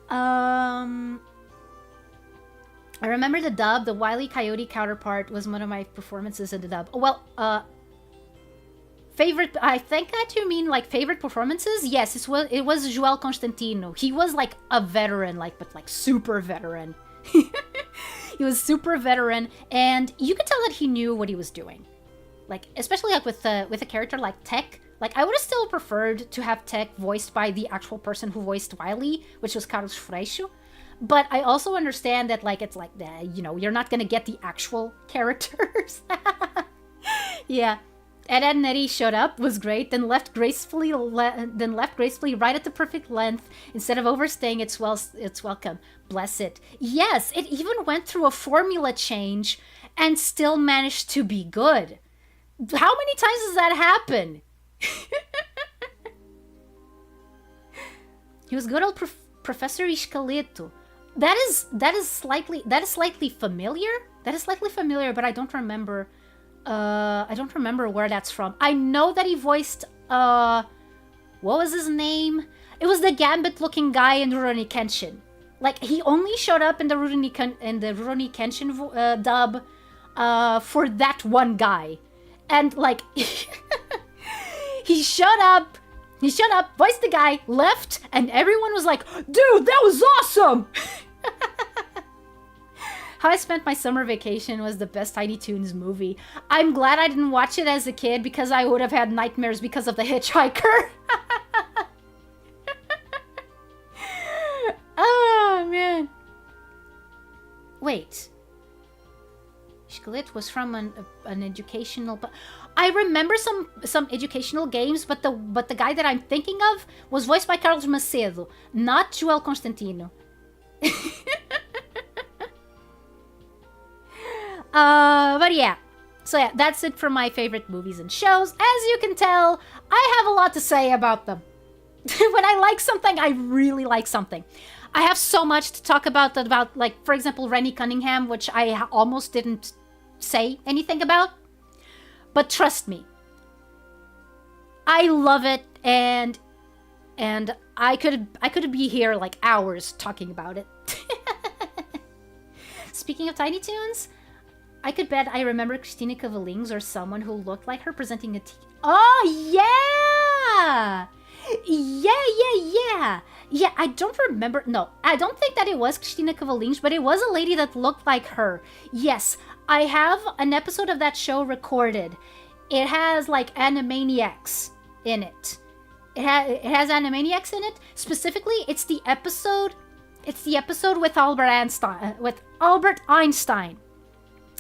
I remember the dub. The Wile E. Coyote counterpart was one of my performances in the dub. Well, favorite. I think that you mean like favorite performances. Yes, it was Joel Constantino. He was like a veteran, but like super veteran. He was super veteran, and you could tell that he knew what he was doing. Like, especially like with a character like Tech. Like, I would have still preferred to have Tech voiced by the actual person who voiced Wile, which was Carlos Freixo. But I also understand that, like, it's like, you're not gonna get the actual characters. Yeah. And then Nettie showed up, was great, then left gracefully right at the perfect length. Instead of overstaying its welcome. Bless it. Yes, it even went through a formula change and still managed to be good. How many times does that happen? He was good old Professor Esqueleto. That is slightly familiar. That is slightly familiar, but I don't remember. I don't remember where that's from. I know that he voiced. What was his name? It was the Gambit-looking guy in Rurouni Kenshin. Like, he only showed up in the Rurouni Kenshin dub for that one guy, and like he showed up, voiced the guy, left, and everyone was like, "Dude, that was awesome!" How I Spent My Summer Vacation was the best Tiny Toons movie. I'm glad I didn't watch it as a kid because I would have had nightmares because of the hitchhiker. Oh, man. Wait. Skillet was from an educational... I remember some educational games, but the guy that I'm thinking of was voiced by Carlos Macedo, not Joel Constantino. But yeah. So yeah, that's it for my favorite movies and shows. As you can tell, I have a lot to say about them. When I like something, I really like something. I have so much to talk about, like, for example, Rennie Cunningham, which I almost didn't say anything about. But trust me, I love it, and I could be here like hours talking about it. Speaking of Tiny Toons, I could bet I remember Christina Cavalings or someone who looked like her presenting a Oh, yeah! Yeah, I don't remember. No, I don't think that it was Christina Cavalings, but it was a lady that looked like her. Yes, I have an episode of that show recorded. It has, like, Animaniacs in it. It has Animaniacs in it. Specifically, it's the episode with Albert Einstein.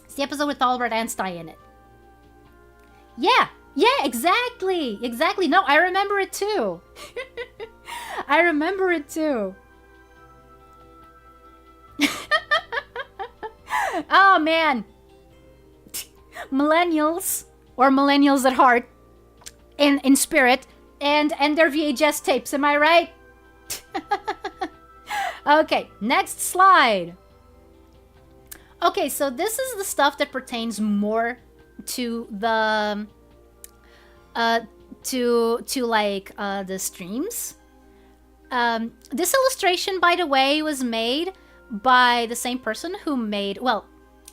It's the episode with Albert Einstein in it. Yeah, exactly. No, I remember it too. I remember it too. Oh, man. Millennials, or millennials at heart, in spirit, and their VHS tapes, am I right? Okay, next slide. Okay, so this is the stuff that pertains more to the the streams. This illustration, by the way, was made by the same person who made, well,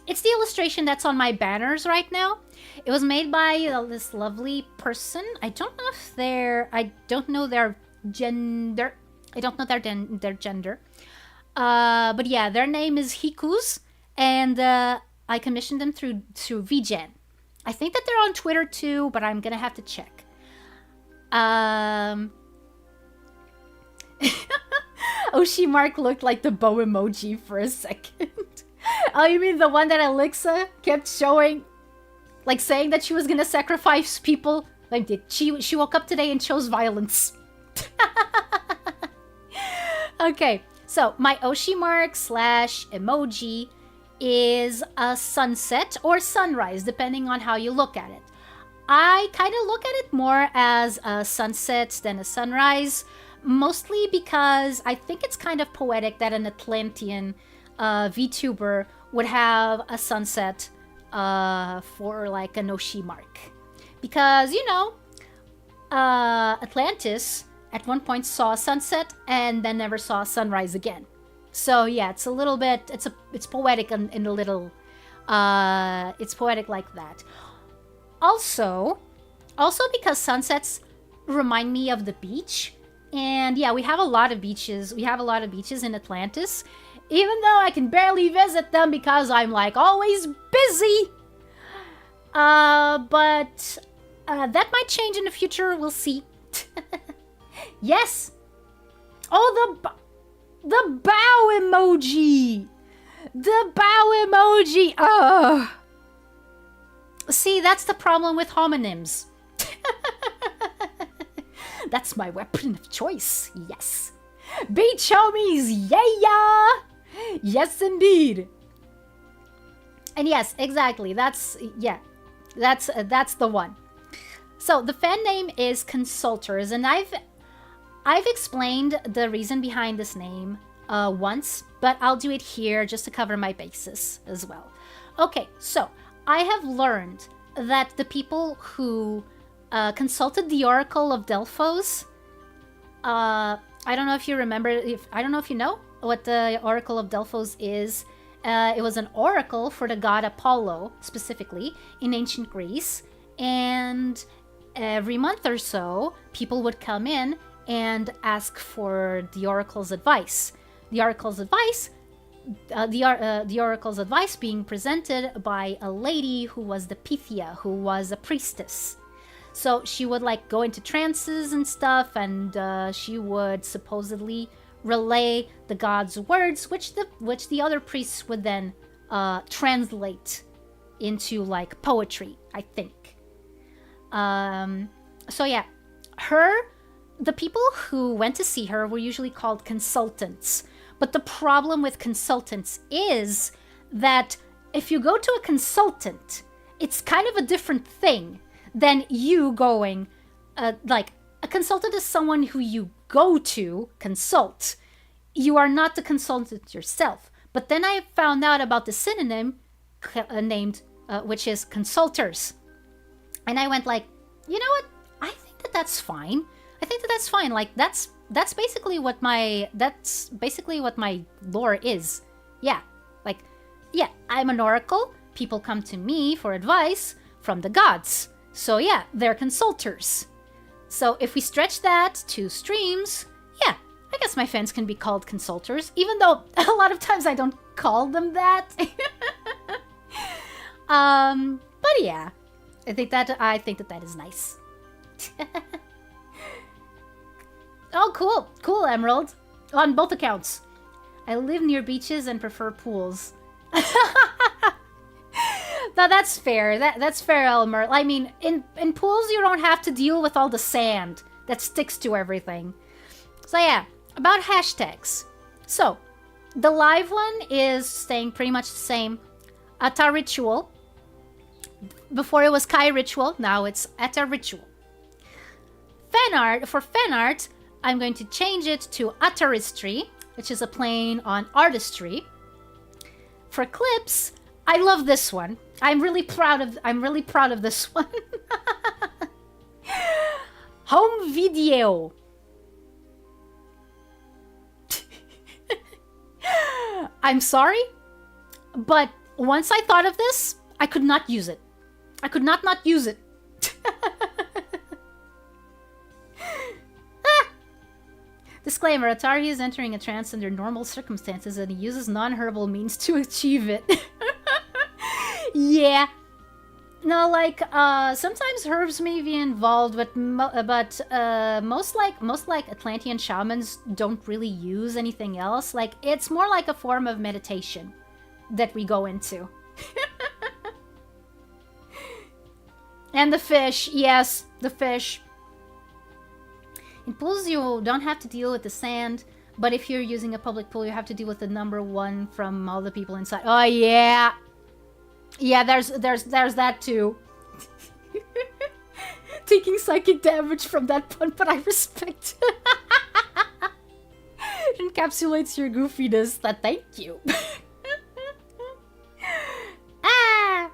it's the illustration that's on my banners right now. It was made by this lovely person. I don't know their gender. But yeah, their name is Hikus, and I commissioned them through VGen. I think that they're on Twitter too, but I'm gonna have to check. Oshi Mark looked like the bow emoji for a second. Oh, you mean the one that Alexa kept showing? Like, saying that she was gonna sacrifice people? Like, she woke up today and chose violence. Okay, so my Oshi Mark / emoji is a sunset or sunrise, depending on how you look at it. I kind of look at it more as a sunset than a sunrise, mostly because I think it's kind of poetic that an Atlantean VTuber would have a sunset for like an Oshi Mark. Because, you know, Atlantis at one point saw a sunset and then never saw a sunrise again. So yeah, it's a little bit, it's poetic in a little, it's poetic like that. Also because sunsets remind me of the beach. And yeah, we have a lot of beaches. We have a lot of beaches in Atlantis, even though I can barely visit them because I'm like always busy. But that might change in the future. We'll see. Yes. Oh, the bow emoji. The bow emoji. Oh. See, that's the problem with homonyms. That's my weapon of choice. Yes. Beach homies. Yeah. Yes, indeed. And yes, exactly. That's the one. So the fan name is Consulters, and I've explained the reason behind this name once, but I'll do it here just to cover my bases as well. Okay, so I have learned that the people who consulted the Oracle of Delphos, I don't know if you remember, I don't know if you know what the Oracle of Delphos is. It was an oracle for the god Apollo, specifically, in ancient Greece. And every month or so, people would come in and ask for the oracle's advice. The oracle's advice being presented by a lady who was the Pythia, who was a priestess. So she would like go into trances and stuff, and she would supposedly relay the god's words, which the other priests would then translate into like poetry, I think. So yeah, the people who went to see her were usually called consultants. But the problem with consultants is that if you go to a consultant, it's kind of a different thing than you going, like, a consultant is someone who you go to consult. You are not the consultant yourself. But then I found out about the synonym named, which is consulters. And I went like, you know what? I think that's fine. I think that's fine. Like, that's basically what my lore is. Yeah. Like, yeah, I'm an oracle. People come to me for advice from the gods. So yeah, they're consulters. So if we stretch that to streams, yeah, I guess my fans can be called consulters, even though a lot of times I don't call them that. But yeah, I think that is nice. Oh, cool, Emerald. On both accounts. I live near beaches and prefer pools. Now that's fair. That's fair, Elmer. I mean, in pools you don't have to deal with all the sand that sticks to everything. So yeah, about hashtags. So, the live one is staying pretty much the same. Atariyeo. Before it was Kai Ritual, now it's Atariyeo. Fanart, for fanart, I'm going to change it to Ataristry, which is a plane on artistry. For clips, I love this one. I'm really proud of this one. Home video. I'm sorry, but once I thought of this, I could not use it. I could not use it. Disclaimer, Atari is entering a trance under normal circumstances and he uses non-herbal means to achieve it. Yeah. No, like, sometimes herbs may be involved, but most Atlantean shamans don't really use anything else. Like, it's more like a form of meditation that we go into. And the fish, yes, the fish. In pools, you don't have to deal with the sand, but if you're using a public pool, you have to deal with the number one from all the people inside. Oh, yeah. Yeah, there's that too. Taking psychic damage from that pun, but I respect. It encapsulates your goofiness. Thank you. Ah!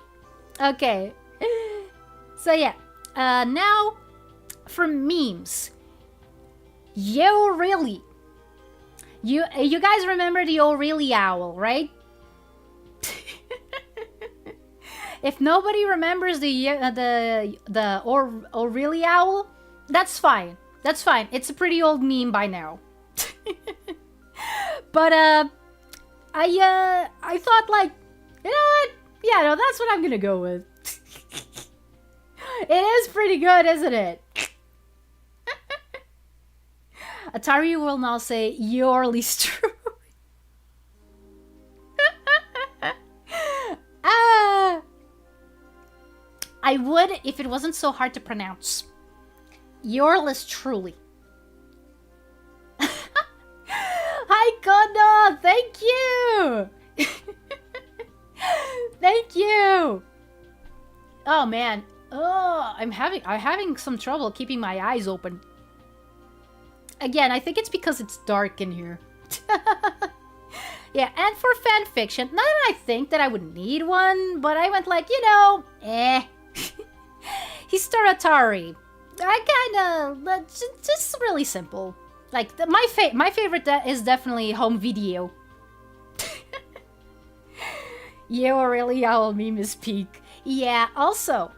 Okay. So yeah, now for memes. You really. You guys remember the O'Reilly owl, right? If nobody remembers the O'Reilly owl, that's fine. That's fine. It's a pretty old meme by now. But I thought, like, you know what? Yeah, no, that's what I'm gonna go with. It is pretty good, isn't it? Atari will now say, "Your least true." I would if it wasn't so hard to pronounce. Yourless truly. Hi, Kono! Thank you! Thank you! Oh, man. Oh, I'm having some trouble keeping my eyes open. Again, I think it's because it's dark in here. Yeah, and for fan fiction, not that I think that I would need one, but I went like, you know, History Atari. I kinda, just really simple. Like, my favorite is definitely home video. Yeah, really, owl meme is peak. Yeah, also,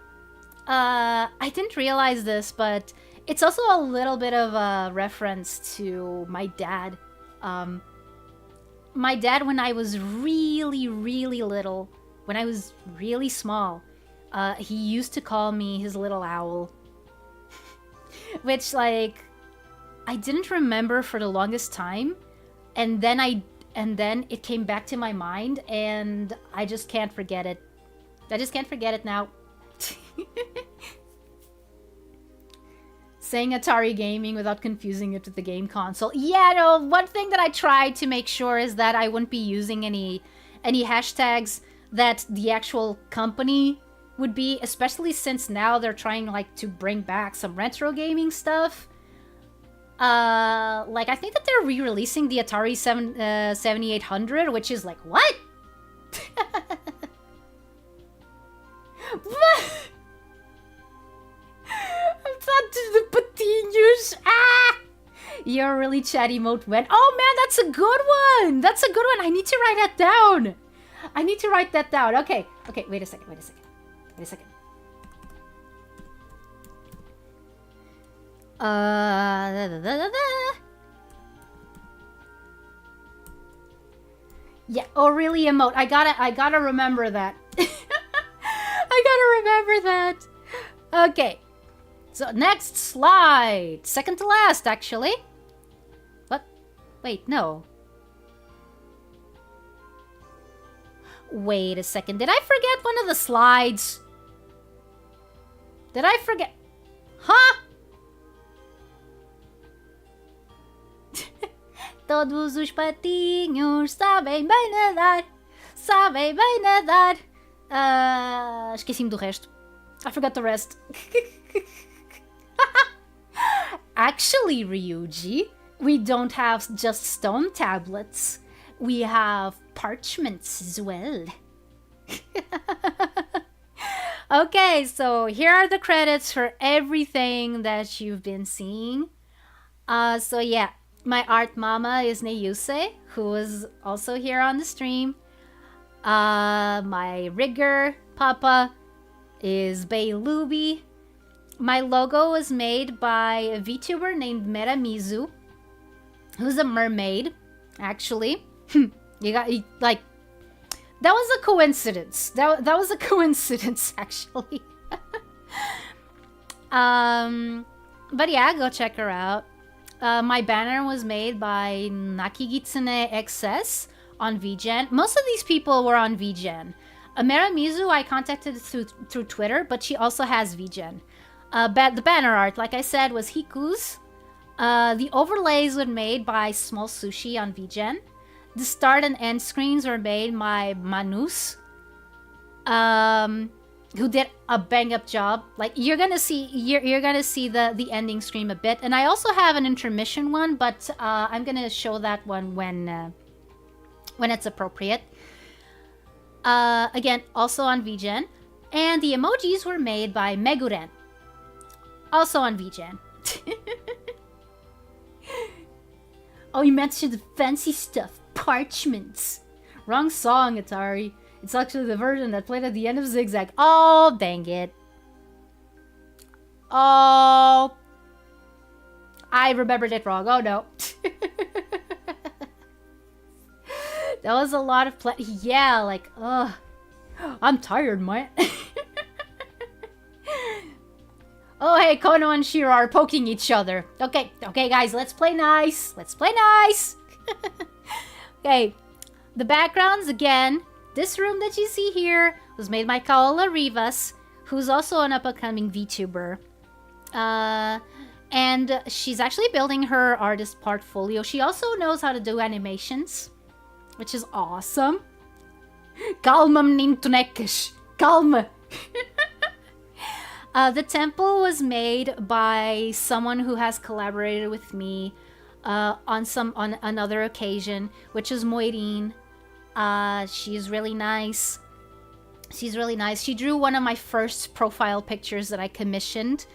I didn't realize this, but it's also a little bit of a reference to my dad. My dad, when I was really, really little, when I was really small, he used to call me his little owl. Which, like, I didn't remember for the longest time, and then it came back to my mind, and I just can't forget it. I just can't forget it now. Saying Atari gaming without confusing it with the game console. Yeah, no, one thing that I tried to make sure is that I wouldn't be using any hashtags that the actual company would be, especially since now they're trying, like, to bring back some retro gaming stuff. Like, I think that they're re-releasing the Atari 7800, which is like, what? What? I'm not the patinos. Ah! You're really chatty emote when. Oh man, that's a good one. That's a good one. I need to write that down. I need to write that down. Okay. Okay, wait a second. Wait a second. Wait a second. Yeah, oh really emote. I gotta remember that. I gotta remember that. Okay. So next slide. Second to last, actually. What? Wait, no. Wait a second. Did I forget one of the slides? Did I forget? Huh? Todos os patinhos sabem bem nadar. Sabem bem nadar. Esqueci-me do resto. I forgot the rest. Actually, Ryuji, we don't have just stone tablets. We have parchments as well. Okay, so here are the credits for everything that you've been seeing. So yeah, my art mama is Neyuse, who is also here on the stream. My rigger papa is Beilubi. My logo was made by a VTuber named Meramizu, who's a mermaid, actually. Like, that was a coincidence. That was a coincidence, actually. But yeah, go check her out. My banner was made by Nakigitsune XS on VGen. Most of these people were on VGen. Meramizu I contacted through Twitter, but she also has VGen. The banner art, like I said, was Hiku's. The overlays were made by Small Sushi on VGen. The start and end screens were made by Manus, who did a bang-up job. Like, you're gonna see the ending screen a bit, and I also have an intermission one, but I'm gonna show that one when it's appropriate. Again, also on VGen, and the emojis were made by Meguren, also on VGen. Oh, you mentioned the fancy stuff. Parchments. Wrong song, Atari. It's actually the version that played at the end of Zigzag. Oh, dang it. Oh. I remembered it wrong. Oh, no. That was a lot of play. Yeah, like, ugh. I'm tired, man. Oh, hey, Kono and Shiro are poking each other. Okay, guys, let's play nice. Let's play nice. Okay, the backgrounds, again, this room that you see here was made by Kaola Rivas, who's also an up-and-coming VTuber. And she's actually building her artist portfolio. She also knows how to do animations, which is awesome. Calma, menino Tunekish. Calma. The temple was made by someone who has collaborated with me on another occasion, which is Moirine. She's really nice. She's really nice. She drew one of my first profile pictures that I commissioned,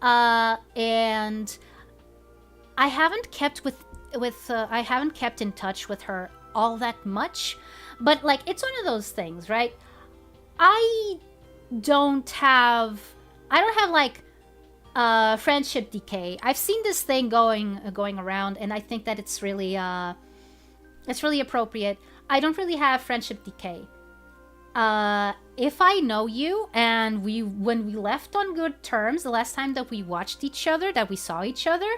and I haven't kept I haven't kept in touch with her all that much, but like it's one of those things, right? I don't have like friendship decay. I've seen this thing going around, and I think that it's really appropriate. I don't really have friendship decay. If I know you and when we left on good terms the last time that we watched each other, that we saw each other,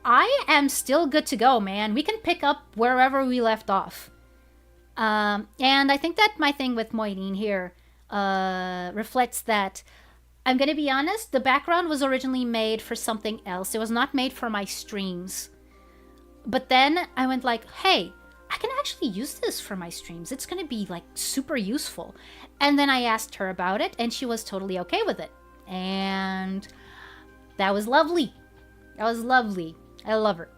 I am still good to go, man. We can pick up wherever we left off. And I think that my thing with Moirine here reflects that. I'm gonna be honest, the background was originally made for something else. It was not made for my streams. But then I went like, hey, I can actually use this for my streams. It's gonna be like super useful. And then I asked her about it, and she was totally okay with it. And that was lovely. That was lovely. I love her.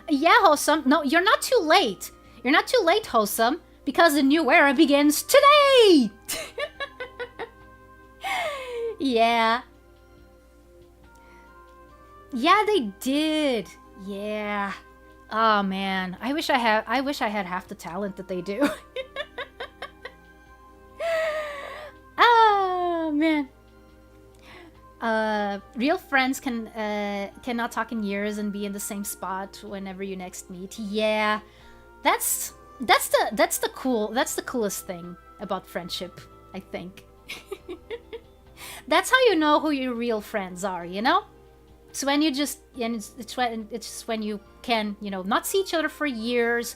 Yeah, Hosam. No, you're not too late. You're not too late, Hosam, because the new era begins today! Yeah. Yeah, they did. Yeah. Oh man, I wish I had half the talent that they do. Oh man. Real friends cannot talk in years and be in the same spot whenever you next meet. Yeah. That's the coolest thing about friendship, I think. That's how you know who your real friends are, you know? It's when you just, and it's just when you can, you know, not see each other for years,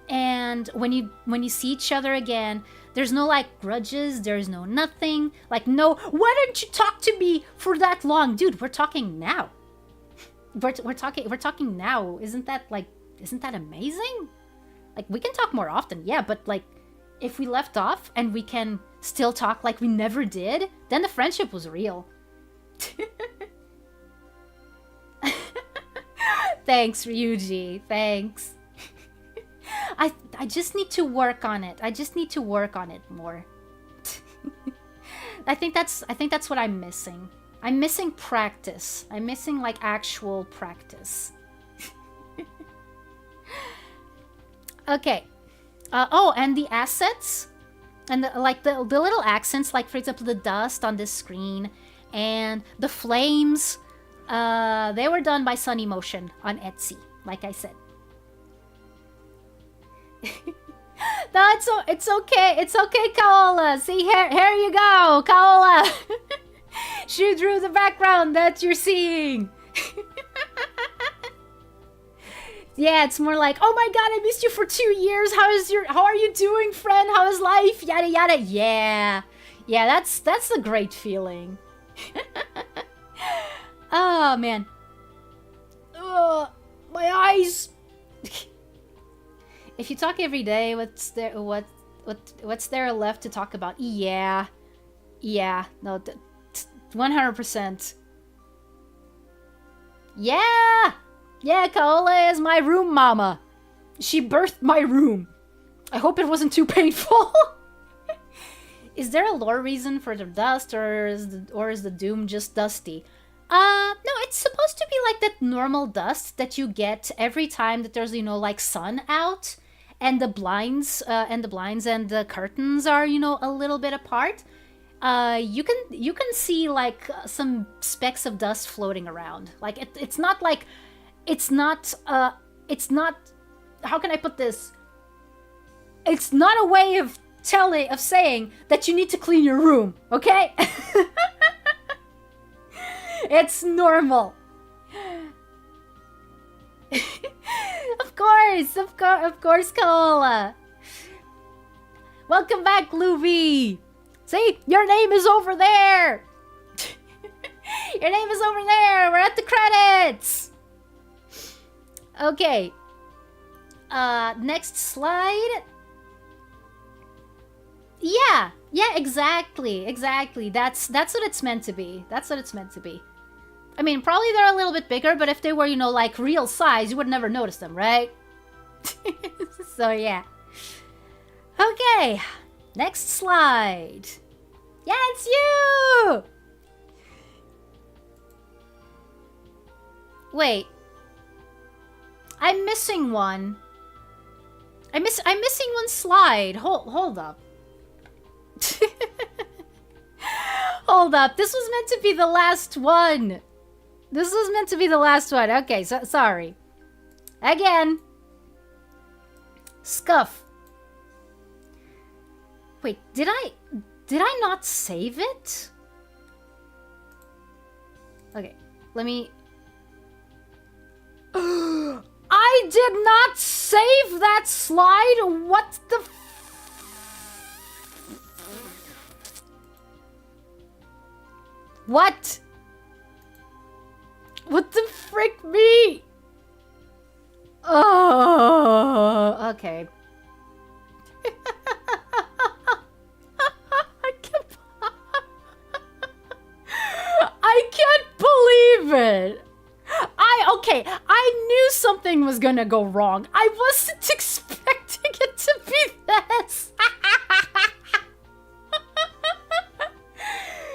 and when you see each other again, there's no like grudges, there's no nothing, like no, why didn't you talk to me for that long, dude? We're talking now. We're talking now. Isn't that amazing? Like we can talk more often, yeah, but like if we left off and we can still talk like we never did, then the friendship was real. Thanks, Ryuji. Thanks. I just need to work on it. I just need to work on it more. I think that's what I'm missing. I'm missing practice. I'm missing like actual practice. Okay. Oh, and the assets and the little accents, like for example the dust on this screen and the flames. They were done by Sunny Motion on Etsy, like I said. No, it's okay. It's okay, Kaola. See, here you go, Kaola. She drew the background that you're seeing. Yeah, it's more like, oh my god, I missed you for 2 years. How are you doing, friend? How is life? Yada yada. Yeah, that's a great feeling. Oh man. Ugh, my eyes. If you talk every day, what's there left to talk about? Yeah, no, 100%. Yeah, Kaola is my room mama. She birthed my room. I hope it wasn't too painful. Is there a lore reason for the dust, or is the doom just dusty? No, it's supposed to be like that normal dust that you get every time that there's, you know, like sun out, and the blinds and the curtains are, you know, a little bit apart. You can see like some specks of dust floating around. Like it's not like it's not how can I put this? It's not a way of saying that you need to clean your room, okay? It's normal. Of course, Koala. Welcome back, Luby. See, your name is over there. Your name is over there. We're at the credits. Okay. Next slide. Yeah, exactly. That's what it's meant to be. I mean, probably they're a little bit bigger, but if they were, you know, like real size, you would never notice them, right? So yeah. Okay, next slide. Yeah, it's you! Wait. I'm missing one. I'm missing one slide. Hold up. Hold up. This was meant to be the last one. Okay, so sorry. Again. Scuff. Wait, did I not save it? Okay, let me... I did not save that slide? What the What? What the frick me? Oh, okay. I can't believe it. Okay, I knew something was gonna go wrong. I wasn't expecting it to be this.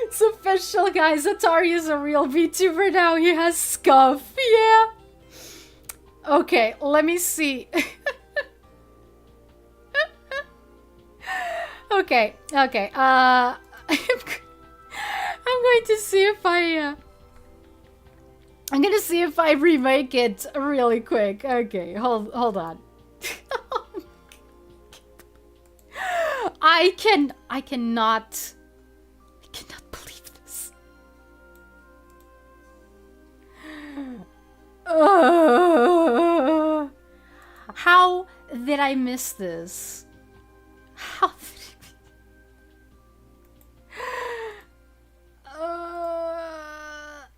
It's official, guys. Atari is a real VTuber now. He has Scuff. Yeah. Okay, let me see. Okay. I'm going to see if I'm gonna see if I remake it really quick. Okay, hold on. I cannot believe this. How did I miss this? How did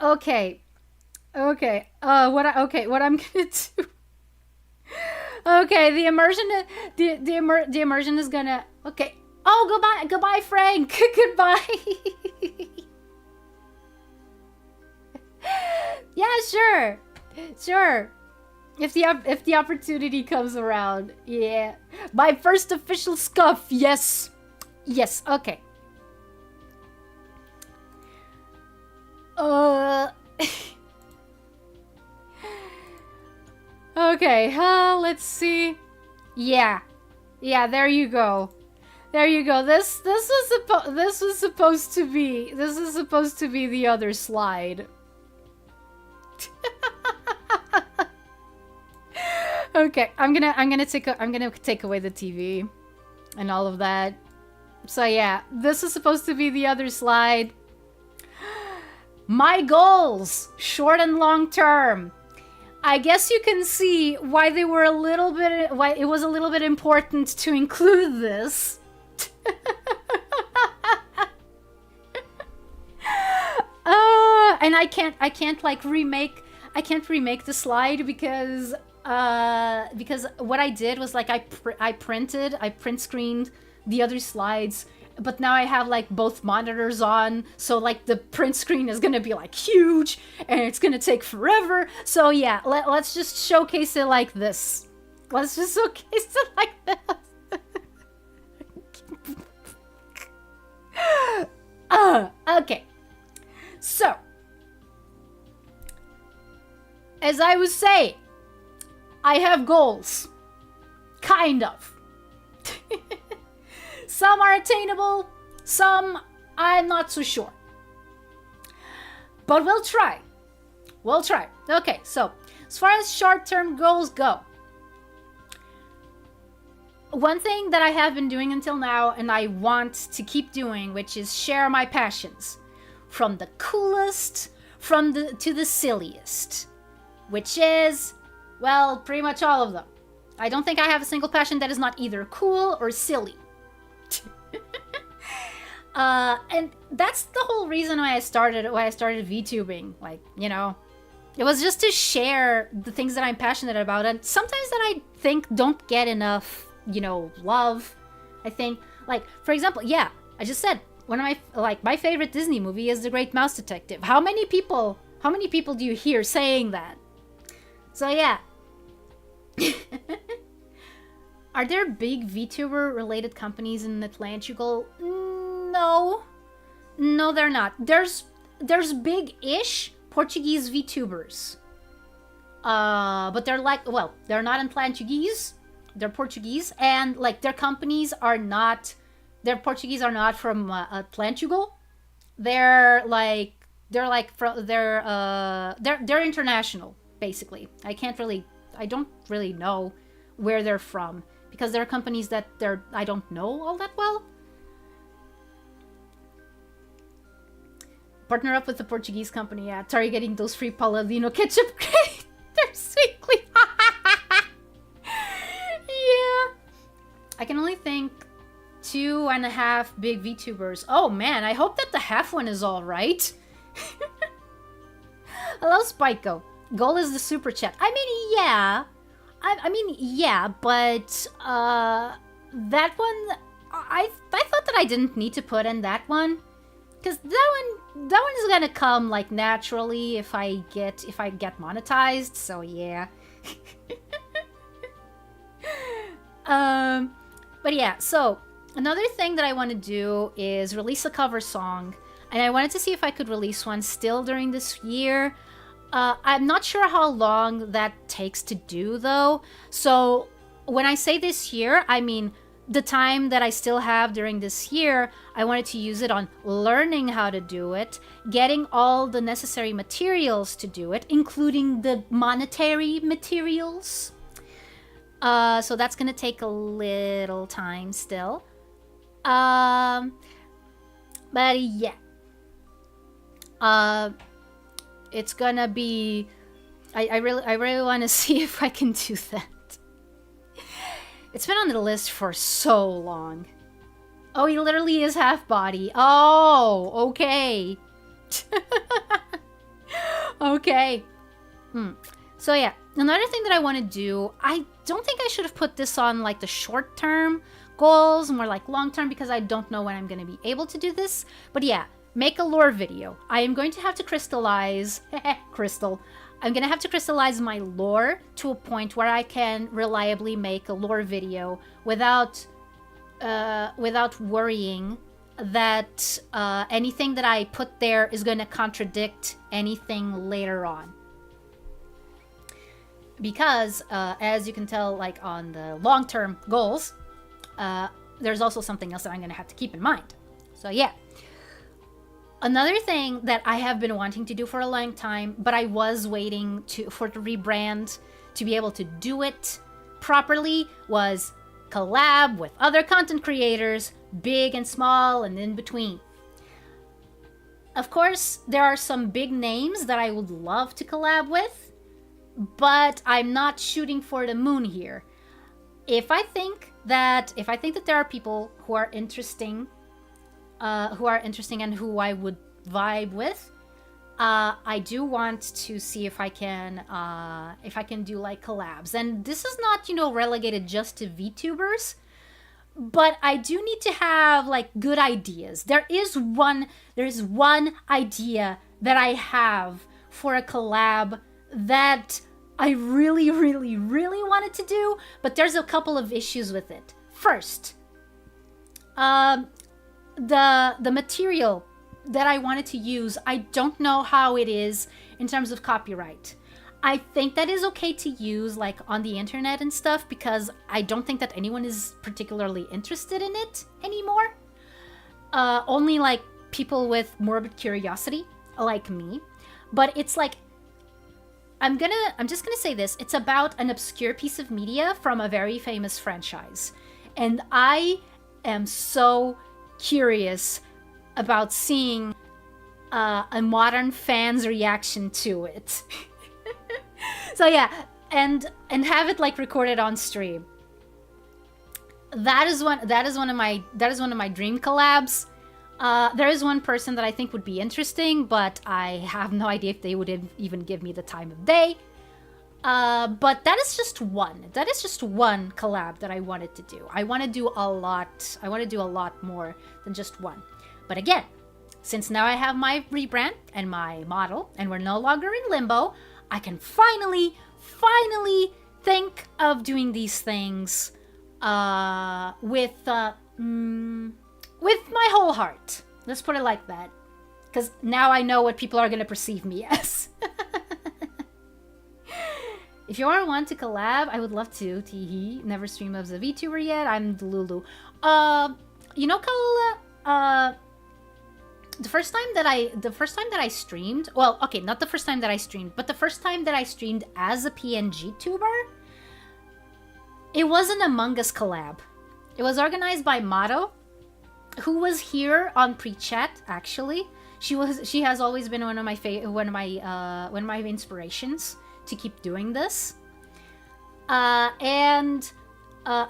Okay. What I'm gonna do? Okay, the immersion is gonna. Okay. Oh, goodbye, Frank. Goodbye. Yeah, sure. If the opportunity comes around, yeah. My first official Scuff. Yes. Okay. Okay, let's see. Yeah, there you go. This was supposed to be the other slide. Okay, I'm gonna take away the TV and all of that. So yeah, this is supposed to be the other slide. My goals, short and long term. I guess you can see why it was a little bit important to include this. And I can't remake the slide because what I did was like I print screened the other slides, but now I have like both monitors on, so like the print screen is gonna be like huge and it's gonna take forever. So yeah, let's just showcase it like this. Okay. So as I was saying, I have goals. Kind of. Some are attainable, some I'm not so sure. But we'll try. We'll try. Okay, so as far as short-term goals go, one thing that I have been doing until now and I want to keep doing, which is share my passions. From the coolest to the silliest. Which is, well, pretty much all of them. I don't think I have a single passion that is not either cool or silly. And that's the whole reason why I started VTubing. Like, you know, it was just to share the things that I'm passionate about, and sometimes that I think don't get enough, you know, love. I think, like, for example, yeah, I just said one of my favorite Disney movie is The Great Mouse Detective. How many people do you hear saying that? So yeah. Are there big VTuber related companies in Atlantical? No, they're not. There's big-ish Portuguese VTubers. But they're like, well, they're not in Portuguese. They're Portuguese, and like their companies are not. Their Portuguese are not from Portugal. They're international, basically. I don't really know where they're from because they're companies that I don't know all that well. Partner up with the Portuguese company, yeah. Atari getting those free Paladino ketchup. They're sweetly. Yeah. I can only think 2.5 big VTubers. Oh man, I hope that the half one is alright. Hello, Spyco. Goal is the super chat. I mean, yeah. Yeah, but that one, I thought that I didn't need to put in that one. Because that one is gonna come like naturally if I get monetized. So yeah. But yeah. So another thing that I want to do is release a cover song, and I wanted to see if I could release one still during this year. I'm not sure how long that takes to do though. So when I say this year, I mean the time that I still have during this year. I wanted to use it on learning how to do it, getting all the necessary materials to do it, including the monetary materials. So that's gonna take a little time still. But yeah. It's gonna be. I really want to see if I can do that. It's been on the list for so long. Oh, he literally is half body. Oh, okay. Okay. So yeah, another thing that I want to do. I don't think I should have put this on like the short-term goals, more like long-term, because I don't know when I'm gonna be able to do this. But yeah. Make a lore video. I am going to have to crystallize I'm gonna have to crystallize my lore to a point where I can reliably make a lore video without worrying that anything that I put there is gonna contradict anything later on. Because as you can tell, like on the long-term goals, there's also something else that I'm gonna have to keep in mind. So yeah. Another thing that I have been wanting to do for a long time, but I was waiting for the rebrand to be able to do it properly, was collab with other content creators, big and small and in between. Of course, there are some big names that I would love to collab with, but I'm not shooting for the moon here. If I think that there are people who are interesting and who I would vibe with, I do want to see if I can do like collabs. And this is not, you know, relegated just to VTubers, but I do need to have like good ideas. There's one idea that I have for a collab that I really, really, really wanted to do, but there's a couple of issues with it. First, the material that I wanted to use, I don't know how it is in terms of copyright. I think that is okay to use like on the internet and stuff, because I don't think that anyone is particularly interested in it anymore. Only like people with morbid curiosity like me. But it's like, I'm just gonna say this. It's about an obscure piece of media from a very famous franchise. And I am so curious about seeing a modern fan's reaction to it. So yeah, and have it like recorded on stream. That is one of my dream collabs. There is one person that I think would be interesting, but I have no idea if they would even give me the time of day. But that is just one. That is just one collab that I wanted to do. I want to do a lot. I want to do a lot more than just one. But again, since now I have my rebrand and my model, and we're no longer in limbo, I can finally think of doing these things with my whole heart. Let's put it like that. Because now I know what people are going to perceive me as. If you ever want to collab, I would love to. Teehee. Never streamed as a VTuber yet. I'm Lulu. You know, Kaula, the first time that I streamed, well, okay, not the first time that I streamed, but the first time that I streamed as a PNG tuber, it was an Among Us collab. It was organized by Mato, who was here on pre-chat. Actually, she has always been one of my inspirations to keep doing this. I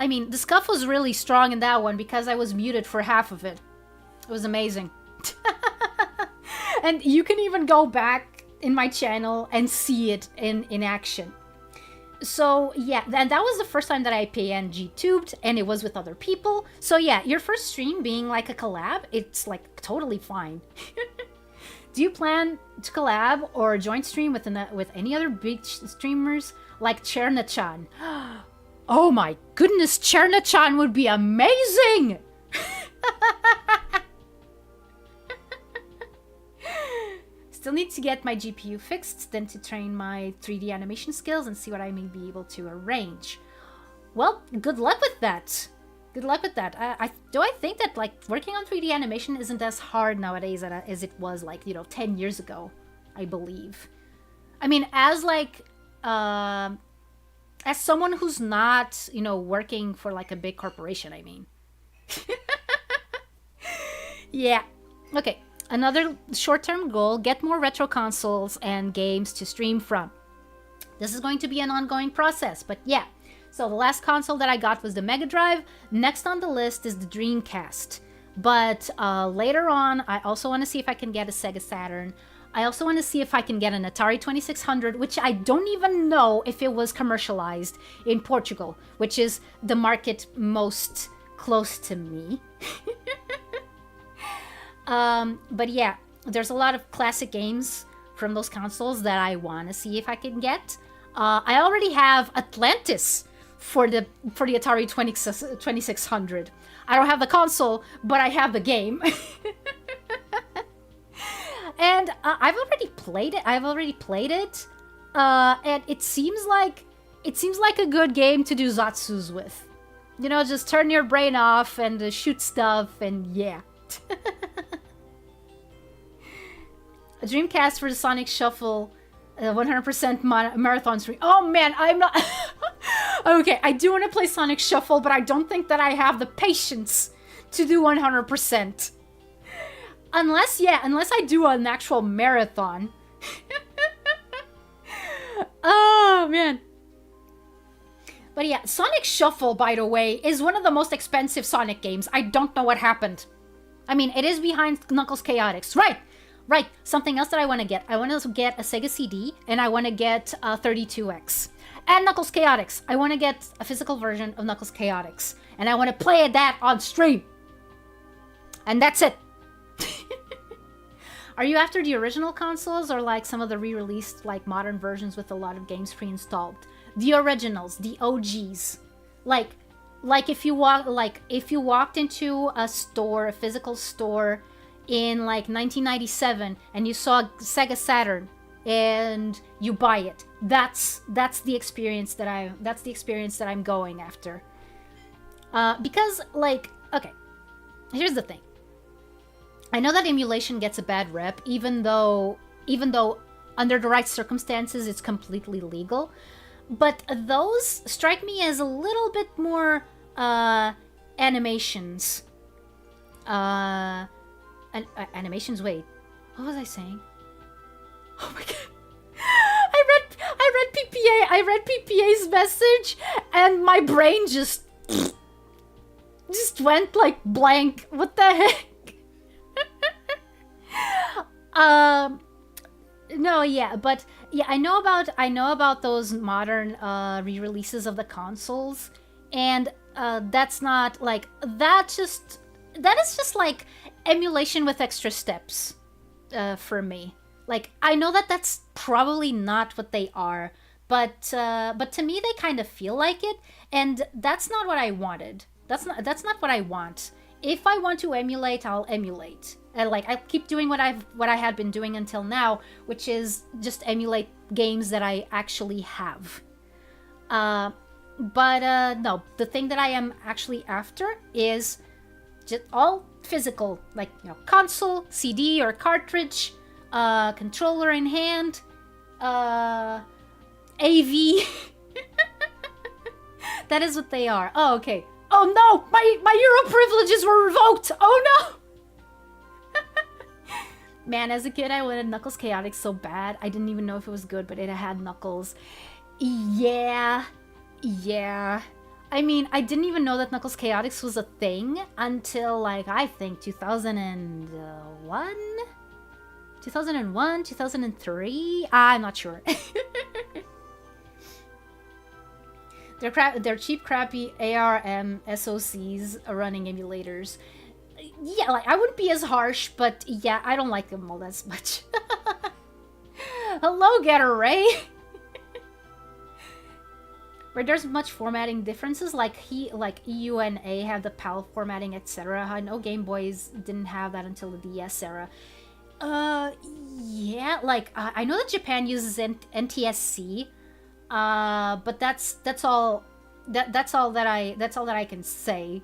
mean, the scuff was really strong in that one because I was muted for half of it. It was amazing. And you can even go back in my channel and see it in action. So yeah, and that was the first time that I PNG tubed, and it was with other people. So yeah, your first stream being like a collab, it's like totally fine. Do you plan to collab or joint stream with any other big streamers like Cherna-chan? Oh my goodness, Cherna-chan would be amazing! Still need to get my GPU fixed, then to train my 3D animation skills and see what I may be able to arrange. Well, good luck with that. Good luck with that. I think that like working on 3D animation isn't as hard nowadays as it was like, 10 years ago, I believe. I mean, as like as someone who's not, working for like a big corporation, I mean. Yeah. Okay. Another short-term goal, get more retro consoles and games to stream from. This is going to be an ongoing process, but yeah. So the last console that I got was the Mega Drive. Next on the list is the Dreamcast. But later on, I also want to see if I can get a Sega Saturn. I also want to see if I can get an Atari 2600, which I don't even know if it was commercialized in Portugal, which is the market most close to me. But yeah, there's a lot of classic games from those consoles that I want to see if I can get. I already have Atlantis for the Atari 2600. I don't have the console, but I have the game. And I've already played it. And it seems like a good game to do Zatsus with. Just turn your brain off and shoot stuff, and yeah. A Dreamcast for the Sonic Shuffle 100% marathon stream. Oh man, I'm not... Okay, I do want to play Sonic Shuffle, but I don't think that I have the patience to do 100%. Unless I do an actual marathon. Oh man. But yeah, Sonic Shuffle, by the way, is one of the most expensive Sonic games. I don't know what happened. I mean, it is behind Knuckles Chaotix. Right, something else that I want to get. I want to get a Sega CD, and I want to get a 32X. And Knuckles Chaotix. I want to get a physical version of Knuckles Chaotix. And I want to play that on stream. And that's it. Are you after the original consoles or like some of the re-released like modern versions with a lot of games pre-installed? The originals, the OGs. Like if you walked into a store, a physical store in like 1997 and you saw Sega Saturn and you buy it, that's the experience that I'm going after. Because, like, okay, here's the thing. I know that emulation gets a bad rep, even though under the right circumstances it's completely legal. But those strike me as a little bit more animations. Animations. Wait, what was I saying? Oh my god! I read PPA's message, and my brain just went like blank. What the heck? No, yeah, but yeah, I know about those modern re-releases of the consoles, and that's not like that is just like emulation with extra steps for me. Like, I know that that's probably not what they are, but to me they kind of feel like it, and that's not what I wanted. That's not what I want. If I want to emulate, I'll emulate. Like, I keep doing what I had been doing until now, which is just emulate games that I actually have. But no, the thing that I am actually after is just all physical, like, you know, console, CD or cartridge, controller in hand, AV. That is what they are. Oh, okay. Oh no, my Euro privileges were revoked. Oh no. Man, as a kid, I wanted Knuckles Chaotix so bad. I didn't even know if it was good, but it had Knuckles. Yeah. I mean, I didn't even know that Knuckles Chaotix was a thing until, like, I think 2001? 2001? 2003? I'm not sure. They're cheap, crappy ARM SoCs running emulators. Yeah, like, I wouldn't be as harsh, but yeah, I don't like them all as much. Hello, Getter Ray! Where there's much formatting differences, like EU and A have the PAL formatting, etc. I know Game Boys didn't have that until the DS era. Yeah, like, I know that Japan uses NTSC, but that's all that I can say.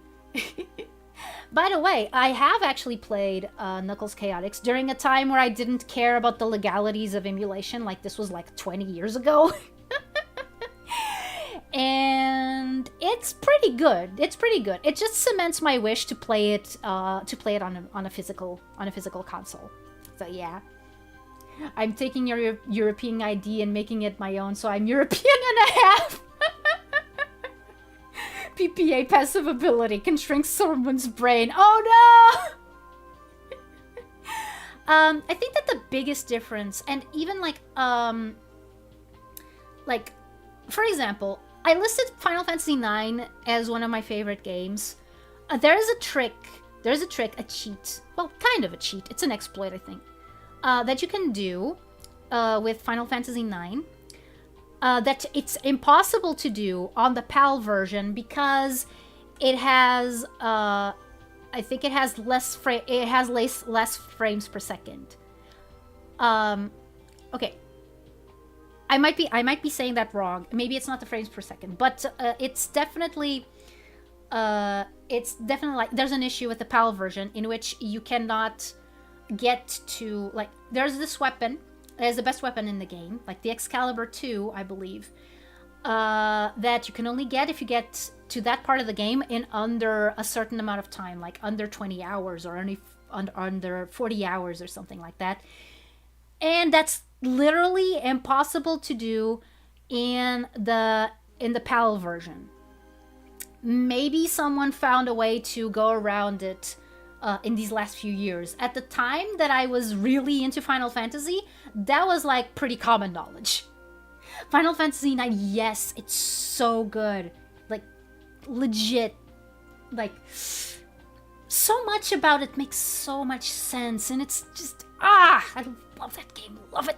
By the way, I have actually played Knuckles Chaotix during a time where I didn't care about the legalities of emulation. Like, this was like 20 years ago. And it's pretty good. It just cements my wish to play it on a physical console. So yeah, I'm taking your European ID and making it my own, so I'm European and a half. PPA passive ability can shrink someone's brain. Oh no! I think that the biggest difference, and even like for example, I listed Final Fantasy IX as one of my favorite games. There's a trick, a cheat. Well, kind of a cheat. It's an exploit, I think, that you can do with Final Fantasy IX. That it's impossible to do on the PAL version because it has, I think it has less frames per second. Okay. I might be saying that wrong. Maybe it's not the frames per second, but it's definitely like there's an issue with the PAL version in which you cannot get to, like, there's this weapon. It is the best weapon in the game, like the Excalibur 2, I believe, that you can only get if you get to that part of the game in under a certain amount of time, like under 20 hours or only under 40 hours or something like that. And that's literally impossible to do in the PAL version. Maybe someone found a way to go around it in these last few years. At the time that I was really into Final Fantasy, that was like pretty common knowledge. Final Fantasy IX, yes, it's so good. Like, legit. Like, so much about it makes so much sense, and it's just, I love that game. Love it.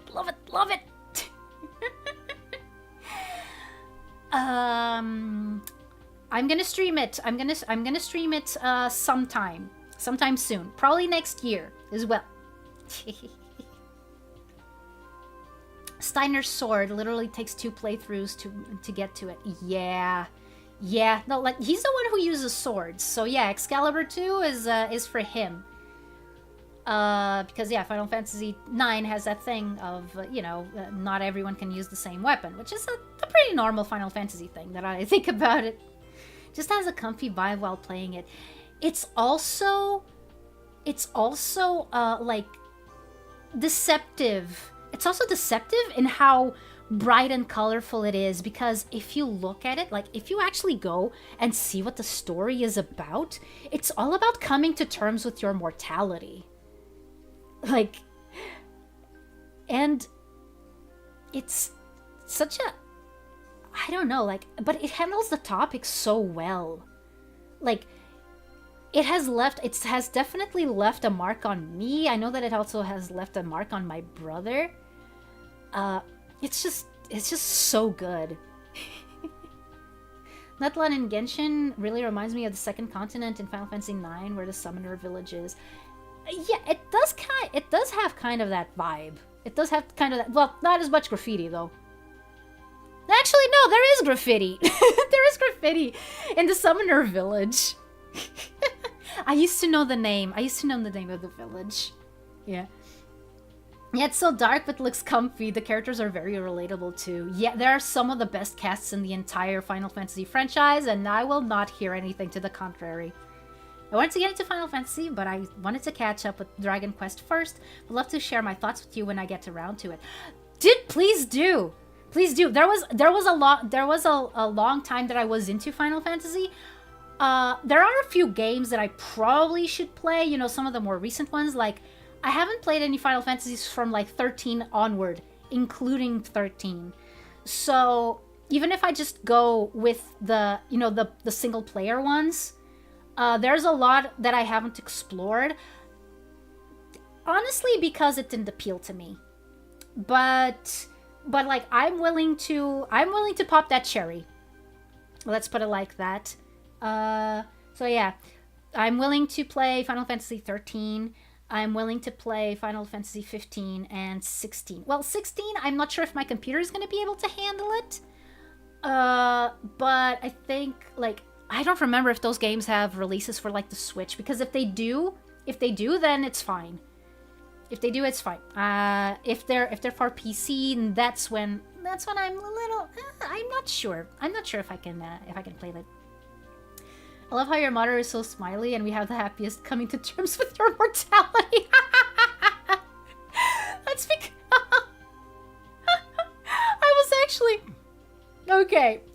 I'm gonna stream it. I'm gonna stream it sometime soon. Probably next year as well. Steiner's sword literally takes 2 playthroughs to get to it. Yeah. Yeah, no, like, he's the one who uses swords. So yeah, Excalibur 2 is for him. Because yeah, Final Fantasy 9 has that thing of, not everyone can use the same weapon, which is a pretty normal Final Fantasy thing that I think about it. Just has a comfy vibe while playing it. It's also like deceptive. It's also deceptive in how bright and colorful it is, because if you look at it, like if you actually go and see what the story is about, it's all about coming to terms with your mortality. Like, and it's such a, I don't know, like, but it handles the topic so well. Like, it has definitely left a mark on me. I know that it also has left a mark on my brother. It's just so good. Netlan and Genshin really reminds me of the second continent in Final Fantasy IX, where the summoner village is. Yeah, it does have kind of that vibe. It does have kind of that. Well, not as much graffiti though. Actually, no, there is graffiti. There is graffiti in the summoner village. I used to know the name. I used to know the name of the village. Yeah. Yeah, it's so dark but looks comfy. The characters are very relatable too. Yeah, there are some of the best casts in the entire Final Fantasy franchise, and I will not hear anything to the contrary. I wanted to get into Final Fantasy, but I wanted to catch up with Dragon Quest first. I'd love to share my thoughts with you when I get around to it. Please do. Please do. There was a long time that I was into Final Fantasy. There are a few games that I probably should play, you know, some of the more recent ones. Like, I haven't played any Final Fantasies from like 13 onward, including 13. So even if I just go with the, you know, the single player ones, there's a lot that I haven't explored. Honestly, because it didn't appeal to me. But like, I'm willing to pop that cherry. Let's put it like that. So yeah, I'm willing to play Final Fantasy 13. I'm willing to play Final Fantasy 15 and 16. Well, 16, I'm not sure if my computer is going to be able to handle it. But I think, like, I don't remember if those games have releases for, like, the Switch. Because if they do, then it's fine. If they do, it's fine. If they're for PC, that's when I'm a little, I'm not sure. I'm not sure if I can play that. I love how your motto is so smiley, and we have the happiest coming to terms with your mortality. That's because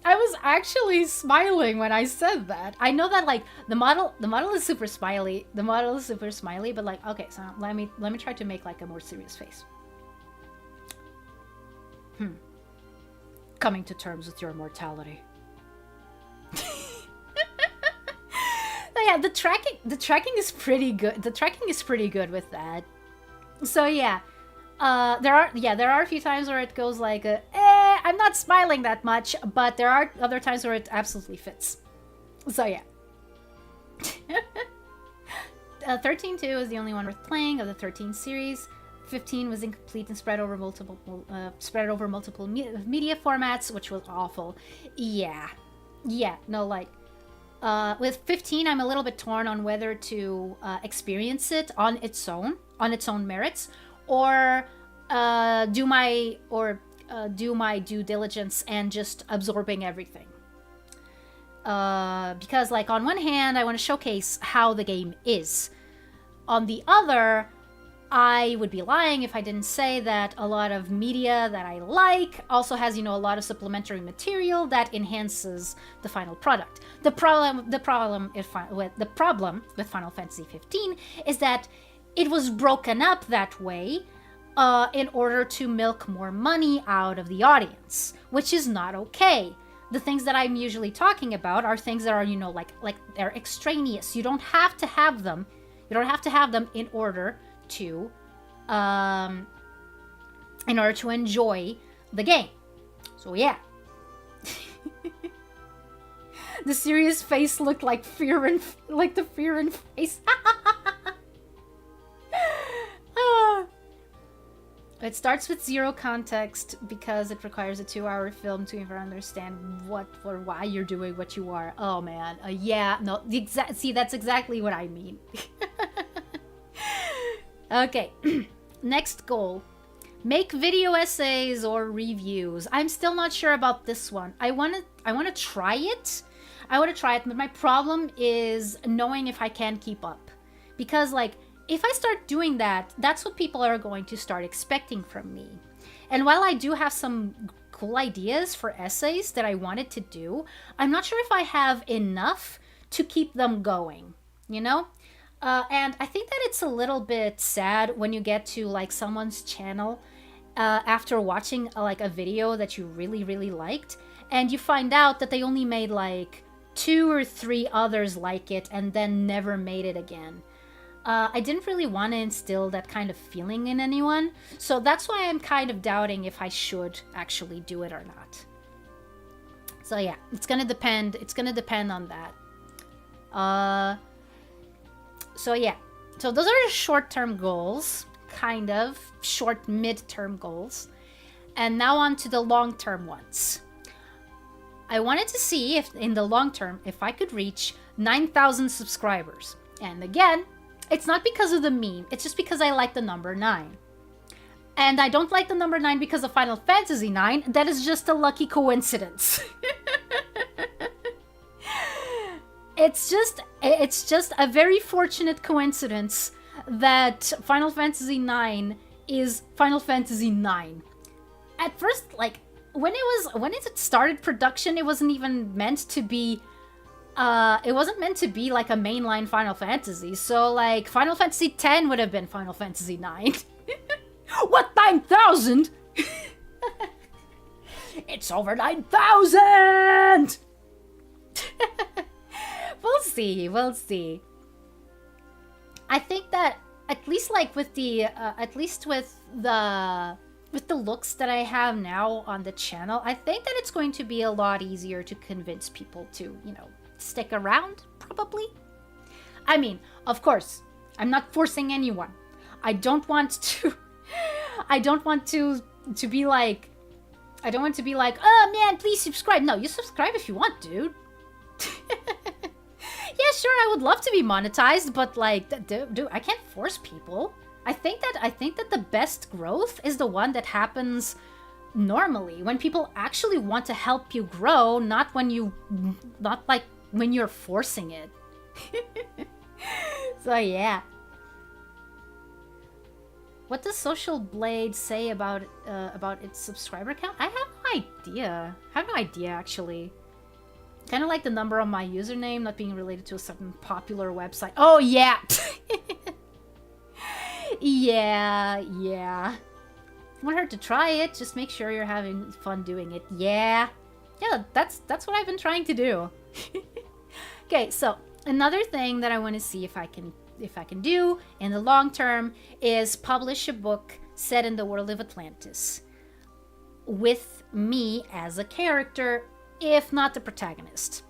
I was actually smiling when I said that. I know that, like, the model is super smiley. The model is super smiley, but like, okay, so let me try to make like a more serious face. Coming to terms with your mortality. Yeah, the tracking is pretty good. The tracking is pretty good with that. So yeah, there are a few times where it goes like, I'm not smiling that much, but there are other times where it absolutely fits. So yeah. 13 too is the only one worth playing of the 13 series. 15 was incomplete and spread over multiple media formats, which was awful. Yeah, no, like. With 15, I'm a little bit torn on whether to experience it on its own merits, or do my due diligence and just absorbing everything. Because, like, on one hand, I want to showcase how the game is. On the other, I would be lying if I didn't say that a lot of media that I like also has, you know, a lot of supplementary material that enhances the final product. The problem with Final Fantasy 15 is that it was broken up that way in order to milk more money out of the audience, which is not okay. The things that I'm usually talking about are things that are, you know, like they're extraneous. You don't have to have them. You don't have to have them in order to enjoy the game. So yeah. The serious face looked like the fear in face. It starts with zero context because it requires a 2-hour film to even understand what or why you're doing what you are. Oh man, yeah, no, see, that's exactly what I mean. Okay, next goal. Make video essays or reviews. I'm still not sure about this one. I want to try it. But my problem is knowing if I can keep up. Because like, if I start doing that, that's what people are going to start expecting from me. And while I do have some cool ideas for essays that I wanted to do, I'm not sure if I have enough to keep them going, you know? And I think that it's a little bit sad when you get to like someone's channel after watching like a video that you really, really liked, and you find out that they only made like 2 or 3 others like it and then never made it again. I didn't really want to instill that kind of feeling in anyone, so that's why I'm kind of doubting if I should actually do it or not. So yeah, it's gonna depend on that. So yeah, so those are short-term goals, kind of short mid-term goals, and now on to the long-term ones. I wanted to see if in the long term if I could reach 9,000 subscribers. And again, it's not because of the meme, it's just because I like the number 9. And I don't like the number 9 because of Final Fantasy 9. That is just a lucky coincidence. It's just a very fortunate coincidence that Final Fantasy 9 is Final Fantasy 9. At first, like, when it started production, it wasn't even meant to be like a mainline Final Fantasy. So like Final Fantasy X would have been Final Fantasy 9. What, 9,000? It's over 9,000. We'll see. I think that at least like with the looks that I have now on the channel, I think that it's going to be a lot easier to convince people to, you know, stick around, probably. I mean, of course, I'm not forcing anyone. I don't want to be like, oh man, please subscribe. No, you subscribe if you want, dude. Yeah, sure, I would love to be monetized, but like, dude, I can't force people. I think that the best growth is the one that happens normally, when people actually want to help you grow, not like when you're forcing it. So yeah. What does Social Blade say about its subscriber count? I have no idea actually. Kind of like the number on my username not being related to a certain popular website. Oh yeah. Yeah. Want her to try it, just make sure you're having fun doing it. Yeah, that's what I've been trying to do. Okay, so another thing that I want to see if I can do in the long term is publish a book set in the world of Atlantis with me as a character, if not the protagonist.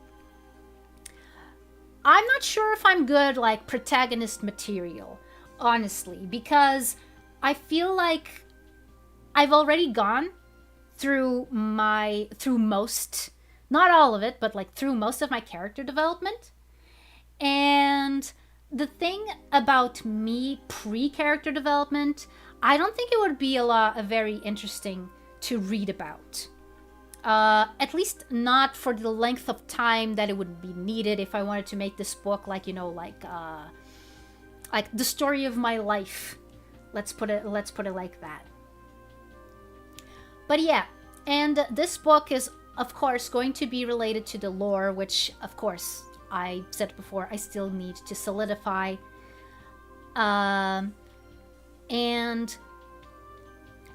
I'm not sure if I'm good like protagonist material, honestly, because I feel like I've already gone through most, not all of it, but like through most of my character development. And the thing about me pre-character development, I don't think it would be a very interesting to read about. At least not for the length of time that it would be needed if I wanted to make this book like, you know, like the story of my life. Let's put it like that. But yeah, and this book is of course going to be related to the lore, which of course I said before I still need to solidify. And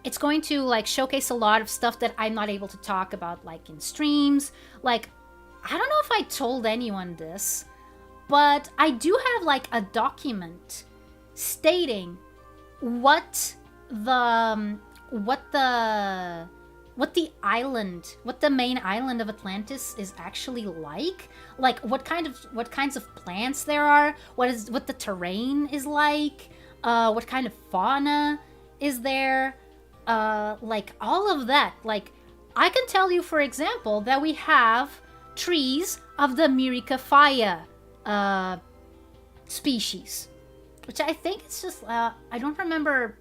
it's going to like showcase a lot of stuff that I'm not able to talk about like in streams. Like, I don't know if I told anyone this, but I do have like a document stating what the main island of Atlantis is actually like what kinds of plants there are, what the terrain is like, what kind of fauna is there, like all of that. Like, I can tell you, for example, that we have trees of the Myricaphaea species, which I think it's just I don't remember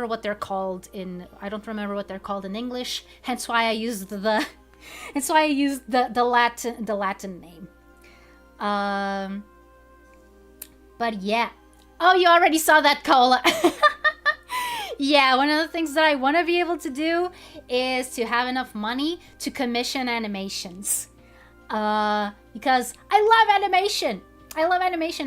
what they're called in English. Hence why I used the Latin name. But yeah. Oh, you already saw that, Cola. Yeah, one of the things that I want to be able to do is to have enough money to commission animations. Because I love animation.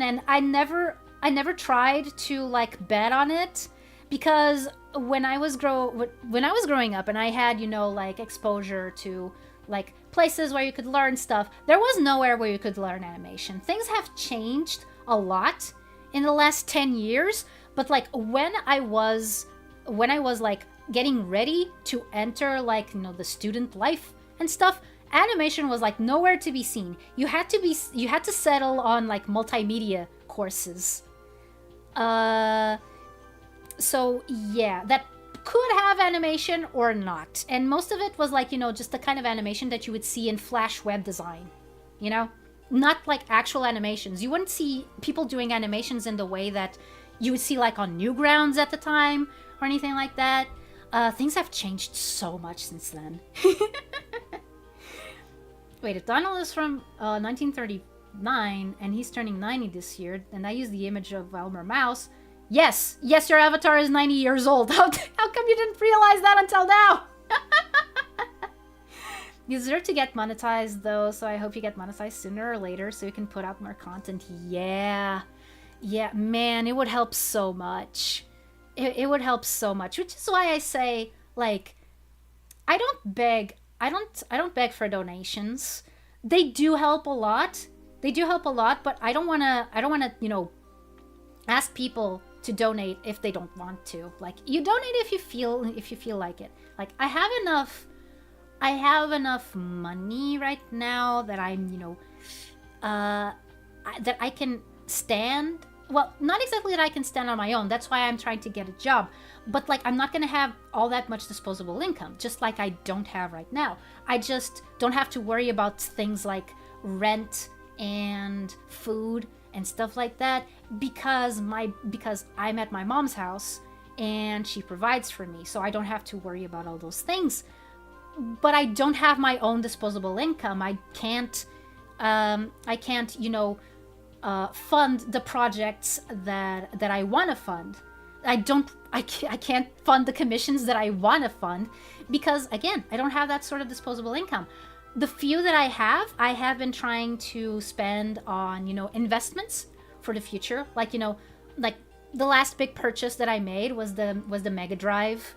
And I never tried to like bet on it, because when I was growing up and I had, you know, like exposure to like places where you could learn stuff, there was nowhere where you could learn animation. Things have changed a lot in the last 10 years, but like when I was like getting ready to enter, like, you know, the student life and stuff, animation was like nowhere to be seen. You had to settle on like multimedia courses. So yeah, that could have animation or not. And most of it was like, you know, just the kind of animation that you would see in Flash web design, you know? Not like actual animations. You wouldn't see people doing animations in the way that you would see like on Newgrounds at the time or anything like that. Things have changed so much since then. Wait, if Donald is from 1939 and he's turning 90 this year, and I use the image of Elmer Mouse, yes, your avatar is 90 years old. How come you didn't realize that until now? You deserve to get monetized though, so I hope you get monetized sooner or later so you can put out more content. Yeah, man, it would help so much. It would help so much, which is why I say, like, I don't beg for donations. They do help a lot, but I don't want to, you know, ask people to donate if they don't want to. Like, you donate if you feel like it. Like, I have enough money right now that I'm, you know, that I can stand. Well, not exactly that I can stand on my own. That's why I'm trying to get a job. But like, I'm not going to have all that much disposable income, just like I don't have right now. I just don't have to worry about things like rent and food and stuff like that, because I'm at my mom's house and she provides for me, so I don't have to worry about all those things. But I don't have my own disposable income. I can't, you know, fund the projects that I want to fund. I can't fund the commissions that I want to fund, because again, I don't have that sort of disposable income. The few that I have been trying to spend on, you know, investments for the future. Like, you know, like the last big purchase that I made was the Mega Drive.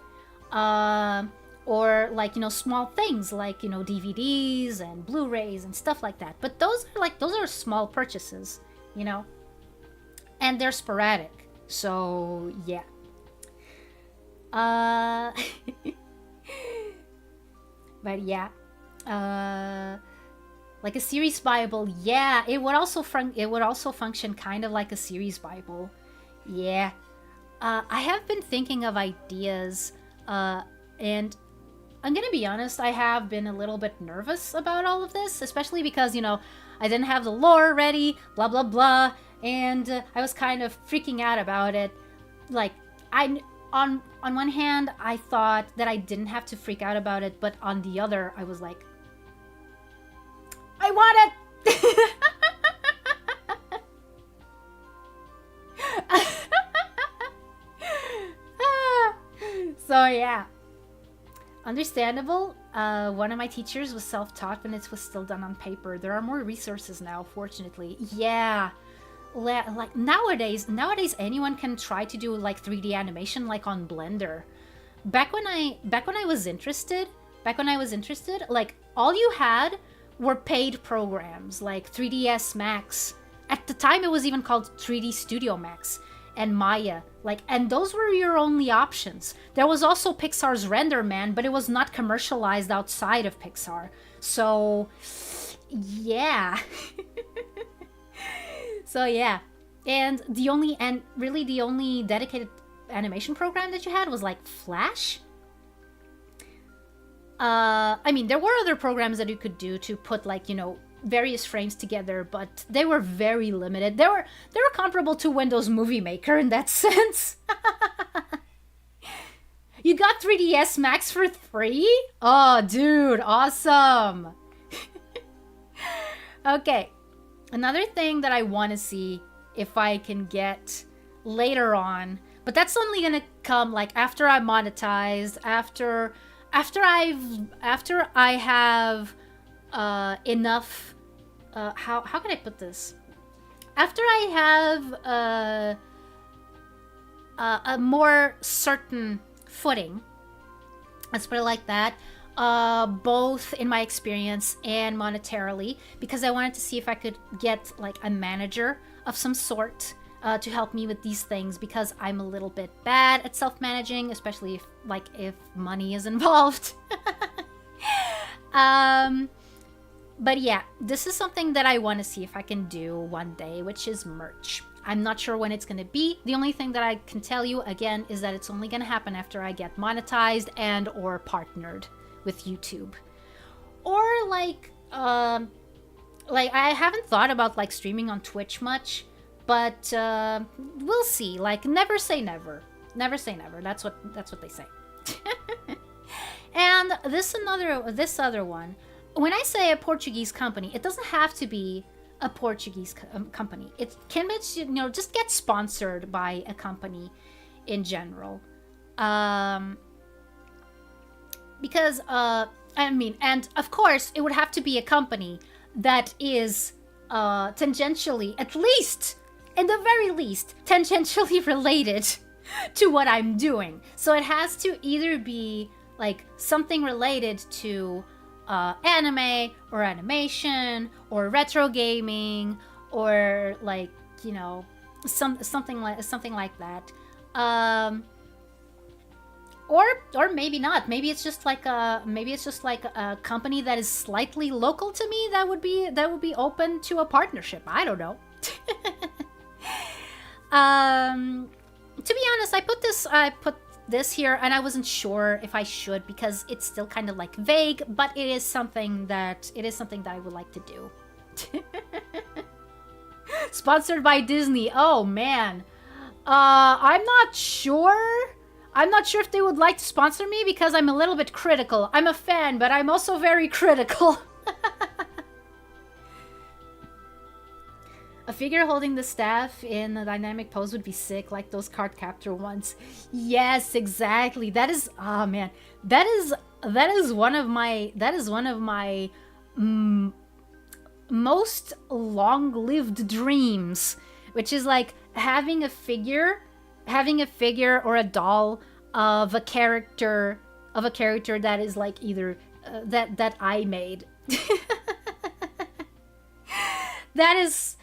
Or like, you know, small things like, you know, DVDs and Blu-rays and stuff like that. But those are small purchases, you know, and they're sporadic. So yeah. But yeah, like a series Bible. Yeah, it would also function kind of like a series Bible. Yeah. I have been thinking of ideas, and I'm gonna be honest, I have been a little bit nervous about all of this, especially because, you know, I didn't have the lore ready, blah blah blah, and I was kind of freaking out about it. Like, on one hand, I thought that I didn't have to freak out about it, but on the other, I was like, I want it! So yeah. Understandable. One of my teachers was self-taught when it was still done on paper. There are more resources now, fortunately. Yeah. Like nowadays anyone can try to do like 3D animation like on Blender. Back when I was interested, like all you had were paid programs like 3ds Max. At the time it was even called 3D Studio Max and Maya. Like, and those were your only options. There was also Pixar's RenderMan, but it was not commercialized outside of Pixar. So yeah. So yeah, and really the only dedicated animation program that you had was like Flash, I mean, there were other programs that you could do to put like, you know, various frames together, but they were very limited. They were comparable to Windows Movie Maker in that sense. You got 3ds Max for free? Oh, dude, awesome. Okay, another thing that I want to see if I can get later on, but that's only gonna come like after I'm monetized, after I have enough. How can I put this? After I have a more certain footing, let's put it like that, both in my experience and monetarily, because I wanted to see if I could get like a manager of some sort to help me with these things, because I'm a little bit bad at self-managing, especially if money is involved. But yeah, this is something that I want to see if I can do one day, which is merch. I'm not sure when it's going to be. The only thing that I can tell you, again, is that it's only going to happen after I get monetized and or partnered with YouTube. Or like I haven't thought about like streaming on Twitch much, but we'll see. Like, never say never. Never say never. That's what they say. And this other one. When I say a Portuguese company, it doesn't have to be a Portuguese company. It can be, you know, just get sponsored by a company in general. Because, I mean, and of course, it would have to be a company that is tangentially, at least, in the very least, tangentially related to what I'm doing. So it has to either be like something related to anime or animation or retro gaming or like, you know, something like that. Or maybe not. Maybe it's just like a company that is slightly local to me that would be open to a partnership. I don't know. To be honest, I put this here and I wasn't sure if I should, because it's still kind of like vague, but it is something that I would like to do. Sponsored by Disney. Oh man. I'm not sure if they would like to sponsor me, because I'm a little bit critical. I'm a fan, but I'm also very critical. A figure holding the staff in a dynamic pose would be sick, like those card captor ones. Yes, exactly. That is, oh man, that is one of my most long-lived dreams, which is like having a figure or a doll of a character that is like either that I made. That is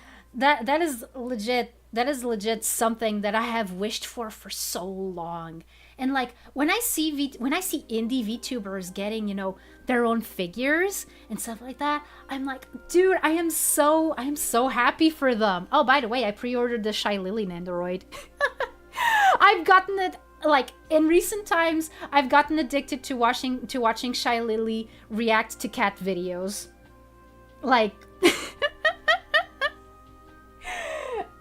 legit something that I have wished for so long. And like when I see indie VTubers getting, you know, their own figures and stuff like that, I'm like, dude, I am so happy for them. Oh, by the way, I pre-ordered the Shy Lily Nandoroid. I've gotten it, like, in recent times, I've gotten addicted to watching Shy Lily react to cat videos. Like,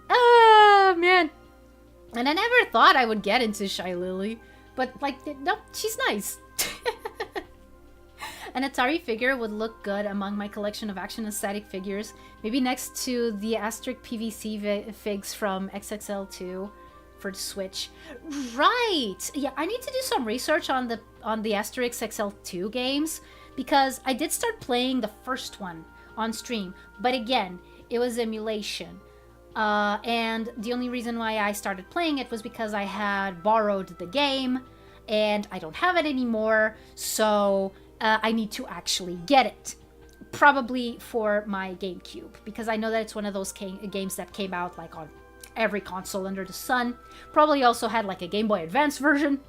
oh man. And I never thought I would get into Shy Lily, but like, no, she's nice. An Atari figure would look good among my collection of action and static figures, maybe next to the asterisk PVC figs from XXL2 for the Switch. Right! Yeah, I need to do some research on the Asterix XL2 games, because I did start playing the first one on stream, but again, it was emulation. And the only reason why I started playing it was because I had borrowed the game, and I don't have it anymore, so I need to actually get it. Probably for my GameCube, because I know that it's one of those games that came out like on every console under the sun. Probably also had like a Game Boy Advance version.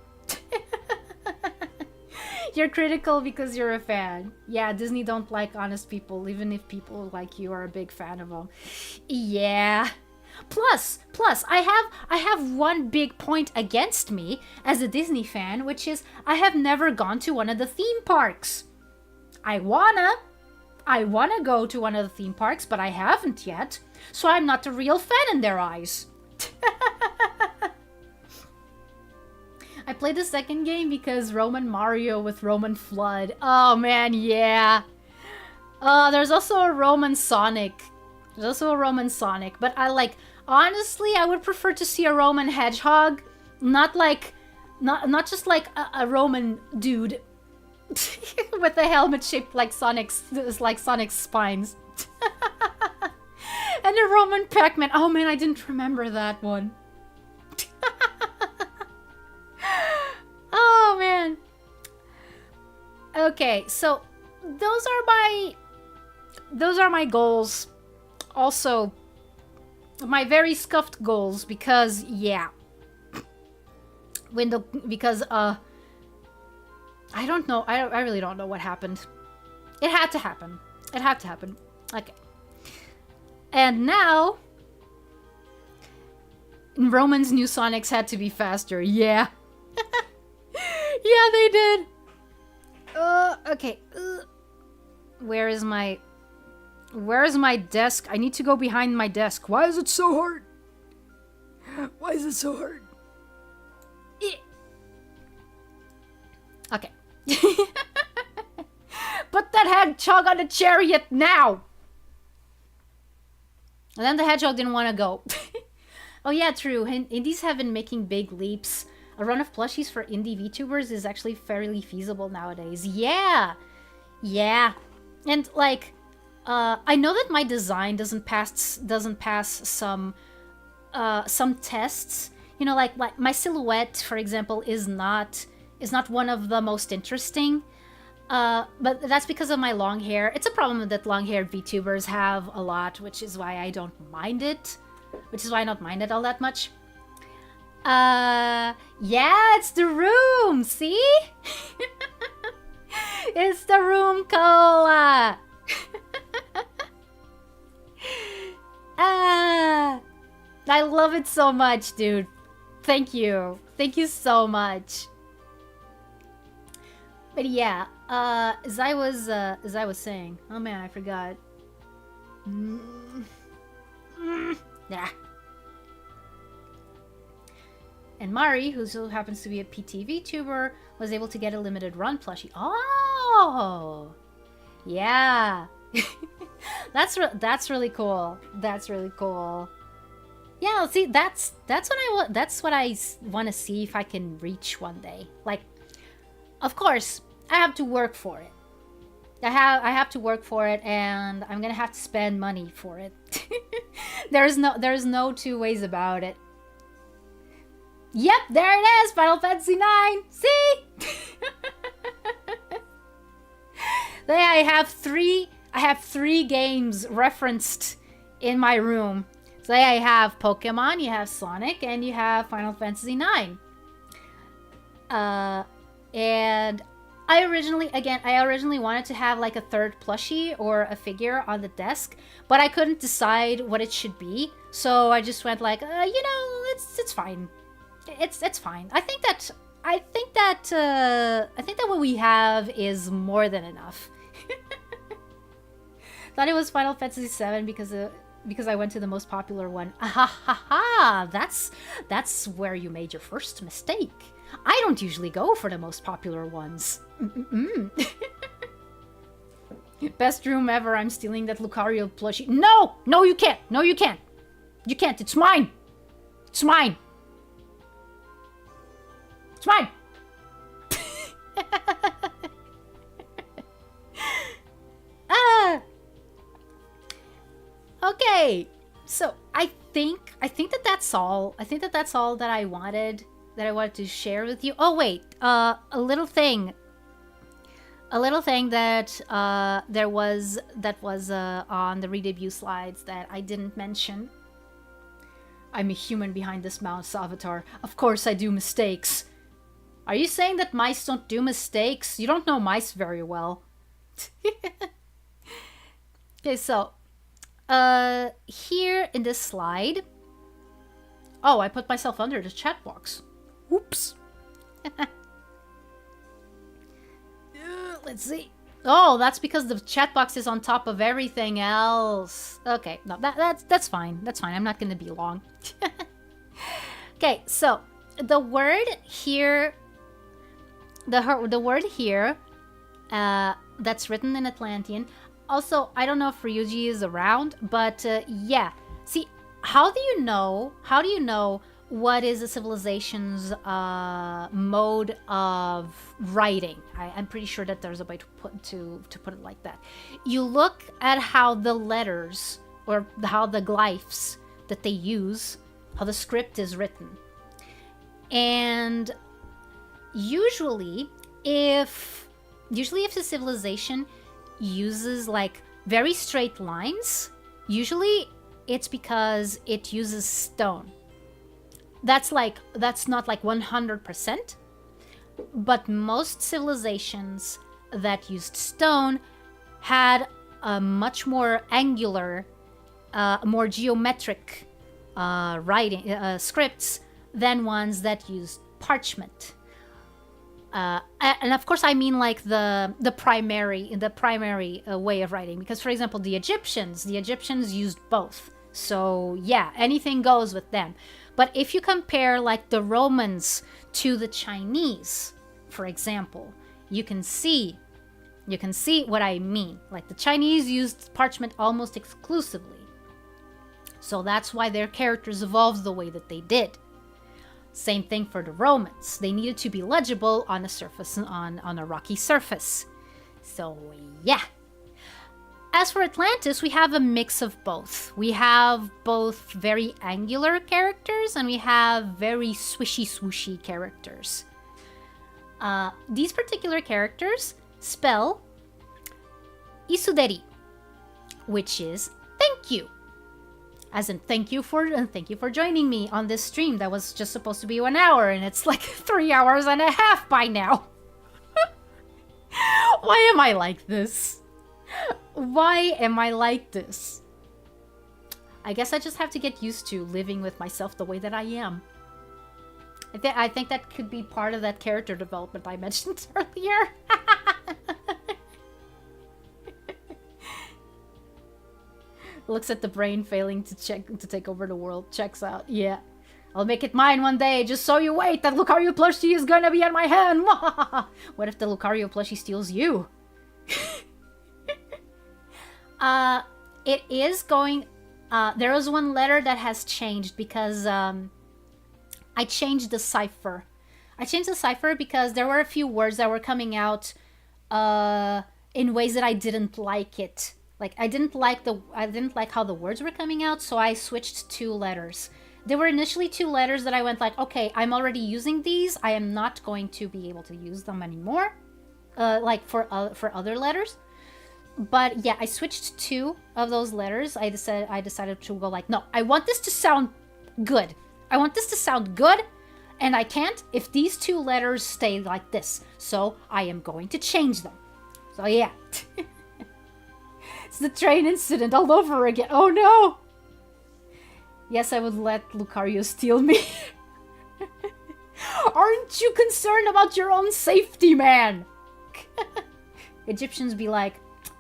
You're critical because you're a fan. Yeah, Disney don't like honest people, even if people like you are a big fan of them. Yeah. Plus, I have one big point against me as a Disney fan, which is I have never gone to one of the theme parks. I wanna go to one of the theme parks, but I haven't yet, so I'm not a real fan in their eyes. I played the second game because Roman Mario with Roman Flood. Oh man, yeah. There's also a Roman Sonic. But honestly, I would prefer to see a Roman Hedgehog, not just like a Roman dude with a helmet shaped like Sonic's spines. And a Roman Pac-Man. Oh man, I didn't remember that one. Oh man. Okay, so those are my goals. Also, my very scuffed goals because yeah. I don't know. I really don't know what happened. It had to happen. Okay. And now Roman's new Sonics had to be faster. Yeah. Yeah, they did. Okay. Where's my desk? I need to go behind my desk. Why is it so hard? Okay. Put that hedgehog on the chariot now! And then the hedgehog didn't want to go. Oh yeah, true. Indies have been making big leaps. A run of plushies for indie VTubers is actually fairly feasible nowadays. Yeah! Yeah. And like, I know that my design doesn't pass some tests. You know, like my silhouette, for example, is not one of the most interesting. But that's because of my long hair. It's a problem that long-haired VTubers have a lot, which is why I don't mind it. Which is why I don't mind it all that much. Yeah, it's the room, see? It's the room cola. I love it so much, dude. Thank you so much. But yeah, as I was saying, oh man, I forgot. Yeah. And Mari, who still happens to be a PT VTuber, was able to get a limited run plushie. Oh, yeah. That's really cool. That's really cool. Yeah, see, that's what I want to see if I can reach one day. Like, of course, I have to work for it. I have to work for it, and I'm gonna have to spend money for it. There's no two ways about it. Yep, there it is, Final Fantasy IX. See? There I have three games referenced in my room. So I have Pokemon, you have Sonic, and you have Final Fantasy IX. And I originally wanted to have like a third plushie or a figure on the desk, but I couldn't decide what it should be. So I just went like, it's fine. It's fine. I think that what we have is more than enough. Thought it was Final Fantasy VII because I went to the most popular one. Ah, that's where you made your first mistake. I don't usually go for the most popular ones. Best room ever. I'm stealing that Lucario plushie. No, you can't. No, you can't. You can't. It's mine. It's mine. It's mine. Okay. So I think that's all. I think that's all that I wanted to share with you. Oh wait, a little thing that was on the redebut slides that I didn't mention. I'm a human behind this mouse avatar. Of course I do mistakes. Are you saying that mice don't do mistakes? You don't know mice very well. Okay, so here in this slide, Oh, I put myself under the chat box. Whoops. Let's see. Oh, that's because the chat box is on top of everything else. Okay, no, that's fine. That's fine. I'm not going to be long. Okay, so the word here, the word here, that's written in Atlantean. Also, I don't know if Ryuji is around, but yeah. See, how do you know what is a civilization's mode of writing? I'm pretty sure that there's a way to put it like that. You look at how the letters or how the glyphs that they use, how the script is written. And usually if the civilization uses like very straight lines, usually it's because it uses stone. That's not like 100%, but most civilizations that used stone had a much more angular, more geometric writing scripts than ones that used parchment. And of course, I mean like the primary way of writing, because for example, the Egyptians used both. So yeah, anything goes with them. But if you compare like the Romans to the Chinese, for example, you can see what I mean. Like the Chinese used parchment almost exclusively. So that's why their characters evolved the way that they did. Same thing for the Romans. They needed to be legible on a surface, on a rocky surface. So yeah. As for Atlantis, we have a mix of both. We have both very angular characters and we have very swishy swooshy characters. These particular characters spell isuderi, which is thank you. As in thank you for joining me on this stream that was just supposed to be 1 hour and it's like 3 hours and a half by now. Why am I like this? Why am I like this? I guess I just have to get used to living with myself the way that I am. I think that could be part of that character development I mentioned earlier. Looks at the brain failing to take over the world. Checks out. Yeah. I'll make it mine one day. Just so you wait. That Lucario plushie is gonna be in my hand. What if the Lucario plushie steals you? It is going... there was one letter that has changed because I changed the cipher. I changed the cipher because there were a few words that were coming out in ways that I didn't like it. Like I didn't like how the words were coming out, so I switched 2 letters. There were initially 2 letters that I went like, okay, I'm already using these. I am not going to be able to use them anymore. Like for other letters. But yeah, I switched 2 of those letters. I decided to go like, no, I want this to sound good. I want this to sound good, and I can't if these 2 letters stay like this. So I am going to change them. So yeah. It's the train incident all over again. Oh no! Yes, I would let Lucario steal me. Aren't you concerned about your own safety, man? Egyptians be like,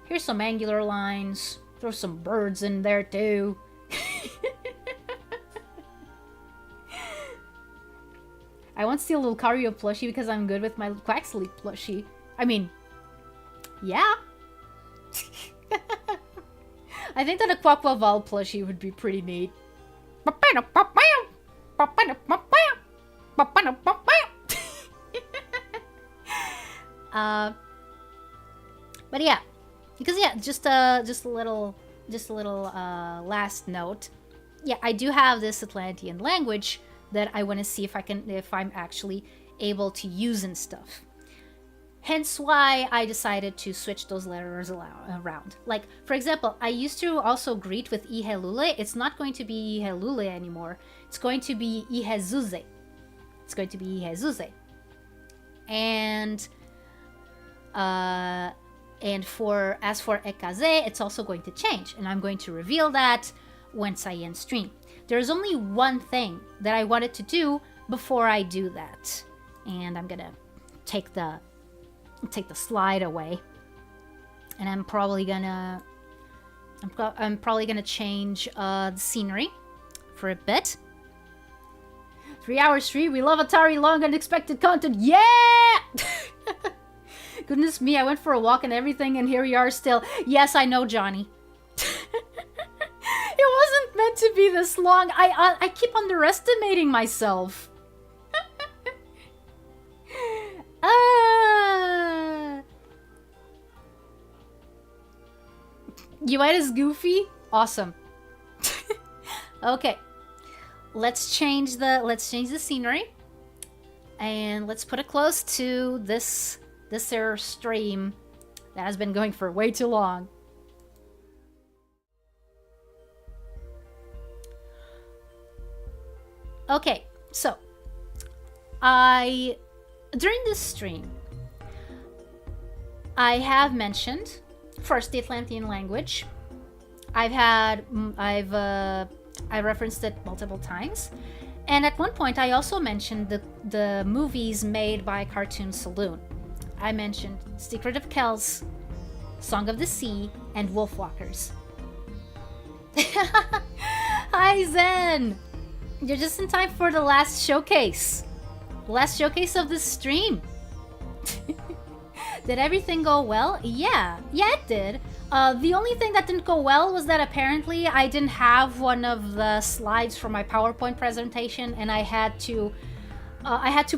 here's some angular lines. Throw some birds in there too. I want to steal Lucario plushie because I'm good with my Quaxley plushie. I mean, yeah. I think that a Quaquaval plushie would be pretty neat. But yeah, because yeah, just a little last note. Yeah, I do have this Atlantean language that I want to see if I'm actually able to use and stuff. Hence why I decided to switch those letters around. Like, for example, I used to also greet with Ihelule. It's not going to be Ihelule anymore. It's going to be Ihezuze. It's going to be Ihezuze. And as for Ekaze, it's also going to change. And I'm going to reveal that once I end stream. there's only one thing that I wanted to do before I do that. And I'm gonna take the slide away. And I'm probably gonna change the scenery for a bit. 3 hours stream. We love Atari long unexpected content. Yeah! Goodness me, I went for a walk and everything, and here we are still. Yes, I know, Johnny. It wasn't meant to be this long. I keep underestimating myself. You might as Goofy? Awesome. Okay. Let's change the scenery. And let's put it close to this here stream that has been going for way too long. Okay, so during this stream, I have mentioned first the Atlantean language. I referenced it multiple times, and at one point I also mentioned the movies made by Cartoon Saloon. I mentioned Secret of Kells, Song of the Sea, and Wolfwalkers. Hi Zen! You're just in time for the last showcase. The last showcase of this stream. Did everything go well? Yeah, it did. The only thing that didn't go well was that apparently I didn't have one of the slides for my PowerPoint presentation, and I had to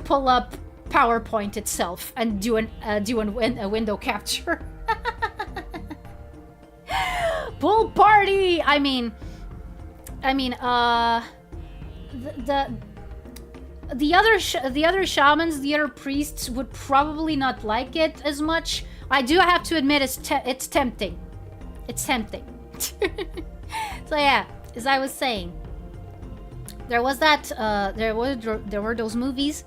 pull up PowerPoint itself and do a window capture. Pool party. I mean, the other shamans, the other priests would probably not like it as much. I do have to admit it's tempting. It's tempting. So yeah, as I was saying, there was that there were those movies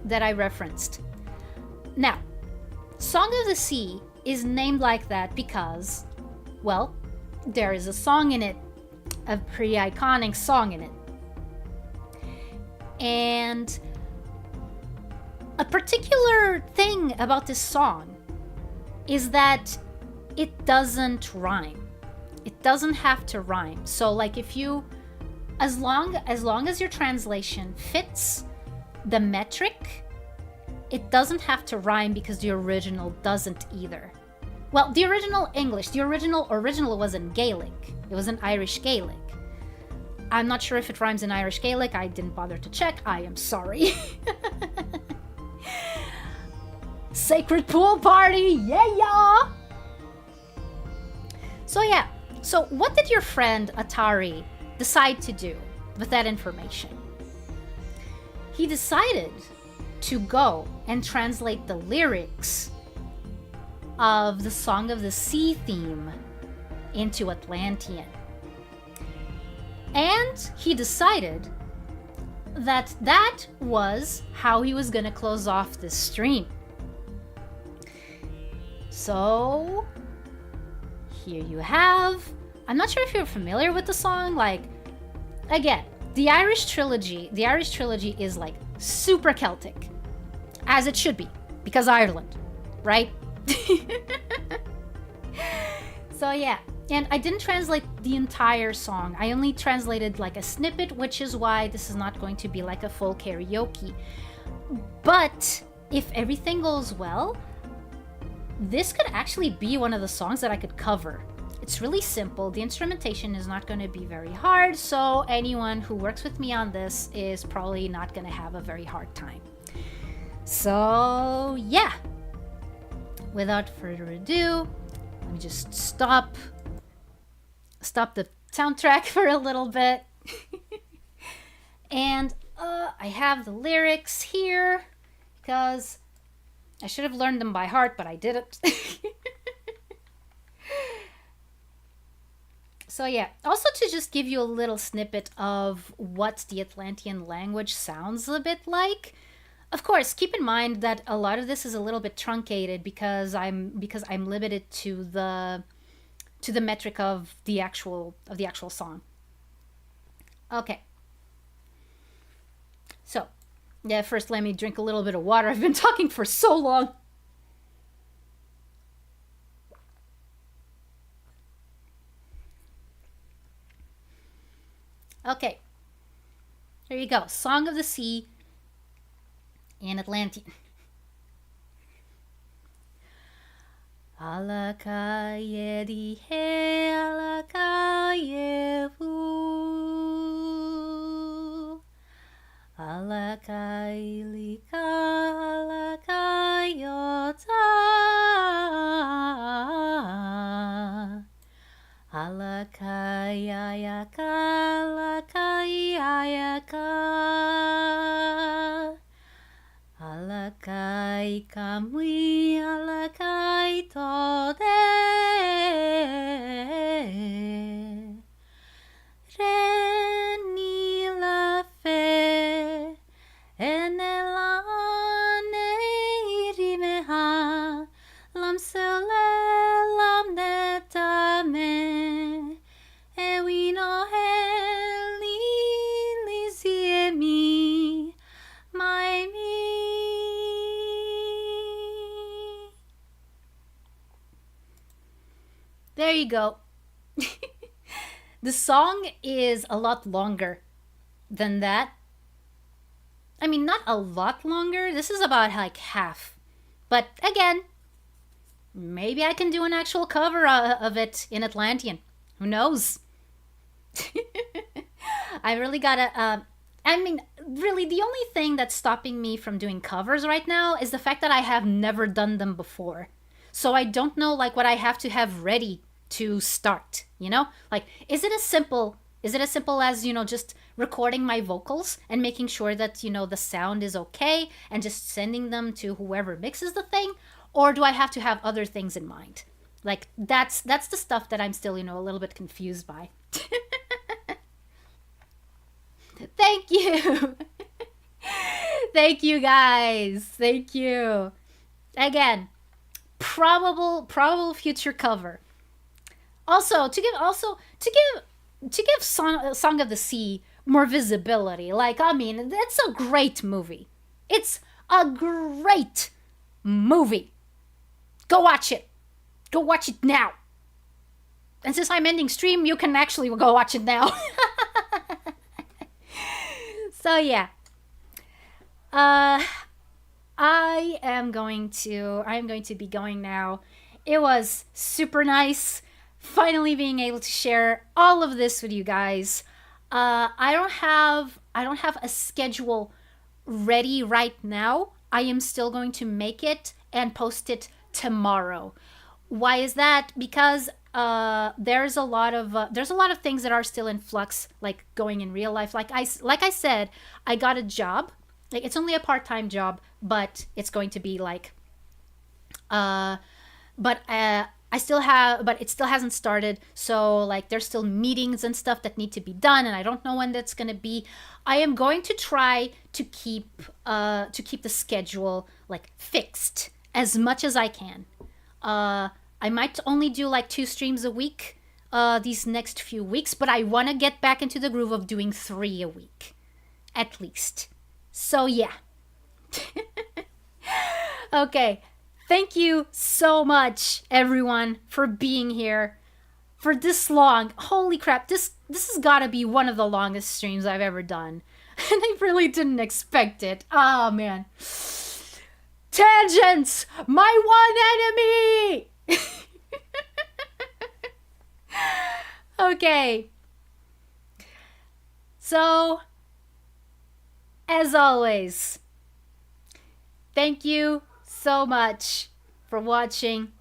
that I referenced. Now, Song of the Sea is named like that because, well, there is a song in it, a pretty iconic song in it. And a particular thing about this song is that it doesn't rhyme. It doesn't have to rhyme. So like if you, as long as your translation fits the metric, it doesn't have to rhyme because the original doesn't either. Well, the original English, the original was in Gaelic. It was in Irish Gaelic. I'm not sure if it rhymes in Irish Gaelic. I didn't bother to check. I am sorry. Sacred pool party! Yeah! So yeah. So what did your friend Atari decide to do with that information? He decided to go and translate the lyrics of the Song of the Sea theme into Atlantean. And he decided that that was how he was going to close off this stream. So, here you have. I'm not sure if you're familiar with the song. Like, again, the Irish trilogy is like super Celtic, as it should be, because Ireland, right? So yeah. And I didn't translate the entire song. I only translated like a snippet, which is why this is not going to be like a full karaoke. But if everything goes well, this could actually be one of the songs that I could cover. It's really simple. The instrumentation is not going to be very hard, so anyone who works with me on this is probably not going to have a very hard time. So yeah. Without further ado, let me just stop the soundtrack for a little bit. And I have the lyrics here because I should have learned them by heart, but I didn't. So yeah, also to just give you a little snippet of what the Atlantean language sounds a bit like. Of course, keep in mind that a lot of this is a little bit truncated because I'm limited to the metric of the actual song. Okay. So, yeah, first let me drink a little bit of water. I've been talking for so long. Okay. Here you go. Song of the Sea in Atlantean. Alakaye di he alakaye vu alakai lika alakayota alakayayaka alakayayaka alakai kamui alakai tode reni la fe enelane irimeha lam sele lam netame ewino heli lisiemi my me. There you go. The song is a lot longer than that. I mean, not a lot longer. This is about like half. But again, maybe I can do an actual cover of it in Atlantean. Who knows? I really gotta. I mean, really, the only thing that's stopping me from doing covers right now is the fact that I have never done them before. So I don't know like what I have to have ready to start, you know? Like is it as simple as, you know, just recording my vocals and making sure that, you know, the sound is okay and just sending them to whoever mixes the thing, or do I have to have other things in mind? Like that's the stuff that I'm still, you know, a little bit confused by. Thank you. Thank you guys. Thank you. Again, probable future cover. Also to give Song of the Sea more visibility. Like, I mean, it's a great movie. It's a great movie. Go watch it. Go watch it now. And since I'm ending stream, you can actually go watch it now. So yeah. I am going to be going now. It was super nice finally being able to share all of this with you guys. I don't have a schedule ready right now. I am still going to make it and post it tomorrow. Why is that? Because there's a lot of things that are still in flux, like going in real life. Like I said, I got a job. Like it's only a part-time job, but it's going to be like but it still hasn't started. So like there's still meetings and stuff that need to be done, and I don't know when that's gonna be. I am going to try to keep the schedule like fixed as much as I can. I might only do like 2 streams a week these next few weeks, but I want to get back into the groove of doing 3 a week at least. So yeah. Okay. Thank you so much, everyone, for being here for this long. Holy crap, this has got to be one of the longest streams I've ever done. And I really didn't expect it. Oh, man. Tangents! My one enemy! Okay. So, as always, thank you so much for watching.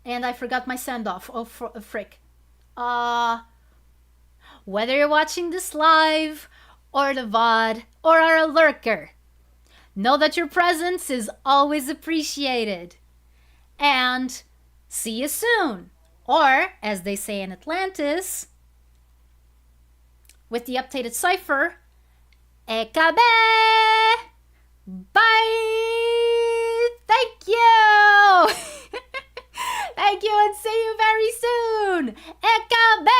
And I forgot my send-off. Oh, frick. Whether you're watching this live or the VOD or are a lurker, know that your presence is always appreciated. And see you soon. Or, as they say in Atlantis, with the updated cipher, Ekabe! Bye! Thank you! Thank you and see you very soon! Ekabe!